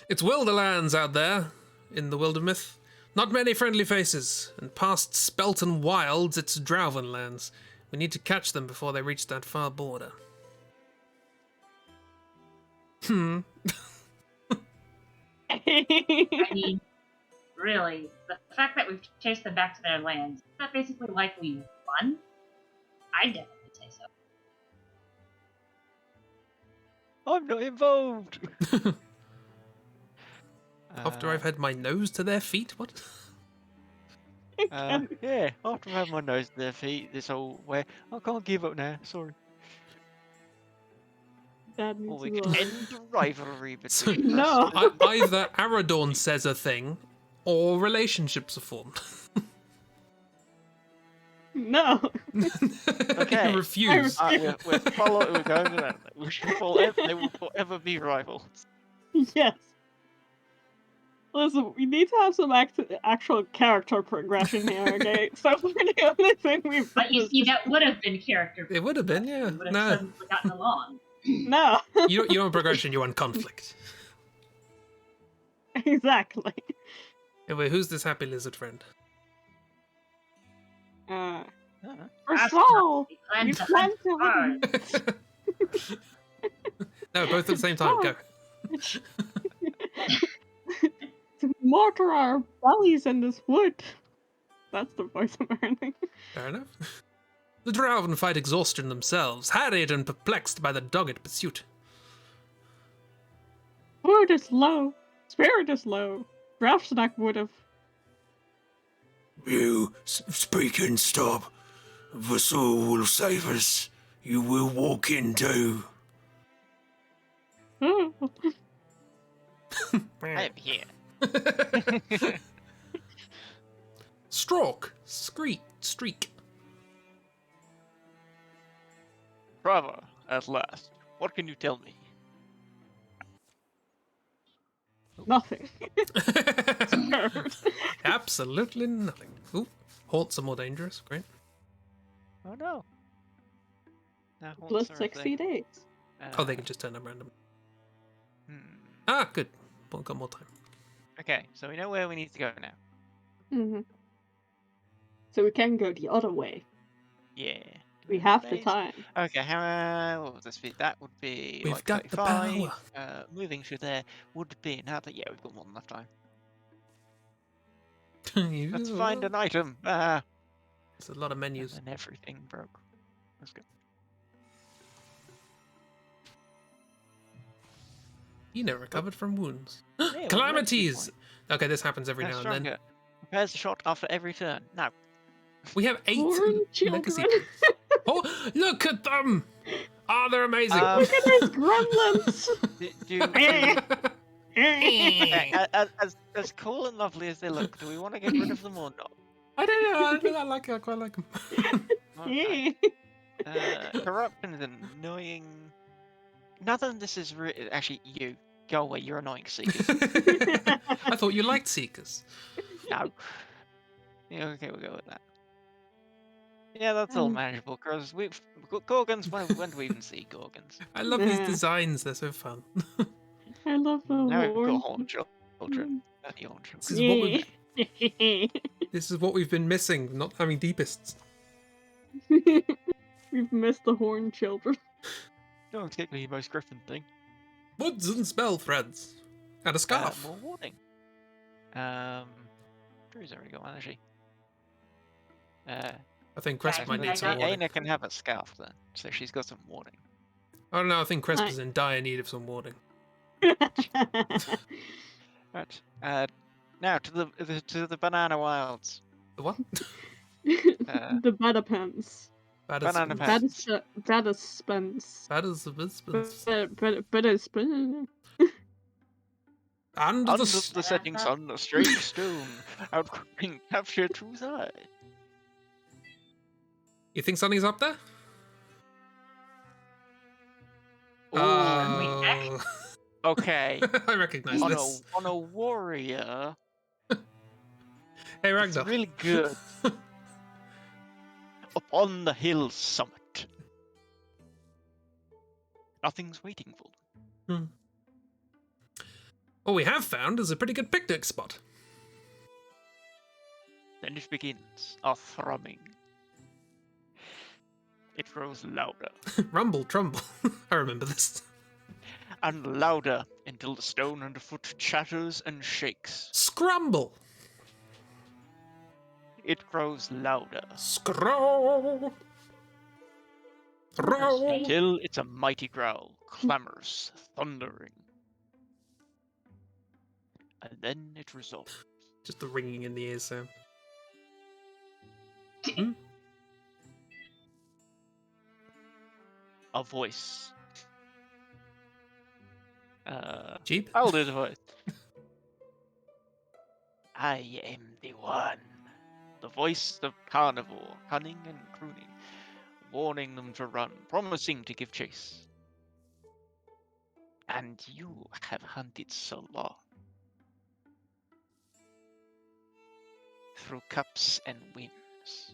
It's Wilderlands out there, in the Wildermyth. Not many friendly faces, and past Spelton Wilds, it's Drauvenlands. We need to catch them before they reach that far border.
I mean, really, the fact that we've chased them back to their lands, is that basically like we won? I definitely say so.
I'm not involved.
After I've had my nose to their feet? What?
Yeah, after I've had my nose to their feet this whole way, I can't give up now, sorry.
That
Or
needs
we
to
could
go.
end the rivalry
So-
between
No.
us.
Either Aradorn says a thing, or relationships are formed.
No.
Okay.
Refuse.
We're following. We're going around. We should they will forever be rivals.
Yes. Listen, we need to have some actual character progression here, okay? So far, the only thing we've
But
done
you
is
see, that would have been character.
It would have been, yeah.
We would have
No,
suddenly gotten along.
no,
you don't want progression, you want conflict.
exactly.
Anyway, who's this happy lizard friend?
First
That's
of all,
We plan
we
to
plan
hunt
to
hard.
No, both at the same time. Go.
to mortar our bellies in this wood. That's the voice I'm earning.
Fair enough. The Drauven fight exhaustion themselves, harried and perplexed by the dogged pursuit.
Word is low. Spirit is low. Grafsnack would have.
You speak and stop. The soul will save us. You will walk into.
I'm here.
Stroke. Streak.
Bravo, at last. What can you tell me?
Nothing.
Absolutely nothing. Ooh, haunts are more dangerous. Great.
Oh no. Now, haunts
Plus
are a
60
thing.
days.
Oh, they can just turn up random.
Hmm.
Ah, good. Well, got more time.
Okay, so we know where we need to go now.
Mm-hmm. So we can go the other way.
Yeah.
We have the
Base.
time.
Okay, what would this be? That would be
We've
like
got the
35.
power.
Moving through there would be now that we've got more than enough time. Let's find an item.
There's a lot of
And
menus.
then everything broke. Let's go.
You never recovered from wounds.
Yeah, well, that's a good
Calamities!
point.
Okay, this happens every now and then.
Stronger. Prepares the shot after every turn. Now,
We have 8
Horn
legacy.
children.
Oh, look at them! Oh, they're amazing.
Look at these gremlins.
as cool and lovely as they look, do we want to get rid of them or not?
I don't know. I quite like them.
Okay. Corruption is annoying. None of this is actually you. Go away, you're annoying, Seekers.
I thought you liked Seekers.
No. Yeah, okay, we'll go with that. Yeah, that's all manageable, because we've got Gorgons. When do we even see Gorgons?
I love these
Yeah.
designs. They're so fun.
I love the
Now we've
horn.
got horn children. The horn children.
This is what we've, this is what we've been missing. Not having deepists.
We've missed the horn children.
No, particularly the most Griffin thing.
Woods and spell threads. And a scarf.
More warning. Drew's already got one, has she?
I think Cresp might need some warning.
Aina can have a scarf then, so she's got some warning.
I don't know. I think Cresp is in dire need of some warning.
Right. Now to the banana wilds.
The what?
The beta pens.
Bad as
Banana
Spence.
pants.
That is Spence.
Bad as Spence.
But it's Spence.
Under
Under
the
the setting sun, a strange stone, outcropping capture truth eye.
You think something's up there?
Oh, okay.
I recognize this.
On a warrior,
Hey,
it's
Ragdoll.
really good. Upon the hill's summit, nothing's waiting for them.
What we have found is a pretty good picnic spot.
Then it begins, a thrumming. It grows louder
Rumble, trumble. I remember this.
and louder until the stone underfoot chatters and shakes.
Scrumble.
It grows louder
Scroll. Roll.
until it's a mighty growl, clamorous, thundering. And then it resolves.
Just the ringing in the ears sound.
A voice.
Jeep?
I'll do the voice. I am the one. The voice of carnivore, cunning and crooning, warning them to run, promising to give chase. And you have hunted so long. Through cups and winds.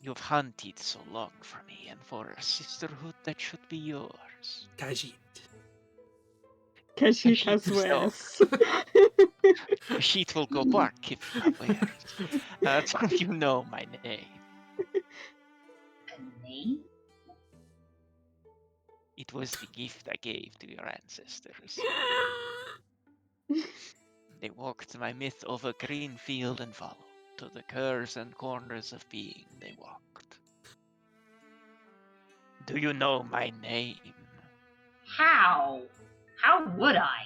You've hunted so long for me and for a sisterhood that should be yours.
Kajit.
Kashik has
So-
wares.
The sheet will go bark if you have wares. That's how you know my name.
A name?
It was the gift I gave to your ancestors. They walked my myth over green field and followed. To the curves and corners of being they walked. Do you know my name?
How? How would I?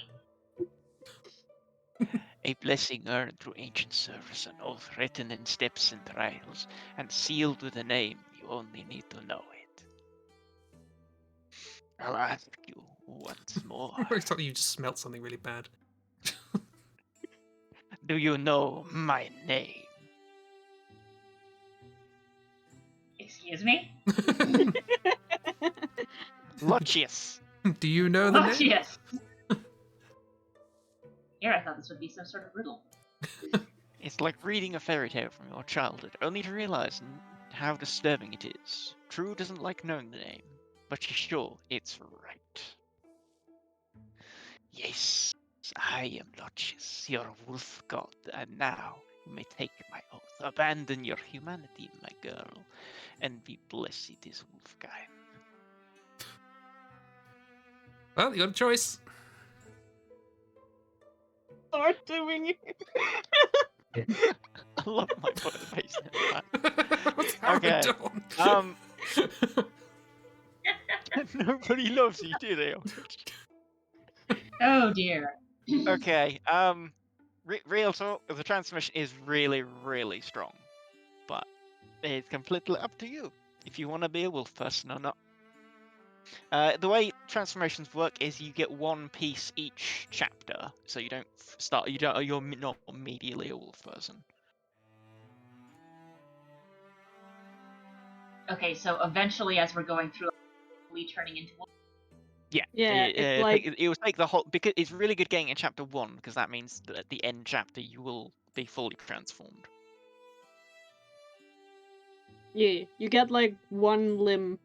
A blessing earned through ancient service, an oath written in steps and trials, and sealed with a name, you only need to know it. I'll ask you once more.
I thought you just smelt something really bad.
Do you know my name?
Excuse me?
Lucius.
Do you know the
Oh,
name?
yes. Here, I thought this would be some sort of riddle.
It's like reading a fairy tale from your childhood, only to realize how disturbing it is. True doesn't like knowing the name, but she's sure it's right. Yes, I am Lucius, your wolf god, and now you may take my oath. Abandon your humanity, my girl, and be blessed as Wolfkind.
Well, you got a choice.
Start doing it.
I love my face in that.
What's
Okay.
Haradon?
Nobody loves you, do they?
Oh dear.
Okay, real talk, the transformation is really, really strong. But it's completely up to you if you want to be a wolf person or not. The way transformations work is you get one piece each chapter, so you don't start. You're not immediately a wolf person.
Okay, so eventually, as we're going through, we turning into one.
Yeah,
Yeah, it's like
it will take the whole, because it's really good getting in chapter 1, because that means that at the end chapter you will be fully transformed.
yeah, you get like one limb,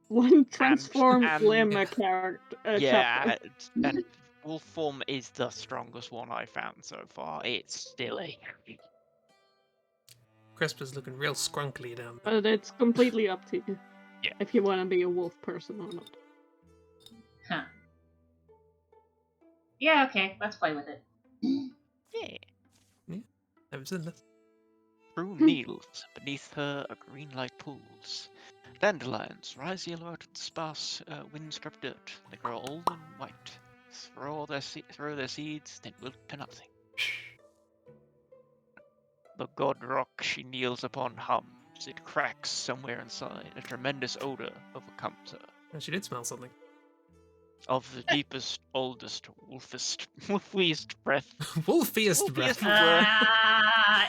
one transformed
and-
limb a character.
Yeah,
Chapter.
and wolf form is the strongest one I found so far. It's silly.
Crisp is looking real scrunkly down there.
But it's completely up to you.
Yeah.
If you want to be a wolf person or not.
Huh. Yeah, okay, let's play with it.
Yeah.
Never seen this.
Through needles, beneath her a green light pools. Dandelions rise yellow out of the sparse, windswept dirt. They grow old and white. Throw their seeds, then wilt to nothing. The god rock she kneels upon hums. it cracks somewhere inside. A tremendous odor overcomes her.
And she did smell something.
Of the deepest, oldest, wolfiest breath.
Wolfiest breath.
word.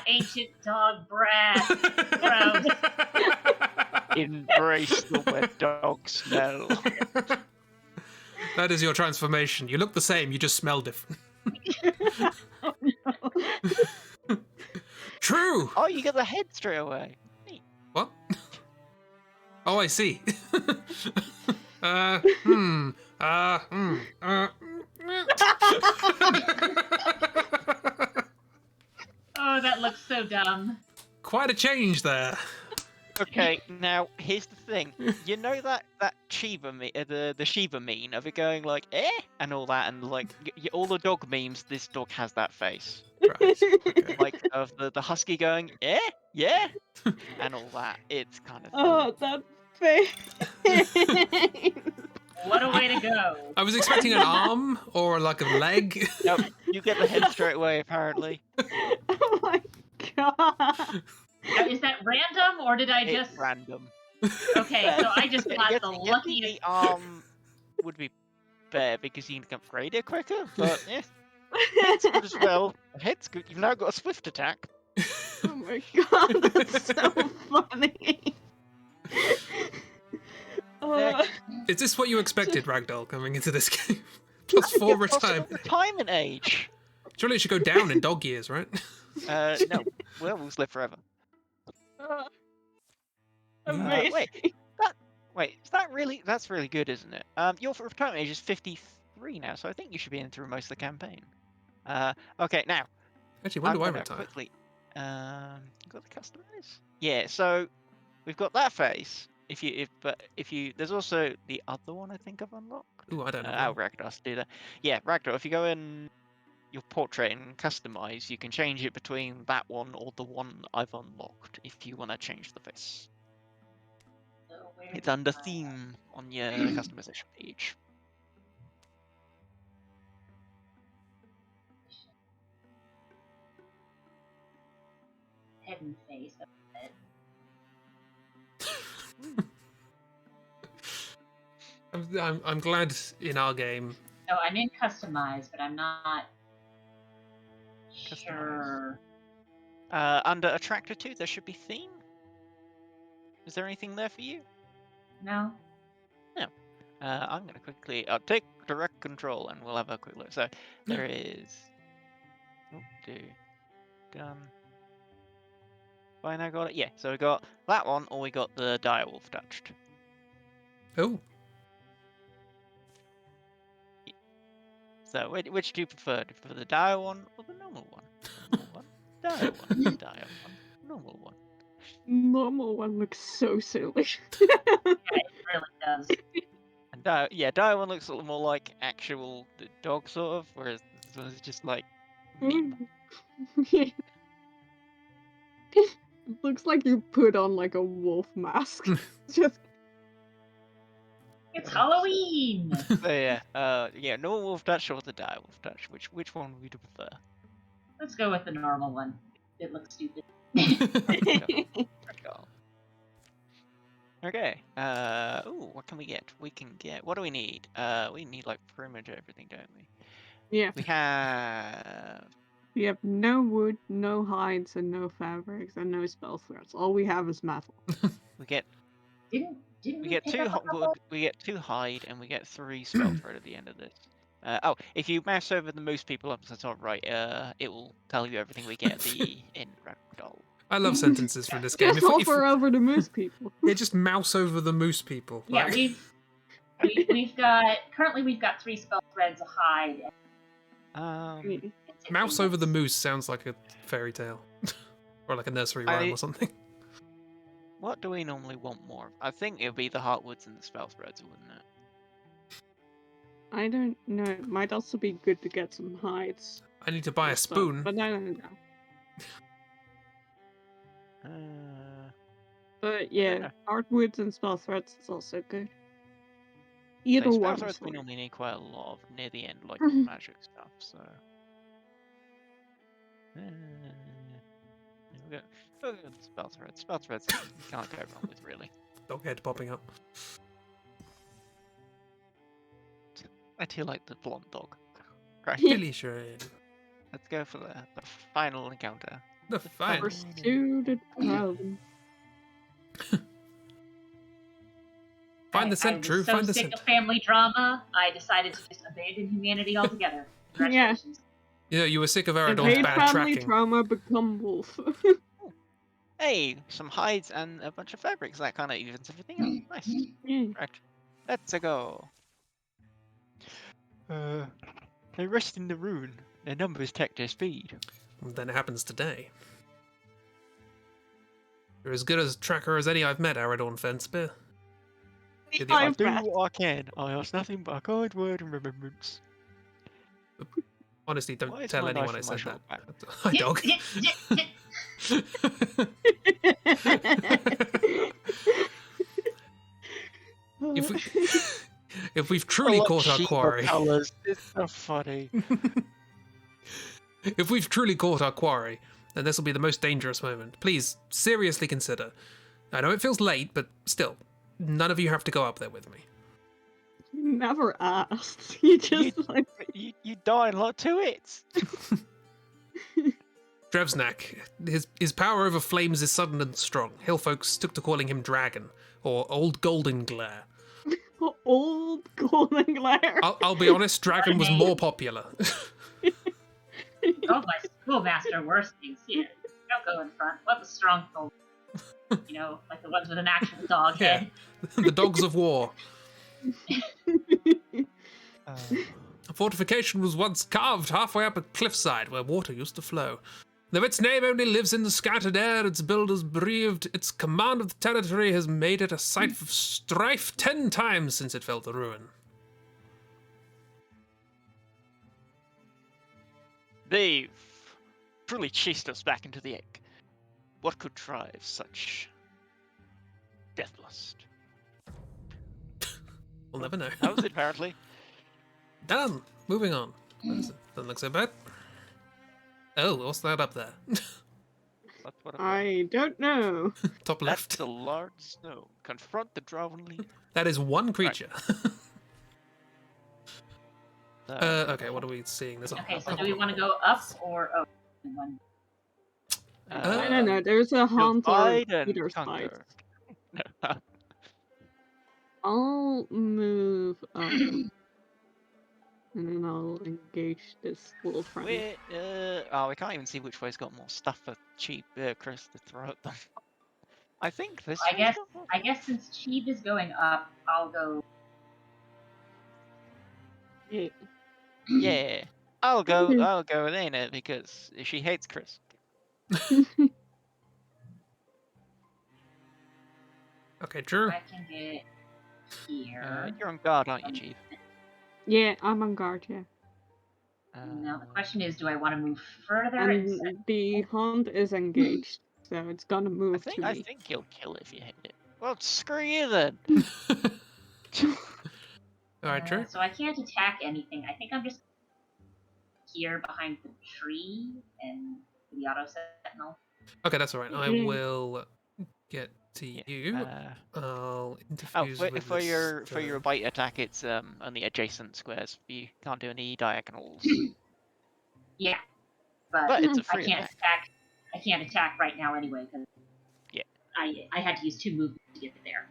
Ancient dog breath. Gross.
Embrace the wet dog smell.
That is your transformation. You look the same, you just smell different.
Oh, no.
True!
Oh, you get the head straight away. Neat.
What? Oh, I see.
Oh, that looks so dumb.
Quite a change there.
Okay, now here's the thing. You know that Shiba the Shiba meme of it going like and all that, and like all the dog memes. This dog has that face,
Right. Okay.
like of the husky going yeah, and all that. It's kind of
Oh, that face.
What a way to go.
I was expecting an arm or like a leg.
Nope, you get the head straight away apparently.
Oh my god.
Now, is that random, or did I
It's
just...
random.
Okay, so I just got the
Getting
luckiest...
the arm would be better because you can upgrade it quicker, but it's good as well. Head's good. You've now got a swift attack.
Oh my god, that's so funny.
Next.
Is this what you expected, Ragdoll, coming into this game? +4 retirement.
Retirement age.
Surely it should go down in dog years, right?
No, werewolves live forever.
Amazing.
Wait, is that really? That's really good, isn't it? Your retirement age is 53 now, so I think you should be in through most of the campaign. Okay, now.
Actually, when do I
gonna
retire?
Quickly. You got the customize? Yeah, so we've got that face. If you, there's also the other one I think I've unlocked.
Ooh, I don't know.
Ragdoll do that. Yeah, Ragdoll. If you go in your portrait and customize, you can change it between that one or the one I've unlocked if you want to change the face.
So where
It's
do
under
I-
theme on your customization page.
Head and face. That's it.
I'm glad in our game.
So I'm in customize, but I'm not
Customize.
sure.
Under attractor 2, there should be theme. Is there anything there for you?
No.
I'm gonna quickly. I'll take direct control and we'll have a quick look. So there is. Done. Fine, I got it. Yeah. So we got that one, or we got the direwolf touched.
Oh,
So which do you prefer? Do you prefer the dire one or the normal one? Normal one. Dire one. Dire one. Normal one.
Normal one looks so silly.
It really does.
And dire one looks a little more like actual dog sort of, whereas this one is just like meme.
It looks like you put on like a wolf mask. Just
It's Halloween.
So yeah, normal wolf touch or the dire wolf touch. Which one would you prefer?
Let's go with the normal one. It looks stupid.
Okay. Ooh, what can we get? We can get. What do we need? We need like pretty much everything, don't we?
yeah.
We have.
We have no wood, no hides, and no fabrics, and no spell threats. All we have is metal.
We get.
Didn't
We
we
get
pick
2
up a
hot
couple?
wood. We get 2 hide, and we get 3 spell thread at the end of this. If you mouse over the moose people up to the top right, it will tell you everything we get at the end. Ragdoll.
I love sentences from this game.
Just hover over the moose people.
Yeah, just mouse over the moose people.
Yeah,
like-
we've got currently we've got 3 spell threads, a hide. And
Mouse over the moose sounds like a fairy tale. Or like a nursery rhyme or something.
What do we normally want more of? I think it would be the heartwoods and the spell threads, wouldn't it?
I don't know. It might also be good to get some hides.
I need to buy a
stuff,
spoon.
But I don't know. But yeah, hardwoods and spell threads is also good. Either
Spell
one.
threads
is
we
fine.
normally need quite a lot of near the end, like
Mhm.
magic stuff, so. We'll go with the spell thread. Spell threads you can't go wrong with, really.
Dog head popping up.
I do like the blonde dog. Right,
Billy Shred.
let's go for the final encounter.
The final.
Pursued problem.
Find the
I
scent,
was
Drew.
so
Find the
sick
scent.
of family drama, I decided to just abandon humanity altogether. Congratulations.
Yeah, you were sick of
And
Aradon's
hate
bad
family
tracking.
trauma become wolf.
Hey, some hides and a bunch of fabrics. That kind of evens everything out. Nice. Right, let's go. They rest in the ruin. Their numbers take their speed.
Then it happens today. You're as good a tracker as any I've met, Aradon Fenspire. You're the
I
I've
do
met.
what I can. I ask nothing but a kind word and remembrance.
Honestly,
Why
don't
is
tell
my
anyone
knife
I
in my
said
short
that.
back?
Hi, dog. If we've truly caught our quarry,
Colours. It's so funny.
if we've truly caught our quarry, then this will be the most dangerous moment. Please, seriously consider. I know it feels late, but still, none of you have to go up there with me.
Never asked. You just like
You die in like 2 hits.
Drevsnak, his power over flames is sudden and strong. Hill folks took to calling him Dragon, or Old Golden Glare.
old golden glare.
I'll be honest, Dragon was more popular.
Oh, my schoolmaster, worse things here. Don't go in front. What the strong soul? You know, like the ones with an actual dog
Yeah.
head.
The Dogs of War. A fortification was once carved halfway up a cliffside where water used to flow. Though its name only lives in the scattered air, its builders breathed, its command of the territory has made it a site of strife 10 times since it fell to ruin.
They've truly chased us back into the egg. What could drive such deathlust?
We'll never know.
That was it, apparently.
Done. Moving on. Doesn't look so bad. Oh, what's that up there?
That's what I've got.
I don't know.
Top
That's
left.
the large snow. Confront the Drown leader.
That is one creature. Okay,
Uh,
what are we seeing? There's a
Okay, so do we want to go up or over? One.
I don't know. There's a hunter
divide and
either side.
conquer.
I'll move up. And then I'll engage this little friend.
We can't even see which way's got more stuff for cheap Chris to throw at them. I think this.
I guess since Cheeb is going up, I'll go.
Hey.
Yeah, I'll go with Aina because she hates Chris.
Okay, Drew.
I can get here.
You're on guard, aren't you, Chief?
Yeah, I'm on guard, yeah.
Now the question is, do I want to move further?
And the hunt is engaged, so it's gonna move to
I
me.
think you'll kill if you hit it. Well, screw you then.
Alright, Drew.
So I can't attack anything. I think I'm just here behind the tree and the auto sentinel.
Okay, that's alright. I will get to you. I'll
Oh,
interfuse with
for your
this,
bite attack, it's on the adjacent squares. You can't do any diagonals.
Yeah, but
But it's a
I
free
can't
attack.
attack. I can't attack right now anyway because
Yeah.
I had to use 2 movements to get there.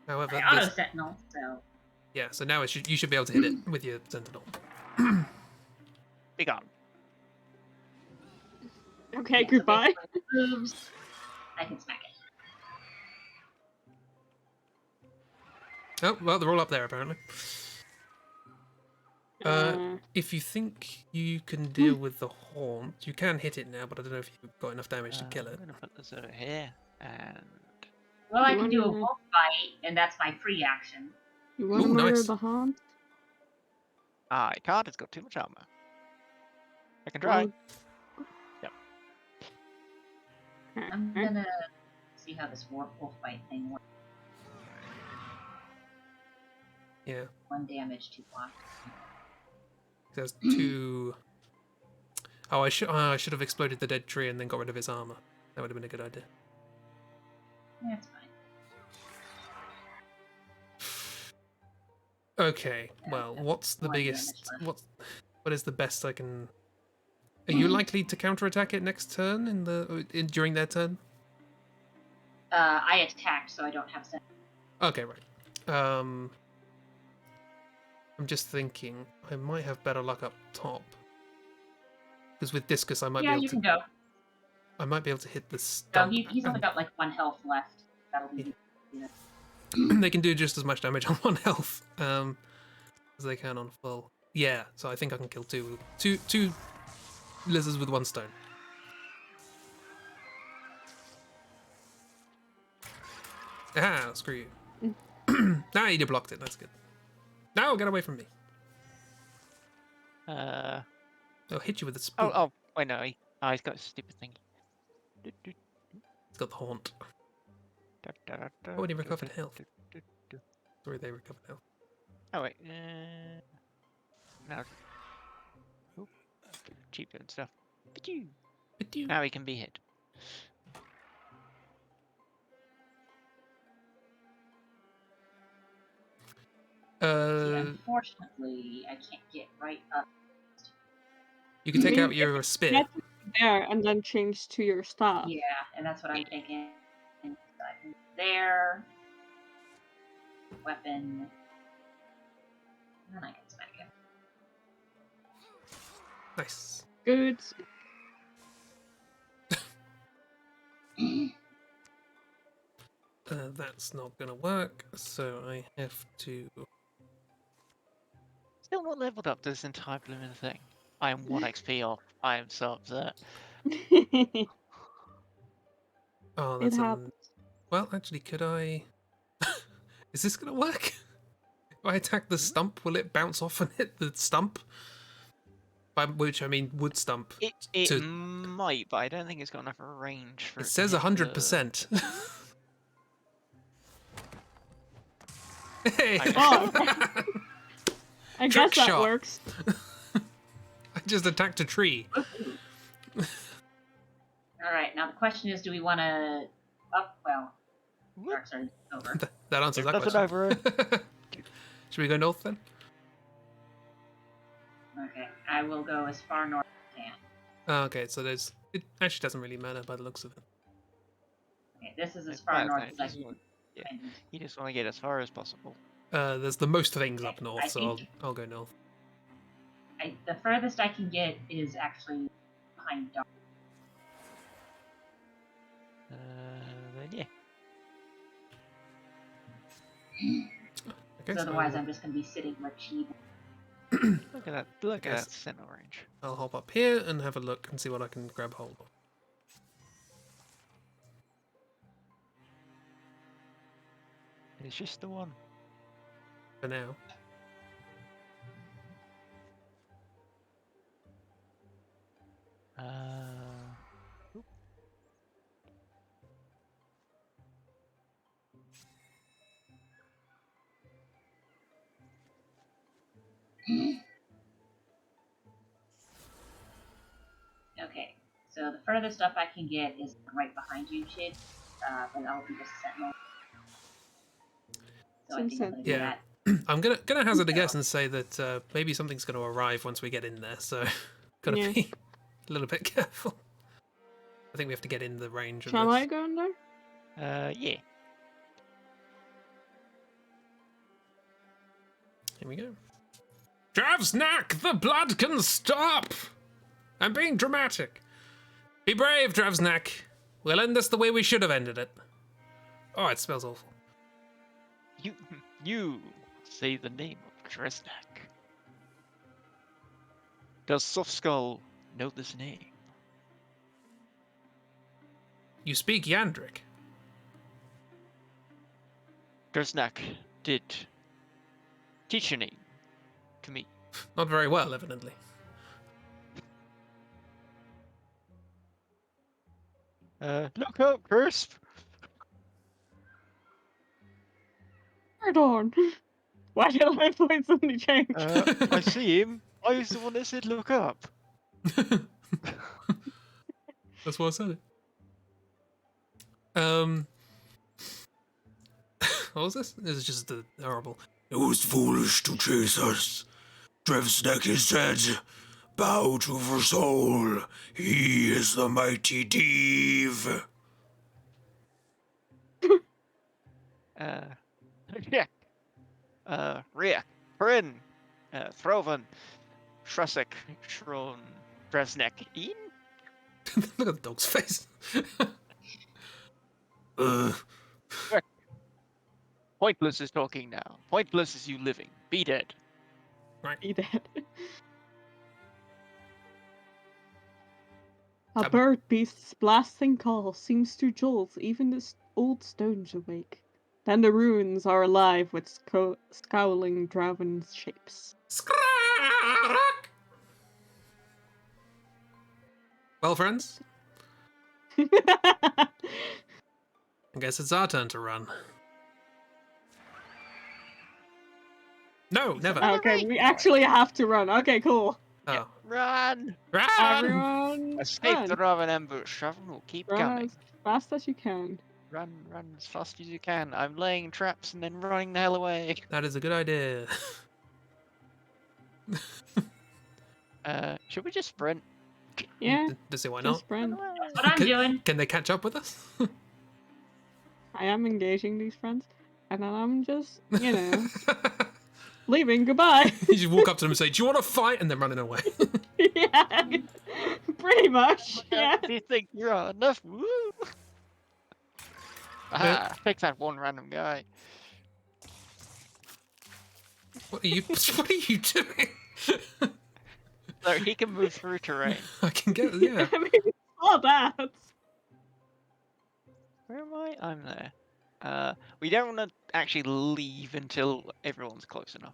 However,
My auto
this,
sentinel, so
yeah, so now you should be able to hit it with your sentinel.
Be gone.
Okay,
yeah, so
goodbye.
basically it moves. I can smack it.
Oh, well, they're all up there apparently. If you think you can deal with the haunt, you can hit it now, but I don't know if you've got enough damage to kill
I'm
it.
gonna put this over here, and
Well, I
You
can do a
wanna-
wolf bite, and that's my free action.
You want to
Ooh,
murder
nice.
the hunt?
I can't. It's got too much armor. I can try.
Well,
Yep.
I'm
okay.
gonna see how this wolf bite thing works.
Yeah,
1 damage, 2 block.
there's 2. Oh, I should have exploded the dead tree and then got rid of his armor. That would have been a good idea.
That's fine.
Okay, well, what's the
One
biggest...
damage left.
What is the best I can... Are you likely to counterattack it next turn during their turn?
I attacked, so I don't have sense.
Okay, right. I'm just thinking I might have better luck up top. Because with Discus I might be
Yeah,
able
you
to
can go.
I might be able to hit the
No,
stump.
he's only got like 1 health left. That'll be.
They can do just as much damage on 1 health as they can on full. Yeah, so I think I can kill two lizards with 1 stone. Ah, screw you. Nah, you blocked it. That's good. Now get away from me. I'll hit you with a spoon.
Oh, wait, no. He's got a stupid thing.
It's got the haunt. Oh, and he recovered health. Sorry, they recovered health.
Oh, wait. Now. Oh, cheap and stuff. Now he can be hit.
See, unfortunately, I can't get right up.
You can take out your spear.
Get there and then change to your staff.
Yeah, and that's what I'm thinking. And I can there. Weapon. And then I can smack him.
Nice.
Good.
That's not gonna work, so I have to...
Still not leveled up to this entire blooming thing. I am 1 XP off. I am so upset.
Oh,
It
that's
happens.
Well, actually, could I... Is this gonna work? If I attack the stump, will it bounce off and hit the stump? By which I mean wood stump.
It might, but I don't think it's got enough range for
It
it to
says
hit
100%. Hey!
Oh. I
Trick
guess that
shot.
works.
I just attacked a tree.
Alright, now the question is, do we want to well,
What?
Dark over.
That answers that
Nothing
question.
over it.
Should we go north then?
Okay, I will go as far north as I can.
Oh, okay, so there's... It actually doesn't really matter by the looks of it.
Okay, this is as
It's
far
fine,
north
it's
as I
fine.
can.
Yeah.
And
You just want to get as far as possible.
There's the most things up
Okay,
north,
I
so
think-
I'll go north.
the furthest I can get is actually behind Dark.
Then yeah.
Okay,
So
so
otherwise, I'm just going to be sitting where Chi.
Look at that. Look at
guess-
that center range.
I'll hop up here and have a look and see what I can grab hold of.
It's just the one.
For now.
Oop.
Okay, so the furthest up I can get is right behind you, Chid. But I'll be just sentinel. So I think I'm going to do
Yeah.
that.
I'm gonna hazard a guess and say that maybe something's gonna arrive once we get in there, so gotta
Yeah.
be a little bit careful. I think we have to get in the range of
Shall
this.
I go in there?
Yeah.
Here we go. Dravsnak, the blood can stop! I'm being dramatic. Be brave, Dravsnak. We'll end this the way we should have ended it. Oh, it smells awful.
You say the name of Dresnak. Does Soft Skull know this name?
You speak Yandric.
Dresnak did teach your name to me.
Not very well, evidently.
Look up, Crisp.
Pardon. Why did my voice suddenly change?
I see him. I was the one that said look up.
That's why I said it. What was this? This is just horrible.
It was foolish to chase us. Drevsnek is dead. Bow to Versol. He is the mighty Div.
Yeah. Riak, Prin, Throven, Shrusek, Shron, Drevsnek, Ian?
Look at the dog's face.
Pointless is talking now. Pointless is you living. Be dead.
Be dead. A bird beast's blasting call seems to jolt even the old stones awake. Then the ruins are alive with scowling draven shapes.
Well, friends, I guess it's our turn to run. No, never.
Okay, we actually have to run. Okay, cool.
Oh.
Yeah. Run!
Run!
Everyone,
Escape
run.
the Raven ambush. Raven will keep
Run
coming.
as fast as you can.
Run as fast as you can. I'm laying traps and then running the hell away.
That is a good idea.
Should we just sprint?
Yeah,
Does it why not?
just run.
That's what I'm doing.
Can they catch up with us?
I am engaging these friends, and then I'm just, leaving. Goodbye.
You just walk up to them and say, "Do you want to fight?" and then running away.
Yeah, pretty much. Yeah.
Do you think you're enough? Woo! Ah, pick that one random guy.
What are you? What are you doing?
So he can move through terrain.
I can get. Yeah.
I mean, it's not bad.
Where am I? I'm there. We don't want to actually leave until everyone's close enough.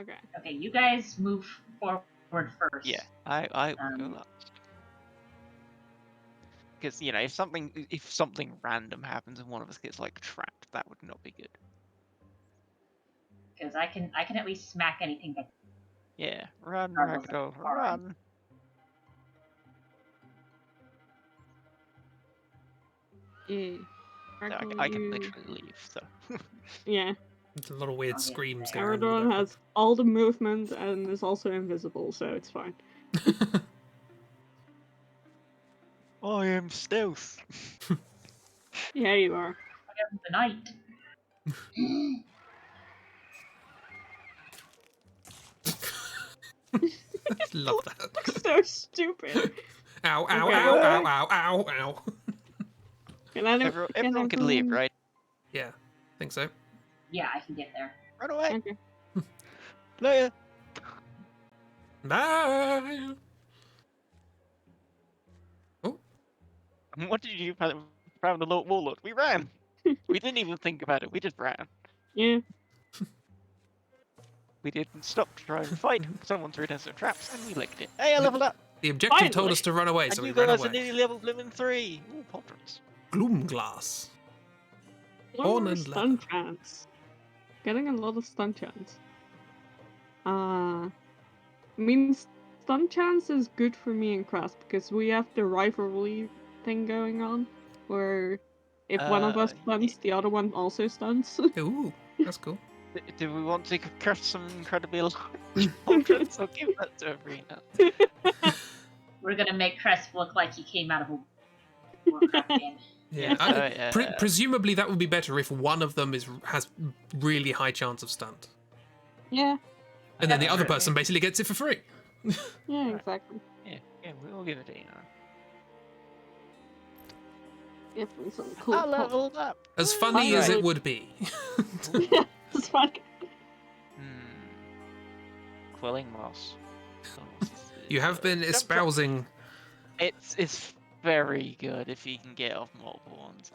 Okay.
Okay, you guys move forward first.
Yeah, I will go
Um,
last. Because if something random happens and one of us gets like trapped, that would not be good.
Because I can at least smack anything that.
Yeah, run,
Regardless of
Ragdoll,
how far.
run.
Yeah.
So I can literally leave. So
Yeah.
There's a lot of weird
Okay.
screams going on. in the
Aradon
background.
has all the movement and is also invisible, so it's fine.
I am stealth.
Yeah, you are.
The night.
Love that.
So stupid.
Ow! Ow!
Okay.
Ow! Ow! Ow! Ow! Ow!
Everyone can leave, right?
Yeah, think so.
Yeah, I can get there.
Run away.
Okay.
Later.
Bye.
What did you do? Found the warlord. We ran. We didn't even think about it. We just ran.
Yeah.
We didn't stop to try and fight. Someone threw down some traps and we licked it. Hey, I leveled up.
The objective told
Finally.
us to run away, so
And
we
you
ran
guys are
away.
nearly level blooming 3. Ooh, portraits.
Gloomglass.
One more
and
stun chance. Getting a lot of stun chance. I mean, stun chance is good for me and Crest because we have the rivalry thing going on, where if one of us stuns, the other one also stuns.
Ooh, that's cool.
Do we want to craft some incredibly large portraits? I'll give that to Arena.
We're gonna make Crest look like he came out of a Warcraft game.
Yeah.
Yeah.
Presumably, that would be better if one of them has really high chance of stunt,
Yeah.
and then the
Yeah,
other
sure.
person basically gets it for free.
Yeah, exactly.
Yeah, we'll give it to Ina.
Give them some cool.
I leveled up.
As funny as
Right.
it would be.
Yeah, it's fun.
Quelling moss.
You have been espousing.
It's very good if you can get off multiple ones.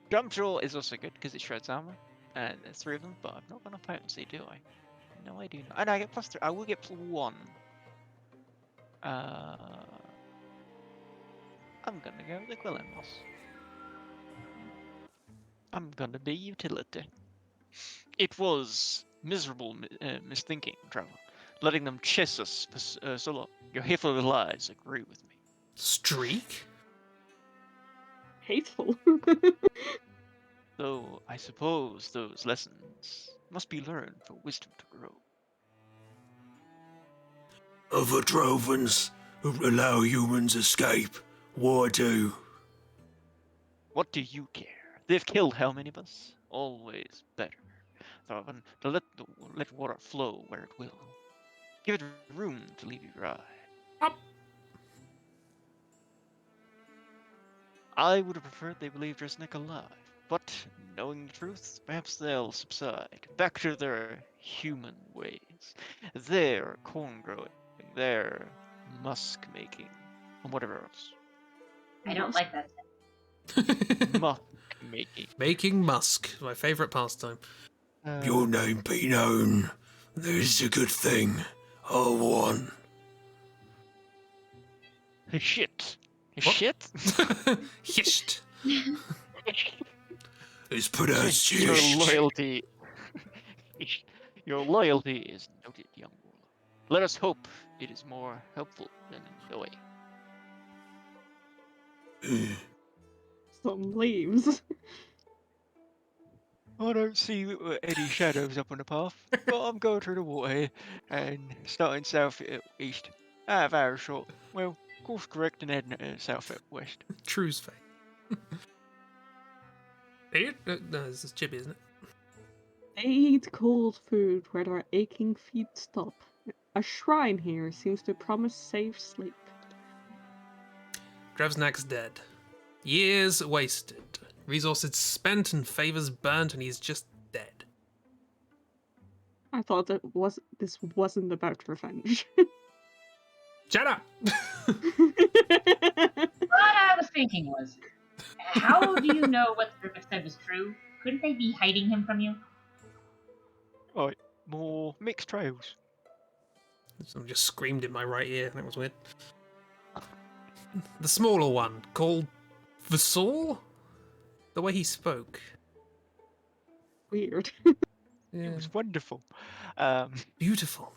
Jump Jaw is also good because it shreds armor, and there's 3 of them. But I've not got enough potency, do I? No, I do not. And I get +3. I will get +1. I'm gonna go with the Quelling moss. I'm gonna be utility. It was miserable misthinking, traveler. Letting them chase us for so long. Your hateful lies agree with me.
Streak?
Hateful.
Though I suppose those lessons must be learned for wisdom to grow.
Other Drovens who allow humans escape. Why do?
What do you care? They've killed how many of us? Always better. To let water flow where it will. Give it room to leave you dry.
Up.
I would have preferred they believed Dresnik alive, but knowing the truth, perhaps they'll subside back to their human ways, their corn growing, their musk making, and whatever else.
I don't like that.
Musk making.
Making musk, my favourite pastime.
Your name be known. There's a good thing. I won.
Shit.
What?
Shit?
Hisht.
It's pronounced
Your
Yish.
loyalty. Your loyalty is noted, young warlord. Let us hope it is more helpful than annoying.
Some leaves.
I don't see any shadows up on the path, but I'm going through the water and starting south east. Half hour short. Well, course correct and heading south west.
True's fate. No, this is Chibi, isn't it?
They eat cold food where their aching feet stop. A shrine here seems to promise safe sleep.
Drevznak's dead. Years wasted. Resources spent and favors burnt, and he's just dead.
I thought this wasn't about revenge.
Shut up!
What I was thinking was, how do you know what the Rivik said was true? Couldn't they be hiding him from you?
Right, more mixed trails.
Someone just screamed in my right ear. That was weird. The smaller one, called Vasor? The way he spoke.
Weird.
Yeah.
It was wonderful.
Beautiful.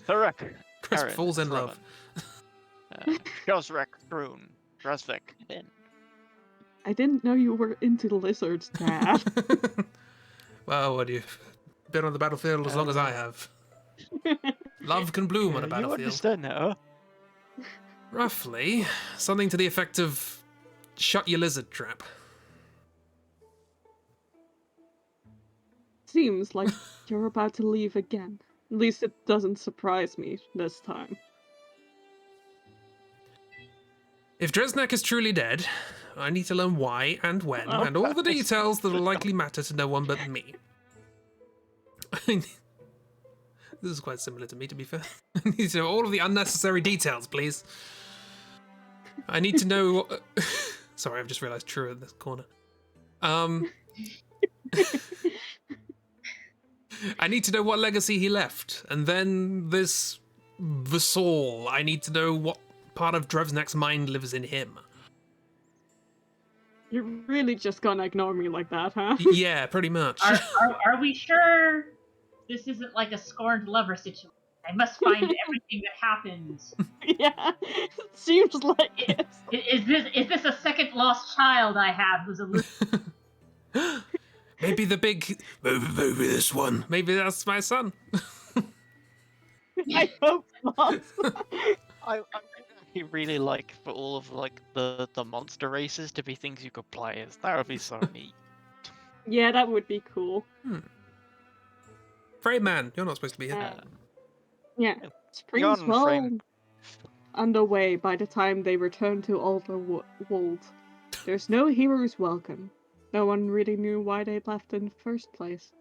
Thorak.
Chris
Karen,
falls in love.
Josrek, Kroon, Drasvik, Ben.
I didn't know you were into lizards, Dad.
Well, what do you... Been on the battlefield as long as I have. Love can bloom on a
You
battlefield.
understand that, huh?
Roughly. Something to the effect of... Shut your lizard trap.
Seems like you're about to leave again. At least it doesn't surprise me this time.
If Dresnak is truly dead, I need to learn why and when, and all the details that will likely matter to no one but me. This is quite similar to me, to be fair. I need to know all of the unnecessary details, please. I need to know... Sorry, I've just realised True in this corner. I need to know what legacy he left, and then this Vasal. I need to know what part of Drevznak's mind lives in him.
You're really just gonna ignore me like that, huh?
Yeah, pretty much.
Are we sure this isn't like a scorned lover situation? I must find everything that happens.
Yeah, it seems like it.
Is this a second lost child I have who's a
Maybe the big...
Maybe this one.
Maybe that's my son.
I hope not.
I really like for all of like the monster races to be things you could play as. That would be so neat.
Yeah, that would be cool.
Frame man, you're not supposed to be here.
Yeah, spring's
Beyond
well
frame.
underway by the time they return to Alderwold. There's no hero's welcome. No one really knew why they left in the first place.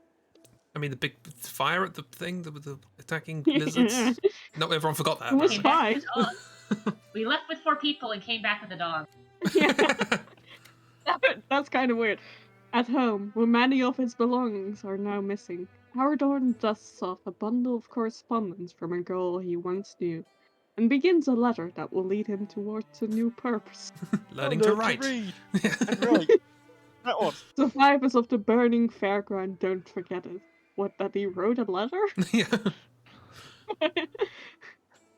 I mean, the big fire at the thing, the attacking lizards. Not everyone forgot that.
It was
apparently.
fine.
We left with 4 people and came back with a dog.
Yeah. That's kind of weird. At home, where many of his belongings are now missing, Howardorn dusts off a bundle of correspondence from a girl he once knew, and begins a letter that will lead him towards a new purpose.
Learning to write.
read and write. That one.
Survivors of the burning fairground don't forget it. What, that he wrote a letter?
Yeah.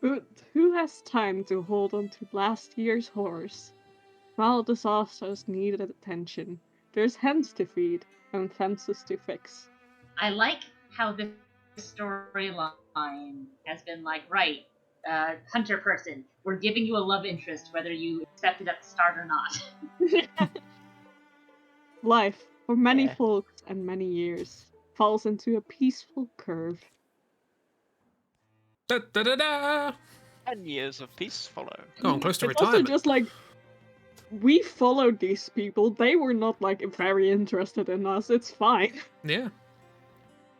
But who has time to hold on to last year's horse? Small disasters needed attention. There's hens to feed and fences to fix.
I like how this storyline has been like, right, hunter person, we're giving you a love interest whether you accept it at the start or not.
Life, for many
Yeah.
folks and many years, falls into a peaceful curve.
Da, da, da, da.
10 years of peace follow.
Oh, I'm close to
It's also
retirement.
just like, we followed these people. They were not like very interested in us. It's fine.
Yeah.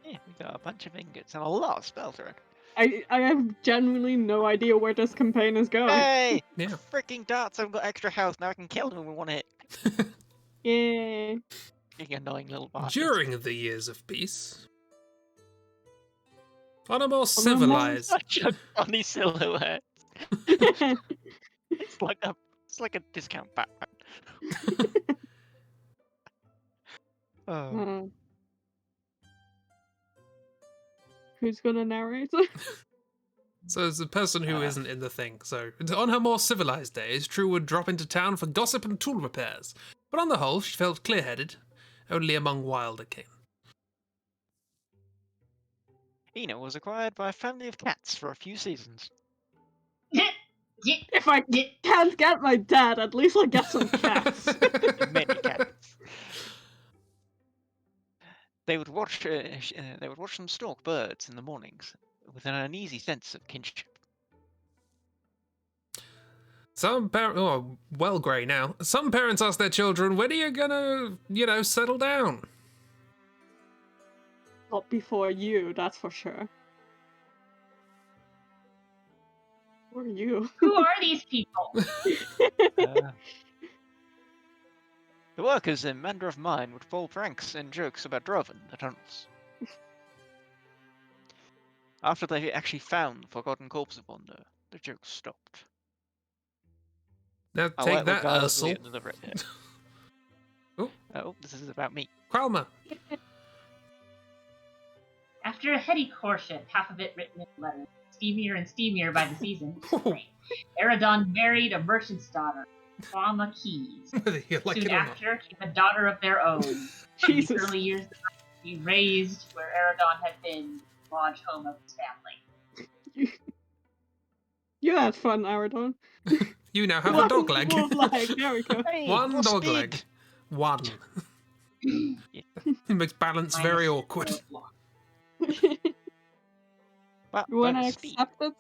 Yeah, we got a bunch of ingots and a lot of spells around.
I have genuinely no idea where this campaign is going.
Hey!
Yeah.
Freaking darts, I've got extra health, now I can kill them with one hit.
Yeah.
You annoying little bastards.
During the years of peace. On a more
more-
civilized.
Such a funny silhouette. It's like a discount Batman. Oh.
Uh, who's gonna narrate?
So as a person who isn't in the thing, so on her more civilized days, True would drop into town for gossip and tool repairs. But on the whole, she felt clear-headed, only among wilder kin.
Ina was acquired by a family of cats for a few seasons.
If I can't get my dad, at least I'll get some cats.
Many cats. They would watch them stalk birds in the mornings with an uneasy sense of kinship.
Some parents, oh, well, grey now. Some parents ask their children, when are you gonna, settle down?
Not before you, that's for sure. Who are you?
Who are these people?
The workers in Manor of Mine would pull pranks and jokes about Droven, the tunnels. After they actually found the forgotten corpse of Wonder, the jokes stopped.
Now
Oh,
take
wait,
that,
regardless of the
Ursel.
end of the
Oh.
Oh, this is about me.
Kralma.
After a heady courtship, half of it written in letters, steamier and steamier by the season, Eredon married a merchant's daughter, Kwama Keys.
Whether you like
Soon
it or not.
after came a daughter of their own. In the
Jesus.
early years of life, he raised where Eredon had been the lodge home of his family.
You had fun, Aradon.
You now have a dog leg.
There we go.
Hey,
One
more
dog
speed.
leg. One.
Yeah.
It makes balance
Minus
very awkward.
4 blocks.
But
You wanna
bonus speed.
accept it?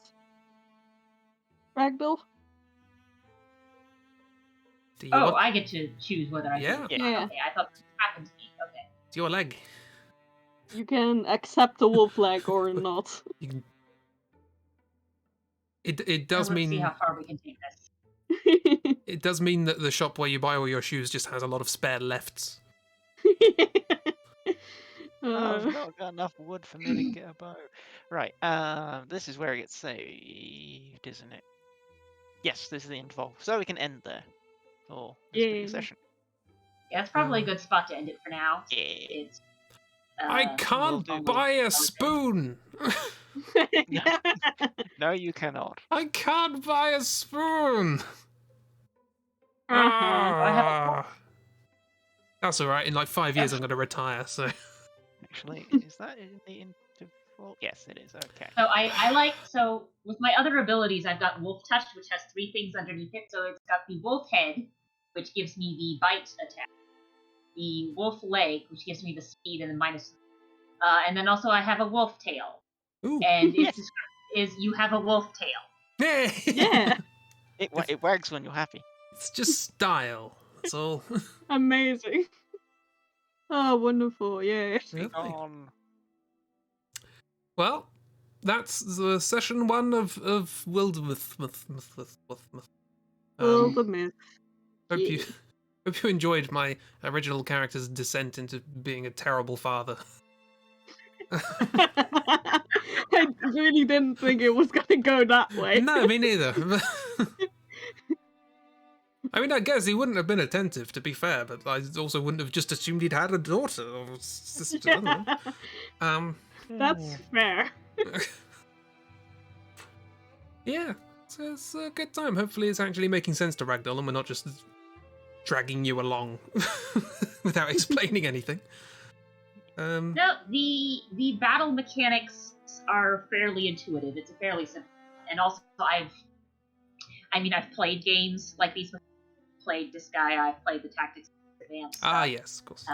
Ragdoll?
Do you
Oh,
want
I get to choose whether I
Yeah.
do.
Yeah.
Okay, I thought this happened to me. Okay.
it's your leg?
You can accept the wolf leg or not.
You can... It does
Now let's see
mean
how far we can take this.
it does mean that the shop where you buy all your shoes just has a lot of spare lefts.
I've not got enough wood for me to get a bow. Right, this is where it gets saved, isn't it? Yes, this is the info. So we can end there. For this
Yay.
video session.
Yeah, it's probably a good spot to end it for now.
Yeah.
It's.
I can't
do.
buy a spoon.
No, you cannot.
I can't buy a spoon.
I have a
Ah. That's all right. In like 5 years, I'm going to retire. So
Actually, is that in the interval? Yes, it is. Okay.
So I like, so with my other abilities, I've got Wolf Touch, which has 3 things underneath it. So it's got the Wolf Head, which gives me the Bite attack. The Wolf Leg, which gives me the Speed and the minus. And then also I have a Wolf Tail.
ooh,
And
Yes.
its description is you have a wolf tail.
yeah,
Yeah,
It wags when you're happy.
It's just style. That's all.
amazing. Oh, wonderful, yeah.
Lovely.
On.
Well, that's the session 1 of Wildermyth.
Wildermyth.
Hope you hope you enjoyed my original character's descent into being a terrible father.
I really didn't think it was gonna go that way.
No, me neither. I mean, I guess he wouldn't have been attentive, to be fair, but I also wouldn't have just assumed he'd had a daughter or sister. I don't know.
That's fair.
Yeah, so it's a good time. Hopefully, it's actually making sense to Ragdoll, and we're not just dragging you along without explaining anything.
No, the battle mechanics are fairly intuitive. It's a fairly simple, and also I've played games like these. Played Disgaea, I've played the Tactics Advanced stuff.
Ah, yes, of course.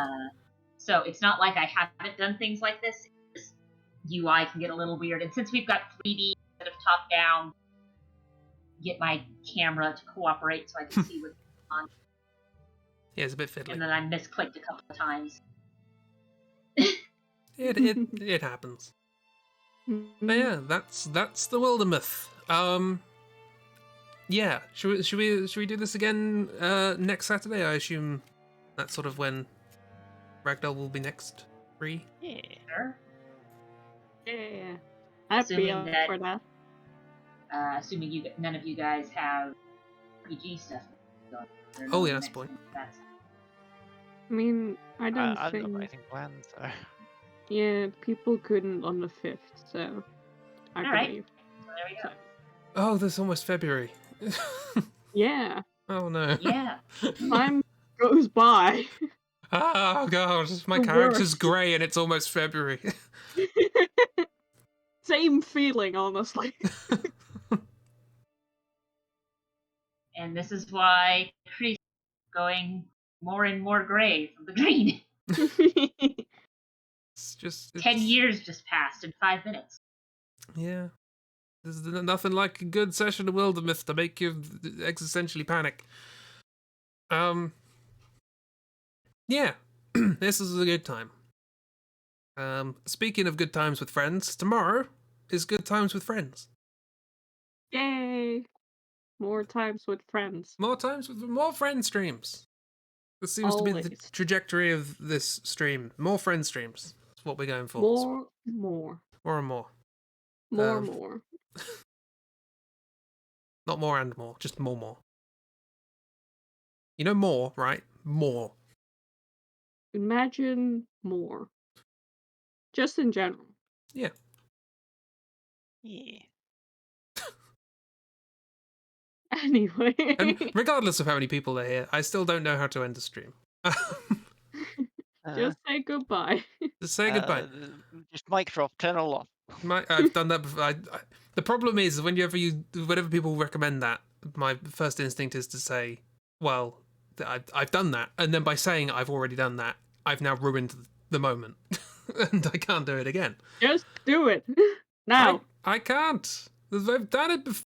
So it's not like I haven't done things like this. This UI can get a little weird, and since we've got 3D instead of top-down, get my camera to cooperate so I can see what's going on.
Yeah, it's a bit fiddly.
And then I misclicked a couple of times.
It happens. But yeah, that's the Wildermyth. Yeah, should we do this again next Saturday? I assume that's sort of when Ragdoll will be next free.
Yeah.
Sure.
Yeah. I'd be up for that.
Assuming none of you guys have RPG stuff.
Oh yeah, that's the point.
I mean, I don't
I've
think...
got anything planned, so...
Yeah, people couldn't on the 5th, so... I
Alright.
believe.
So there we go.
Oh, there's almost February.
Yeah.
Oh no.
Yeah.
Time goes by.
Oh god, my
The
character's
worst.
grey and it's almost February.
Same feeling, honestly.
And this is why Crease is going more and more grey from the green.
It's just
10 years just passed in 5 minutes.
Yeah. There's nothing like a good session of Wildermyth to make you existentially panic. Yeah. This is a good time. Speaking of good times with friends, tomorrow is Good Times with Friends.
Yay! More times with friends.
More times with more friend streams. This seems to be the
Always.
trajectory of this stream. More friend streams. That's what we're going for.
More.
More and more.
More.
Not more and more, just more. You know more, right? More.
Imagine more. Just in general.
Yeah.
Yeah.
Anyway.
And regardless of how many people are here, I still don't know how to end the stream.
Just say goodbye.
Just say goodbye.
Just mic drop, turn all off.
I've done that before. The problem is whenever people recommend that, my first instinct is to say, well, I've done that. And then by saying I've already done that, I've now ruined the moment. And I can't do it again.
Just do it. Now.
I can't. I've done it before.